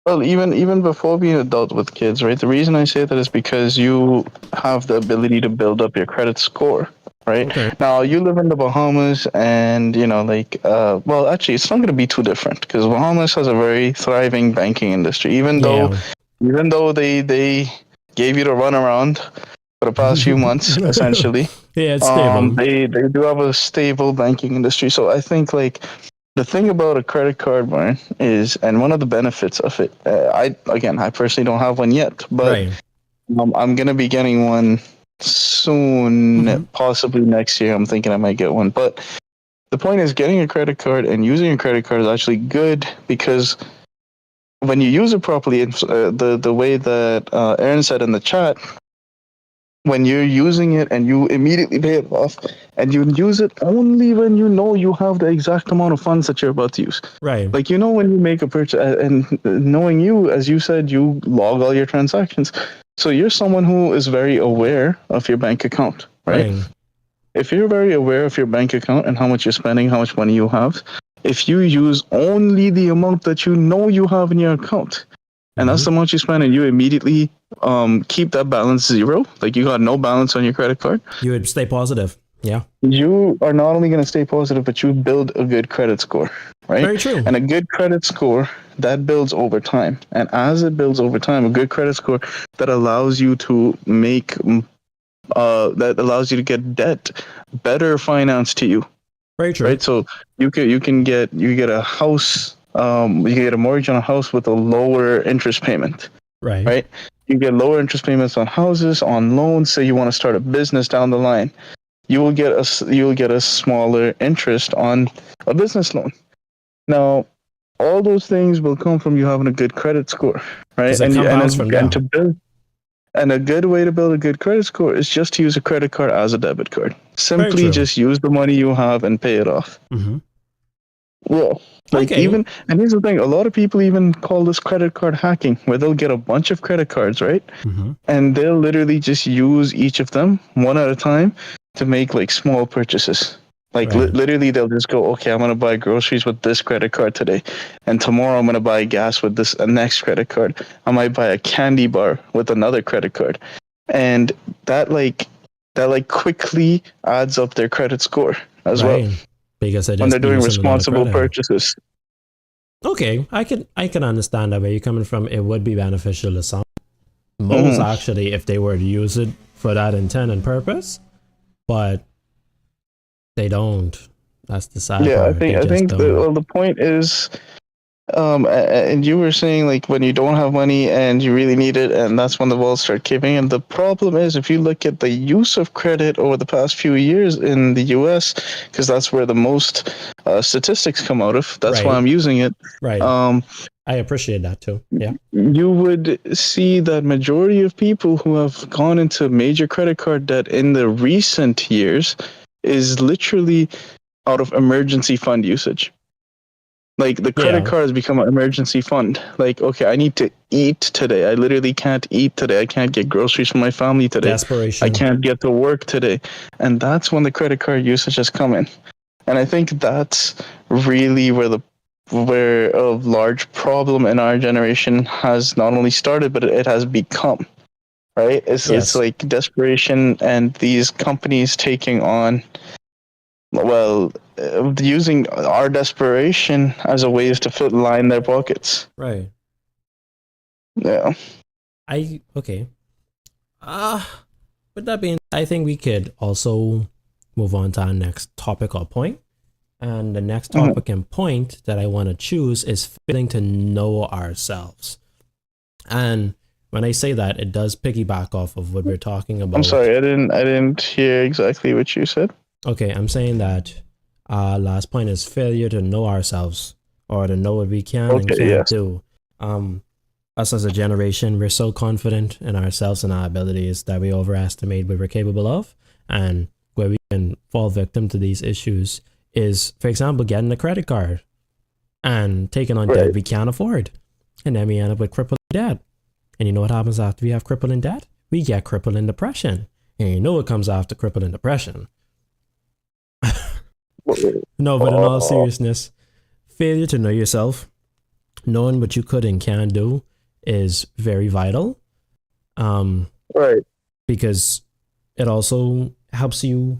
Speaker 2: Well, even before being an adult with kids, right? The reason I say that is because you have the ability to build up your credit score, right?
Speaker 1: Okay.
Speaker 2: Now, you live in the Bahamas and, you know, like, well, actually, it's not going to be too different because Bahamas has a very thriving banking industry, even though they gave you the runaround for the past few months, essentially.
Speaker 1: Yeah, it's stable.
Speaker 2: They do have a stable banking industry. So I think, like, the thing about a credit card, Brian, is, and one of the benefits of it, I personally don't have one yet, but
Speaker 1: Right.
Speaker 2: I'm going to be getting one soon, possibly next year. I'm thinking I might get one. But the point is, getting a credit card and using a credit card is actually good because when you use it properly, the way that Aaron said in the chat, when you're using it and you immediately pay it off and you use it only when you know you have the exact amount of funds that you're about to use.
Speaker 1: Right.
Speaker 2: Like, you know, when you make a purchase and knowing you, as you said, you log all your transactions. So you're someone who is very aware of your bank account, right? If you're very aware of your bank account and how much you're spending, how much money you have, if you use only the amount that you know you have in your account, and that's the amount you spend, and you immediately keep that balance zero, like you got no balance on your credit card,
Speaker 1: You would stay positive. Yeah.
Speaker 2: you are not only going to stay positive, but you build a good credit score, right?
Speaker 1: Very true.
Speaker 2: And a good credit score, that builds over time. And as it builds over time, a good credit score that allows you to make, that allows you to get debt better financed to you.
Speaker 1: Very true.
Speaker 2: Right? So you get a house, you can get a mortgage on a house with a lower interest payment. Right? You get lower interest payments on houses, on loans. Say you want to start a business down the line, you will get a smaller interest on a business loan. Now, all those things will come from you having a good credit score, right? And a good way to build a good credit score is just to use a credit card as a debit card. Simply just use the money you have and pay it off. Well, and here's the thing, a lot of people even call this credit card hacking, where they'll get a bunch of credit cards, right? And they'll literally just use each of them one at a time to make like small purchases. Like literally they'll just go, okay, I'm going to buy groceries with this credit card today. And tomorrow I'm going to buy gas with this next credit card. I might buy a candy bar with another credit card. And that quickly adds up their credit score as well.
Speaker 1: Because
Speaker 2: when they're doing responsible purchases.
Speaker 1: Okay, I can understand that where you're coming from. It would be beneficial to some. Most actually, if they were to use it for that intent and purpose, but they don't. That's the sad part.
Speaker 2: I think the point is, and you were saying like when you don't have money and you really need it, and that's when the walls start caving. And the problem is, if you look at the use of credit over the past few years in the U.S., because that's where the most statistics come out of. That's why
Speaker 1: Right.
Speaker 2: I'm using it.
Speaker 1: Right.
Speaker 2: Um,
Speaker 1: I appreciate that too. Yeah.
Speaker 2: you would see that majority of people who have gone into major credit card debt in the recent years is literally out of emergency fund usage. Like the credit
Speaker 1: Yeah.
Speaker 2: card has become an emergency fund. Like, okay, I need to eat today. I literally can't eat today. I can't get groceries for my family today. I
Speaker 1: Desperation.
Speaker 2: can't get to work today. And that's when the credit card usage has come in. And I think that's really where a large problem in our generation has not only started, but it has become. Right? It's
Speaker 1: Yes.
Speaker 2: like desperation and these companies taking on, well, using our desperation as a ways to line their pockets.
Speaker 1: Right.
Speaker 2: Yeah.
Speaker 1: Okay. With that being, I think we could also move on to our next topic or point. And the next
Speaker 2: Mhm.
Speaker 1: topic and point that I want to choose is failing to know ourselves. And when I say that, it does piggyback off of what we're talking about.
Speaker 2: I'm sorry, I didn't hear exactly what you said.
Speaker 1: Okay, I'm saying that our last point is failure to know ourselves or to know what we can and
Speaker 2: Okay,
Speaker 1: can't
Speaker 2: yes.
Speaker 1: do. Us as a generation, we're so confident in ourselves and our abilities that we overestimate what we're capable of. And where we can fall victim to these issues is, for example, getting a credit card and taking on debt
Speaker 2: Right.
Speaker 1: we can't afford. And then we end up with crippling debt. And you know what happens after we have crippling debt? We get crippling depression. And you know what comes after crippling depression? No, but in all seriousness, failure to know yourself, knowing what you could and can do is very vital.
Speaker 2: Right.
Speaker 1: Because it also helps you.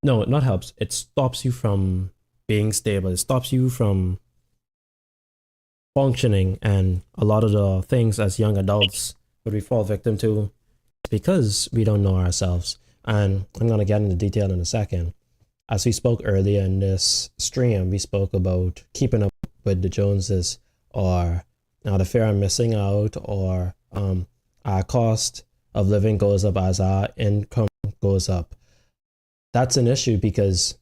Speaker 1: No, it not helps. It stops you from being stable. It stops you from functioning. And a lot of the things as young adults that we fall victim to because we don't know ourselves. And I'm going to get into detail in a second. As we spoke earlier in this stream, we spoke about keeping up with the Joneses or the fear of missing out, or our cost of living goes up as our income goes up. That's an issue because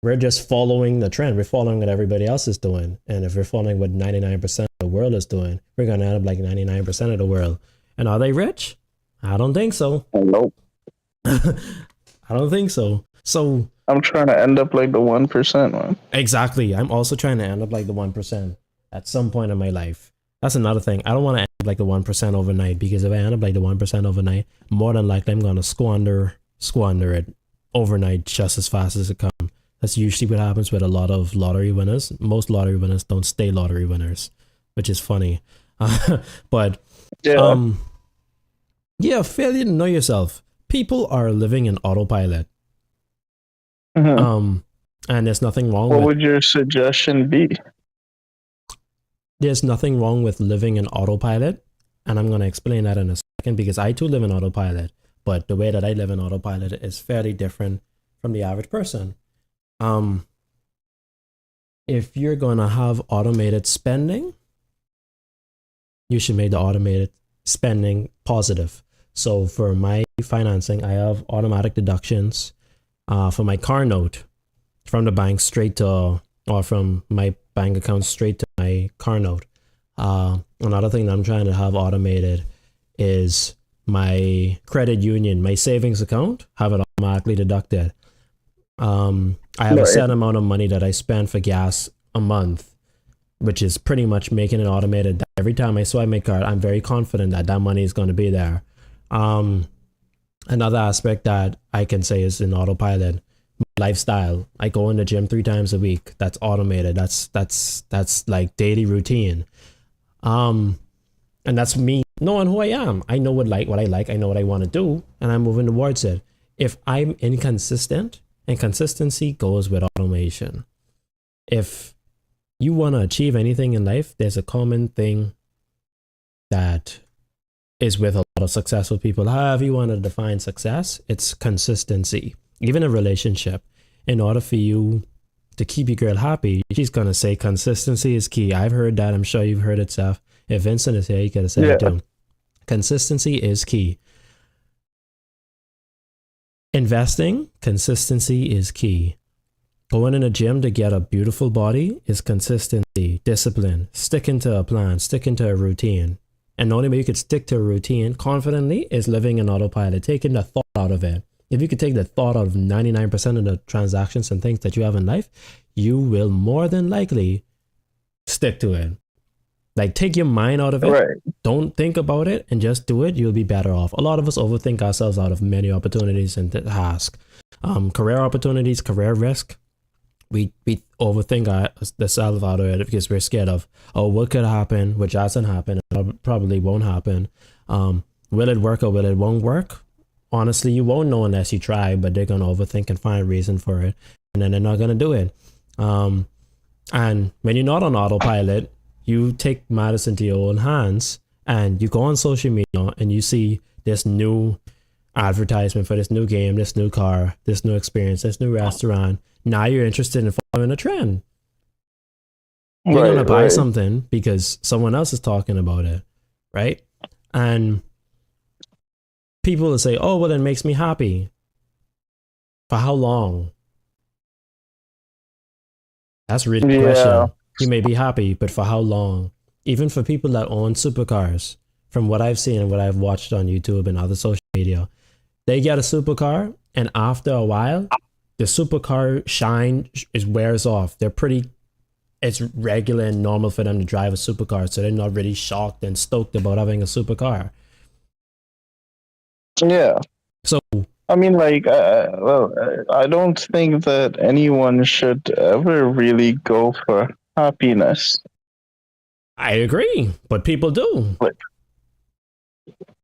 Speaker 1: we're just following the trend. We're following what everybody else is doing. And if we're following what 99% of the world is doing, we're going to end up like 99% of the world. And are they rich? I don't think so.
Speaker 2: Nope.
Speaker 1: I don't think so. So
Speaker 2: I'm trying to end up like the 1%, man.
Speaker 1: exactly. I'm also trying to end up like the 1% at some point in my life. That's another thing. I don't want to end up like the 1% overnight, because if I end up like the 1% overnight, more than likely I'm going to squander it overnight just as fast as it comes. That's usually what happens with a lot of lottery winners. Most lottery winners don't stay lottery winners, which is funny. But
Speaker 2: Yeah.
Speaker 1: yeah, failure to know yourself. People are living in autopilot.
Speaker 2: Mhm.
Speaker 1: And there's nothing wrong
Speaker 2: What
Speaker 1: with
Speaker 2: would your suggestion be?
Speaker 1: there's nothing wrong with living in autopilot, and I'm going to explain that in a second, because I too live in autopilot, but the way that I live in autopilot is fairly different from the average person. If you're going to have automated spending, you should make the automated spending positive. So for my financing, I have automatic deductions for my car note from the bank straight to, or from my bank account straight to my car note. Another thing that I'm trying to have automated is my credit union, my savings account, have it automatically deducted. I have a set amount of money that I spend for gas a month, which is pretty much making it automated. Every time I swipe my card, I'm very confident that that money is going to be there. Another aspect that I can say is in autopilot, lifestyle. I go in the gym 3 times a week. That's automated. That's like daily routine. And that's me knowing who I am. I know what I like. I know what I want to do, and I'm moving towards it. If I'm inconsistent, and consistency goes with automation. If you want to achieve anything in life, there's a common thing that is with a lot of successful people. However you want to define success, it's consistency. Even a relationship, in order for you to keep your girl happy, she's gonna say consistency is key. I've heard that. I'm sure you've heard it, Seth. If Vincent is here, you gotta say it too. Consistency is key. Investing, consistency is key. Going in a gym to get a beautiful body is consistency, discipline, sticking to a plan, sticking to a routine. And the only way you could stick to a routine confidently is living in autopilot, taking the thought out of it. If you could take the thought out of 99% of the transactions and things that you have in life, you will more than likely stick to it. Like, take your mind out of it.
Speaker 2: Right.
Speaker 1: Don't think about it and just do it. You'll be better off. A lot of us overthink ourselves out of many opportunities and tasks. Career opportunities, career risk. We overthink ourselves out of it because we're scared of, oh, what could happen, which hasn't happened, probably won't happen. Will it work or will it won't work? Honestly, you won't know unless you try, but they're going to overthink and find a reason for it. And then they're not going to do it. And when you're not on autopilot, you take matters into your own hands and you go on social media and you see this new advertisement for this new game, this new car, this new experience, this new restaurant. Now you're interested in following a trend. You're going to buy something because someone else is talking about it, right? And people will say, oh, well, it makes me happy. For how long? That's really the question. You may be happy, but for how long? Even for people that own supercars, from what I've seen and what I've watched on YouTube and other social media, they get a supercar, and after a while, the supercar shine wears off. It's regular and normal for them to drive a supercar, so they're not really shocked and stoked about having a supercar.
Speaker 2: Yeah.
Speaker 1: So,
Speaker 2: I mean, like, I don't think that anyone should ever really go for happiness.
Speaker 1: I agree, but people do.
Speaker 2: Like,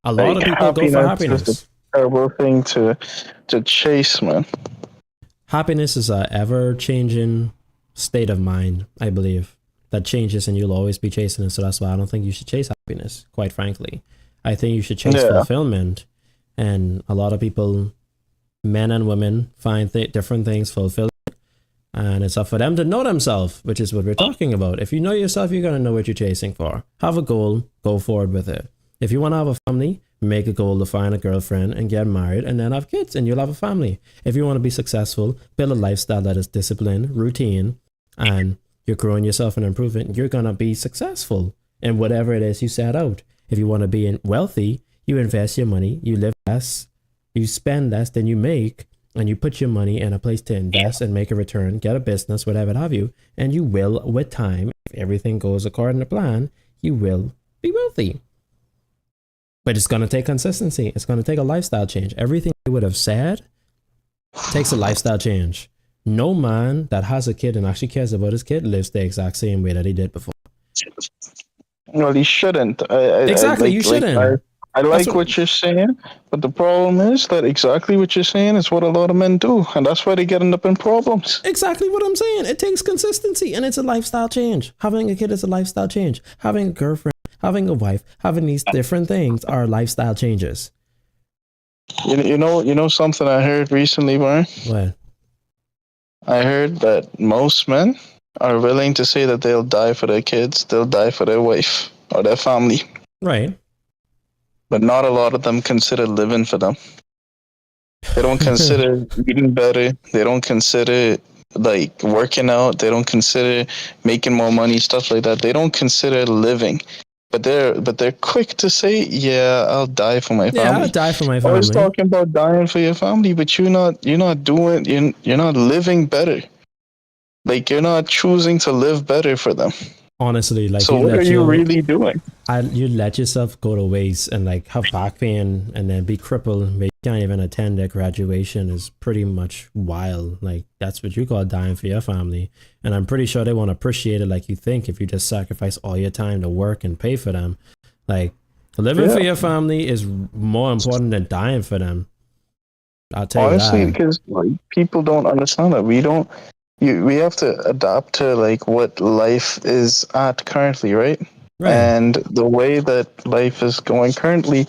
Speaker 1: a lot of people go for happiness.
Speaker 2: Is a terrible thing to chase, man.
Speaker 1: Happiness is a ever-changing state of mind, I believe, that changes and you'll always be chasing it. So that's why I don't think you should chase happiness, quite frankly. I think you should chase fulfillment. And a lot of people, men and women, find different things fulfilling. And it's up for them to know themselves, which is what we're talking about. If you know yourself, you're going to know what you're chasing for. Have a goal, go forward with it. If you want to have a family, make a goal to find a girlfriend and get married and then have kids and you'll have a family. If you want to be successful, build a lifestyle that is disciplined, routine, and you're growing yourself and improving, you're going to be successful in whatever it is you set out. If you want to be wealthy, you invest your money, you live less, you spend less than you make, and you put your money in a place to invest and make a return, get a business, whatever have you, and you will, with time, if everything goes according to plan, you will be wealthy. But it's going to take consistency. It's going to take a lifestyle change. Everything I would have said takes a lifestyle change. No man that has a kid and actually cares about his kid lives the exact same way that he did before.
Speaker 2: Well, he shouldn't.
Speaker 1: You shouldn't.
Speaker 2: I like what you're saying, but the problem is that exactly what you're saying is what a lot of men do, and that's why they get up in problems.
Speaker 1: Exactly what I'm saying. It takes consistency, and it's a lifestyle change. Having a kid is a lifestyle change. Having a girlfriend, having a wife, having these different things are lifestyle changes.
Speaker 2: You know something I heard recently, Brian?
Speaker 1: What?
Speaker 2: I heard that most men are willing to say that they'll die for their kids, they'll die for their wife or their family.
Speaker 1: Right.
Speaker 2: But not a lot of them consider living for them. They don't consider eating better. They don't consider like working out. They don't consider making more money, stuff like that. They don't consider living. But they're quick to say, "Yeah, I'll die for my family."
Speaker 1: Yeah, I'll die for my family.
Speaker 2: Always talking about dying for your family, but you're not living better. Like, you're not choosing to live better for them.
Speaker 1: Honestly, like,
Speaker 2: so what are you really doing?
Speaker 1: You let yourself go to waste and like have back pain and then be crippled. You can't even attend their graduation is pretty much wild. Like, that's what you call dying for your family. And I'm pretty sure they won't appreciate it like you think if you just sacrifice all your time to work and pay for them. Like, living for your family is more important than dying for them. I'll tell you that.
Speaker 2: Honestly, because like, people don't understand that. We have to adapt to like what life is at currently, right? And the way that life is going currently,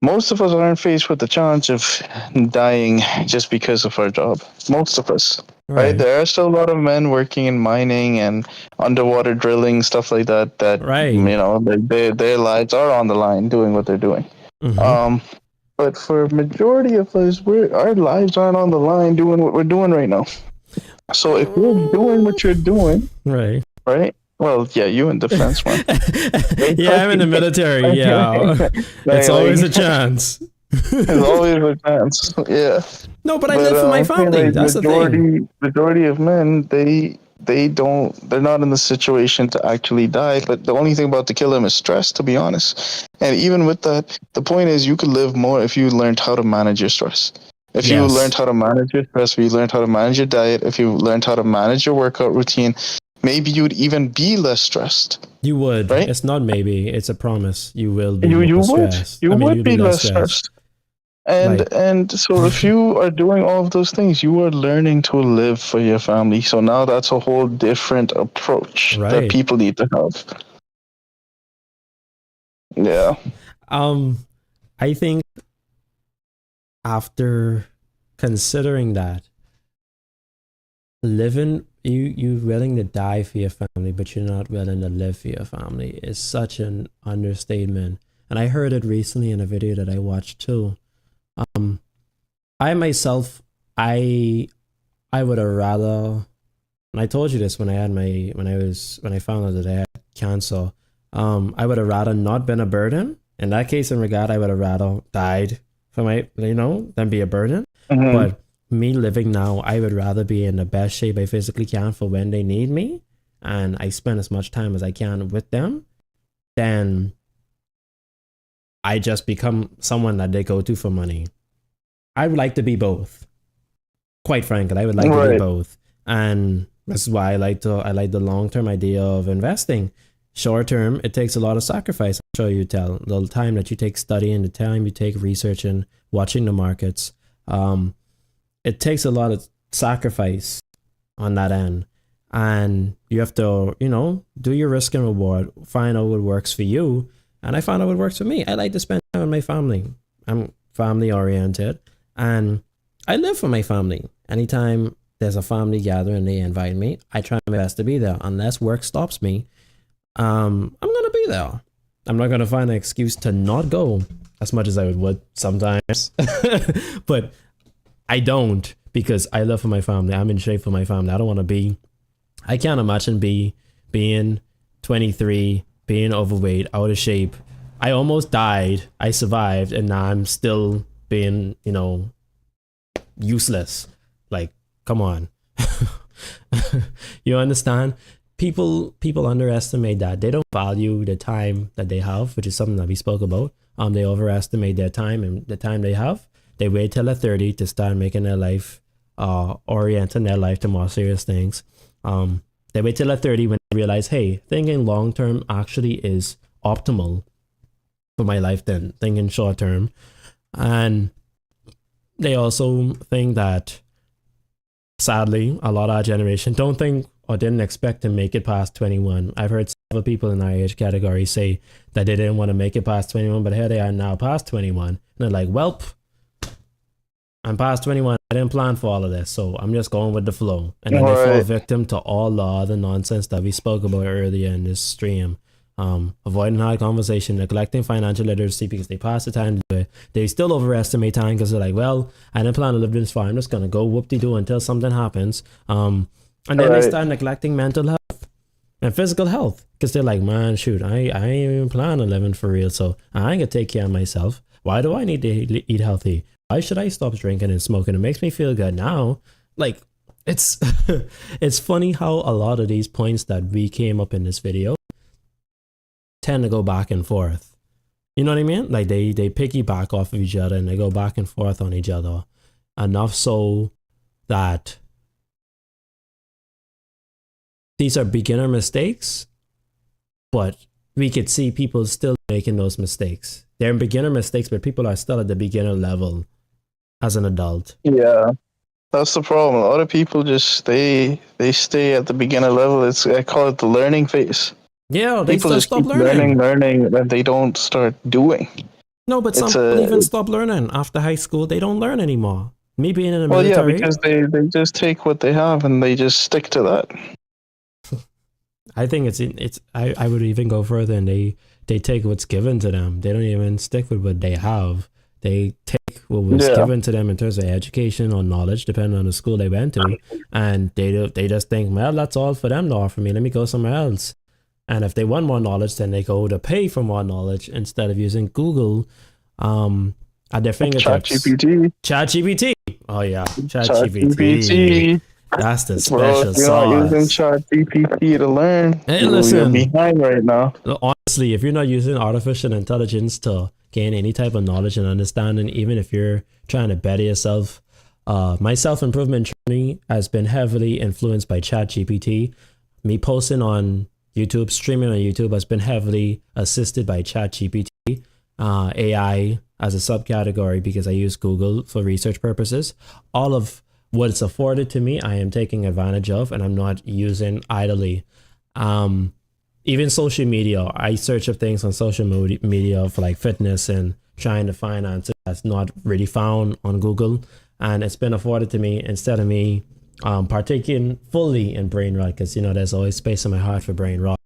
Speaker 2: most of us aren't faced with the challenge of dying just because of our job. Most of us. right? There are still a lot of men working in mining and underwater drilling, stuff like that. That
Speaker 1: Right.
Speaker 2: you know, their lives are on the line doing what they're doing.
Speaker 1: Mhm.
Speaker 2: But for majority of us, our lives aren't on the line doing what we're doing right now. So if you're doing what you're doing,
Speaker 1: Right.
Speaker 2: right? Well, yeah, you in defense, man.
Speaker 1: Yeah, I'm in the military. Yeah, it's always a chance.
Speaker 2: There's always a chance. Yeah.
Speaker 1: No, but I live for my
Speaker 2: I feel
Speaker 1: family.
Speaker 2: like
Speaker 1: That's the thing.
Speaker 2: majority of men, they're not in the situation to actually die. But the only thing about to kill them is stress, to be honest. And even with that, the point is you could live more if you learned how to manage your stress. If you
Speaker 1: Yes.
Speaker 2: learned how to manage your stress, if you learned how to manage your diet, if you learned how to manage your workout routine, maybe you'd even be less stressed.
Speaker 1: You would.
Speaker 2: Right?
Speaker 1: It's not maybe. It's a promise. You will be.
Speaker 2: You
Speaker 1: more
Speaker 2: would.
Speaker 1: stressed.
Speaker 2: You
Speaker 1: I mean,
Speaker 2: would
Speaker 1: you'll
Speaker 2: be less
Speaker 1: stressed.
Speaker 2: stressed. And
Speaker 1: Like-
Speaker 2: so if you are doing all of those things, you are learning to live for your family. So now that's a whole different approach that
Speaker 1: Right.
Speaker 2: people need to have. Yeah.
Speaker 1: I think after considering that, living you willing to die for your family, but you're not willing to live for your family is such an understatement. And I heard it recently in a video that I watched too. I myself, I would have rather, and I told you this when I found out that I had cancer. I would have rather not been a burden. In that case, in regard, I would have rather died for my, than be a burden.
Speaker 2: Mhm.
Speaker 1: But me living now, I would rather be in the best shape I physically can for when they need me, and I spend as much time as I can with them, than I just become someone that they go to for money. I would like to be both. Quite frankly, I would like to be
Speaker 2: Right.
Speaker 1: both, and this is why I like the long term idea of investing. Short term, it takes a lot of sacrifice. I'm sure you tell the time that you take studying, the time you take researching, watching the markets. It takes a lot of sacrifice on that end, and you have to, do your risk and reward, find out what works for you. And I found out what works for me. I like to spend time with my family. I'm family oriented, and I live for my family. Anytime there's a family gathering and they invite me, I try my best to be there. Unless work stops me, I'm gonna be there. I'm not gonna find an excuse to not go, as much as I would sometimes. But I don't, because I live for my family. I'm in shape for my family. I can't imagine being 23, being overweight, out of shape. I almost died. I survived, and now I'm still being, useless. Like, come on. You understand? People underestimate that. They don't value the time that they have, which is something that we spoke about. They overestimate their time and the time they have. They wait till they're 30 to start making their life, orienting their life to more serious things. They wait till they're 30 when they realize, hey, thinking long term actually is optimal for my life than thinking short term. And they also think that, sadly, a lot of our generation don't think or didn't expect to make it past 21. I've heard several people in our age category say that they didn't want to make it past 21, but here they are now past 21. And they're like, welp, I'm past 21. I didn't plan for all of this, so I'm just going with the flow. And then they fall victim to all the other nonsense that we spoke about earlier in this stream. Avoiding hard conversation, neglecting financial literacy because they pass the time to do it. They still overestimate time because they're like, well, I didn't plan to live this far. I'm just going to go whoop-de-doo until something happens. And then they start neglecting mental health and physical health because they're like, man, shoot, I ain't even plan on living for real, so I ain't going to take care of myself. Why do I need to eat healthy? Why should I stop drinking and smoking? It makes me feel good now. Like, it's it's funny how a lot of these points that we came up in this video tend to go back and forth. You know what I mean? Like they piggyback off of each other and they go back and forth on each other. Enough so that these are beginner mistakes, but we could see people still making those mistakes. They're beginner mistakes, but people are still at the beginner level as an adult.
Speaker 2: Yeah. That's the problem. A lot of people just they stay at the beginner level. I call it the learning phase.
Speaker 1: Yeah, they
Speaker 2: People
Speaker 1: still
Speaker 2: just
Speaker 1: stop
Speaker 2: keep
Speaker 1: learning.
Speaker 2: learning, and they don't start doing.
Speaker 1: No, but some people even stop learning after high school. They don't learn anymore. Me being in the
Speaker 2: Well, yeah,
Speaker 1: military,
Speaker 2: because they just take what they have and they just stick to that.
Speaker 1: I think I would even go further, and they take what's given to them. They don't even stick with what they have. They take what was
Speaker 2: Yeah.
Speaker 1: given to them in terms of education or knowledge, depending on the school they went to, and they just think, well, that's all for them to offer me. Let me go somewhere else. And if they want more knowledge, then they go to pay for more knowledge instead of using Google at their fingertips.
Speaker 2: ChatGPT.
Speaker 1: ChatGPT. Oh yeah, ChatGPT.
Speaker 2: ChatGPT.
Speaker 1: That's the
Speaker 2: Bro,
Speaker 1: special
Speaker 2: if you're not using
Speaker 1: sauce.
Speaker 2: ChatGPT to learn,
Speaker 1: Hey,
Speaker 2: you're
Speaker 1: listen.
Speaker 2: behind right now.
Speaker 1: Honestly, if you're not using artificial intelligence to gain any type of knowledge and understanding, even if you're trying to better yourself, my self-improvement journey has been heavily influenced by ChatGPT. Me posting on YouTube, streaming on YouTube has been heavily assisted by ChatGPT. AI as a subcategory because I use Google for research purposes. All of what it's afforded to me, I am taking advantage of, and I'm not using idly. Even social media, I search up things on social media for like fitness and trying to find answers that's not really found on Google, and it's been afforded to me instead of me partaking fully in brain rot, because there's always space in my heart for brain rot.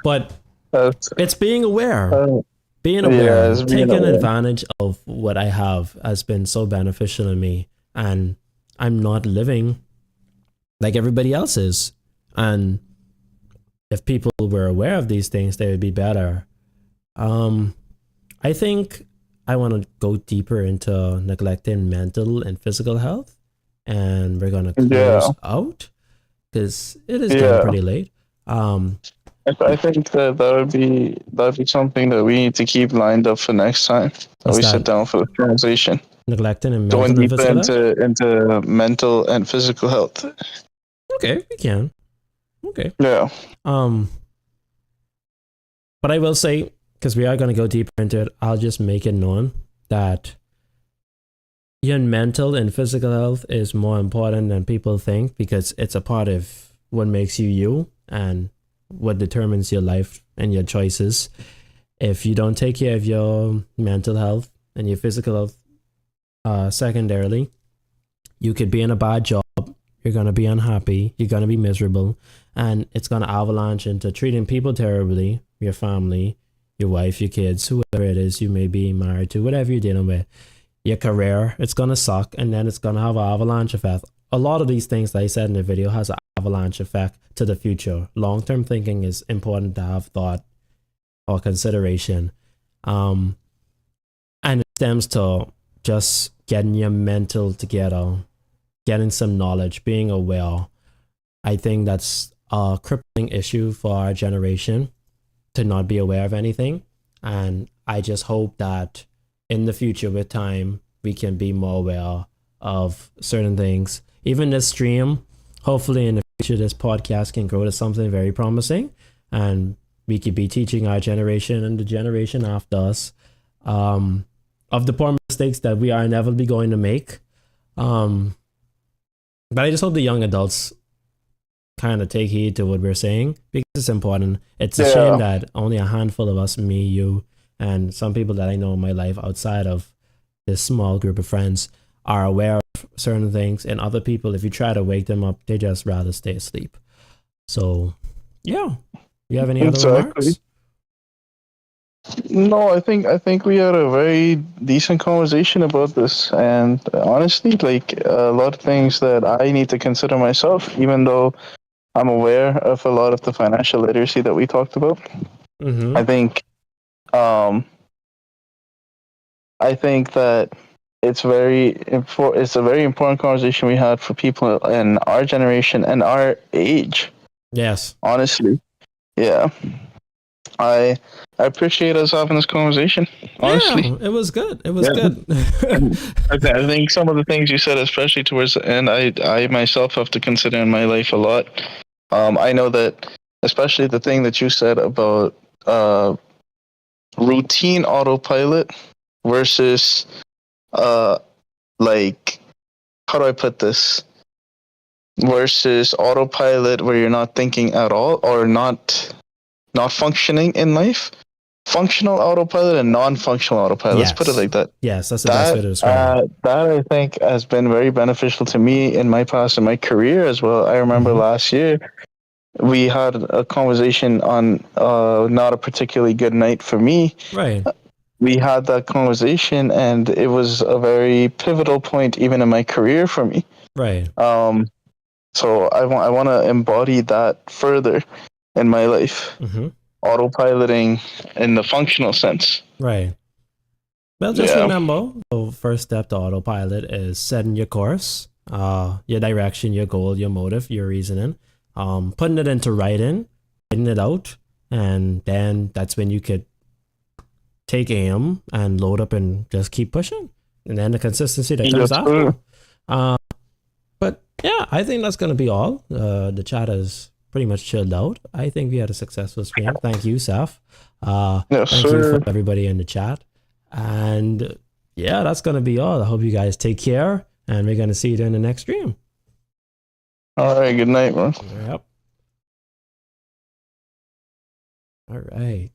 Speaker 1: But it's being aware. Being aware,
Speaker 2: it's being
Speaker 1: taking
Speaker 2: aware.
Speaker 1: advantage of what I have has been so beneficial to me, and I'm not living like everybody else is. And if people were aware of these things, they would be better. I think I want to go deeper into neglecting mental and physical health, and we're gonna close out because it is getting pretty late.
Speaker 2: I think that that'd be something that we need to keep lined up for next time. That we sit down for the conversation.
Speaker 1: Neglecting and
Speaker 2: Going
Speaker 1: mental and
Speaker 2: deeper
Speaker 1: physical health?
Speaker 2: into mental and physical health.
Speaker 1: Okay, we can. Okay.
Speaker 2: Yeah.
Speaker 1: But I will say, because we are going to go deeper into it, I'll just make it known that your mental and physical health is more important than people think, because it's a part of what makes you and what determines your life and your choices. If you don't take care of your mental health and your physical health secondarily, you could be in a bad job, you're going to be unhappy, you're going to be miserable, and it's going to avalanche into treating people terribly, your family, your wife, your kids, whoever it is you may be married to, whatever you're dealing with, your career, it's going to suck, and then it's going to have an avalanche effect. A lot of these things that I said in the video has an avalanche effect to the future. Long-term thinking is important to have thought or consideration. And it stems to just getting your mental together, getting some knowledge, being aware. I think that's a crippling issue for our generation, to not be aware of anything. And I just hope that in the future, with time, we can be more aware of certain things. Even this stream, hopefully in the future, this podcast can grow to something very promising, and we could be teaching our generation and the generation after us of the poor mistakes that we are inevitably going to make. But I just hope the young adults kind of take heed to what we're saying, because it's important. It's a shame that only a handful of us, me, you, and some people that I know in my life outside of this small group of friends, are aware of certain things, and other people, if you try to wake them up, they just rather stay asleep. So, yeah. You have any other remarks?
Speaker 2: No, I think we had a very decent conversation about this, and honestly, like a lot of things that I need to consider myself, even though I'm aware of a lot of the financial literacy that we talked about.
Speaker 1: Mm-hmm.
Speaker 2: I think that it's very important. It's a very important conversation we had for people in our generation and our age.
Speaker 1: Yes.
Speaker 2: Honestly, yeah. I appreciate us having this conversation. Honestly,
Speaker 1: yeah, it was good. It was good.
Speaker 2: I think some of the things you said, especially towards the end, I myself have to consider in my life a lot. I know that, especially the thing that you said about routine autopilot versus like, how do I put this? Versus autopilot where you're not thinking at all, or not functioning in life. functional autopilot and non-functional autopilot. Let's put it
Speaker 1: Yes.
Speaker 2: like that.
Speaker 1: Yes, that's the best way to describe it.
Speaker 2: That I think has been very beneficial to me in my past and my career as well. I remember
Speaker 1: Mhm.
Speaker 2: last year we had a conversation on not a particularly good night for me.
Speaker 1: Right.
Speaker 2: We had that conversation, and it was a very pivotal point even in my career for me.
Speaker 1: Right.
Speaker 2: So I want to embody that further in my life,
Speaker 1: Mm-hmm.
Speaker 2: autopiloting in the functional sense.
Speaker 1: Right. Well, just
Speaker 2: Yeah.
Speaker 1: remember, the first step to autopilot is setting your course, your direction, your goal, your motive, your reasoning, putting it into writing it out, and then that's when you could take aim and load up and just keep pushing, and then the consistency that comes
Speaker 2: Yes,
Speaker 1: after.
Speaker 2: sir.
Speaker 1: But yeah, I think that's gonna be all. The chat is pretty much chilled out. I think we had a successful stream. Thank you, Seth.
Speaker 2: Yes,
Speaker 1: Thank you
Speaker 2: sir.
Speaker 1: for everybody in the chat. And yeah, that's gonna be all. I hope you guys take care, and we're gonna see you in the next stream.
Speaker 2: All right. Good night, man.
Speaker 1: Yep. All right.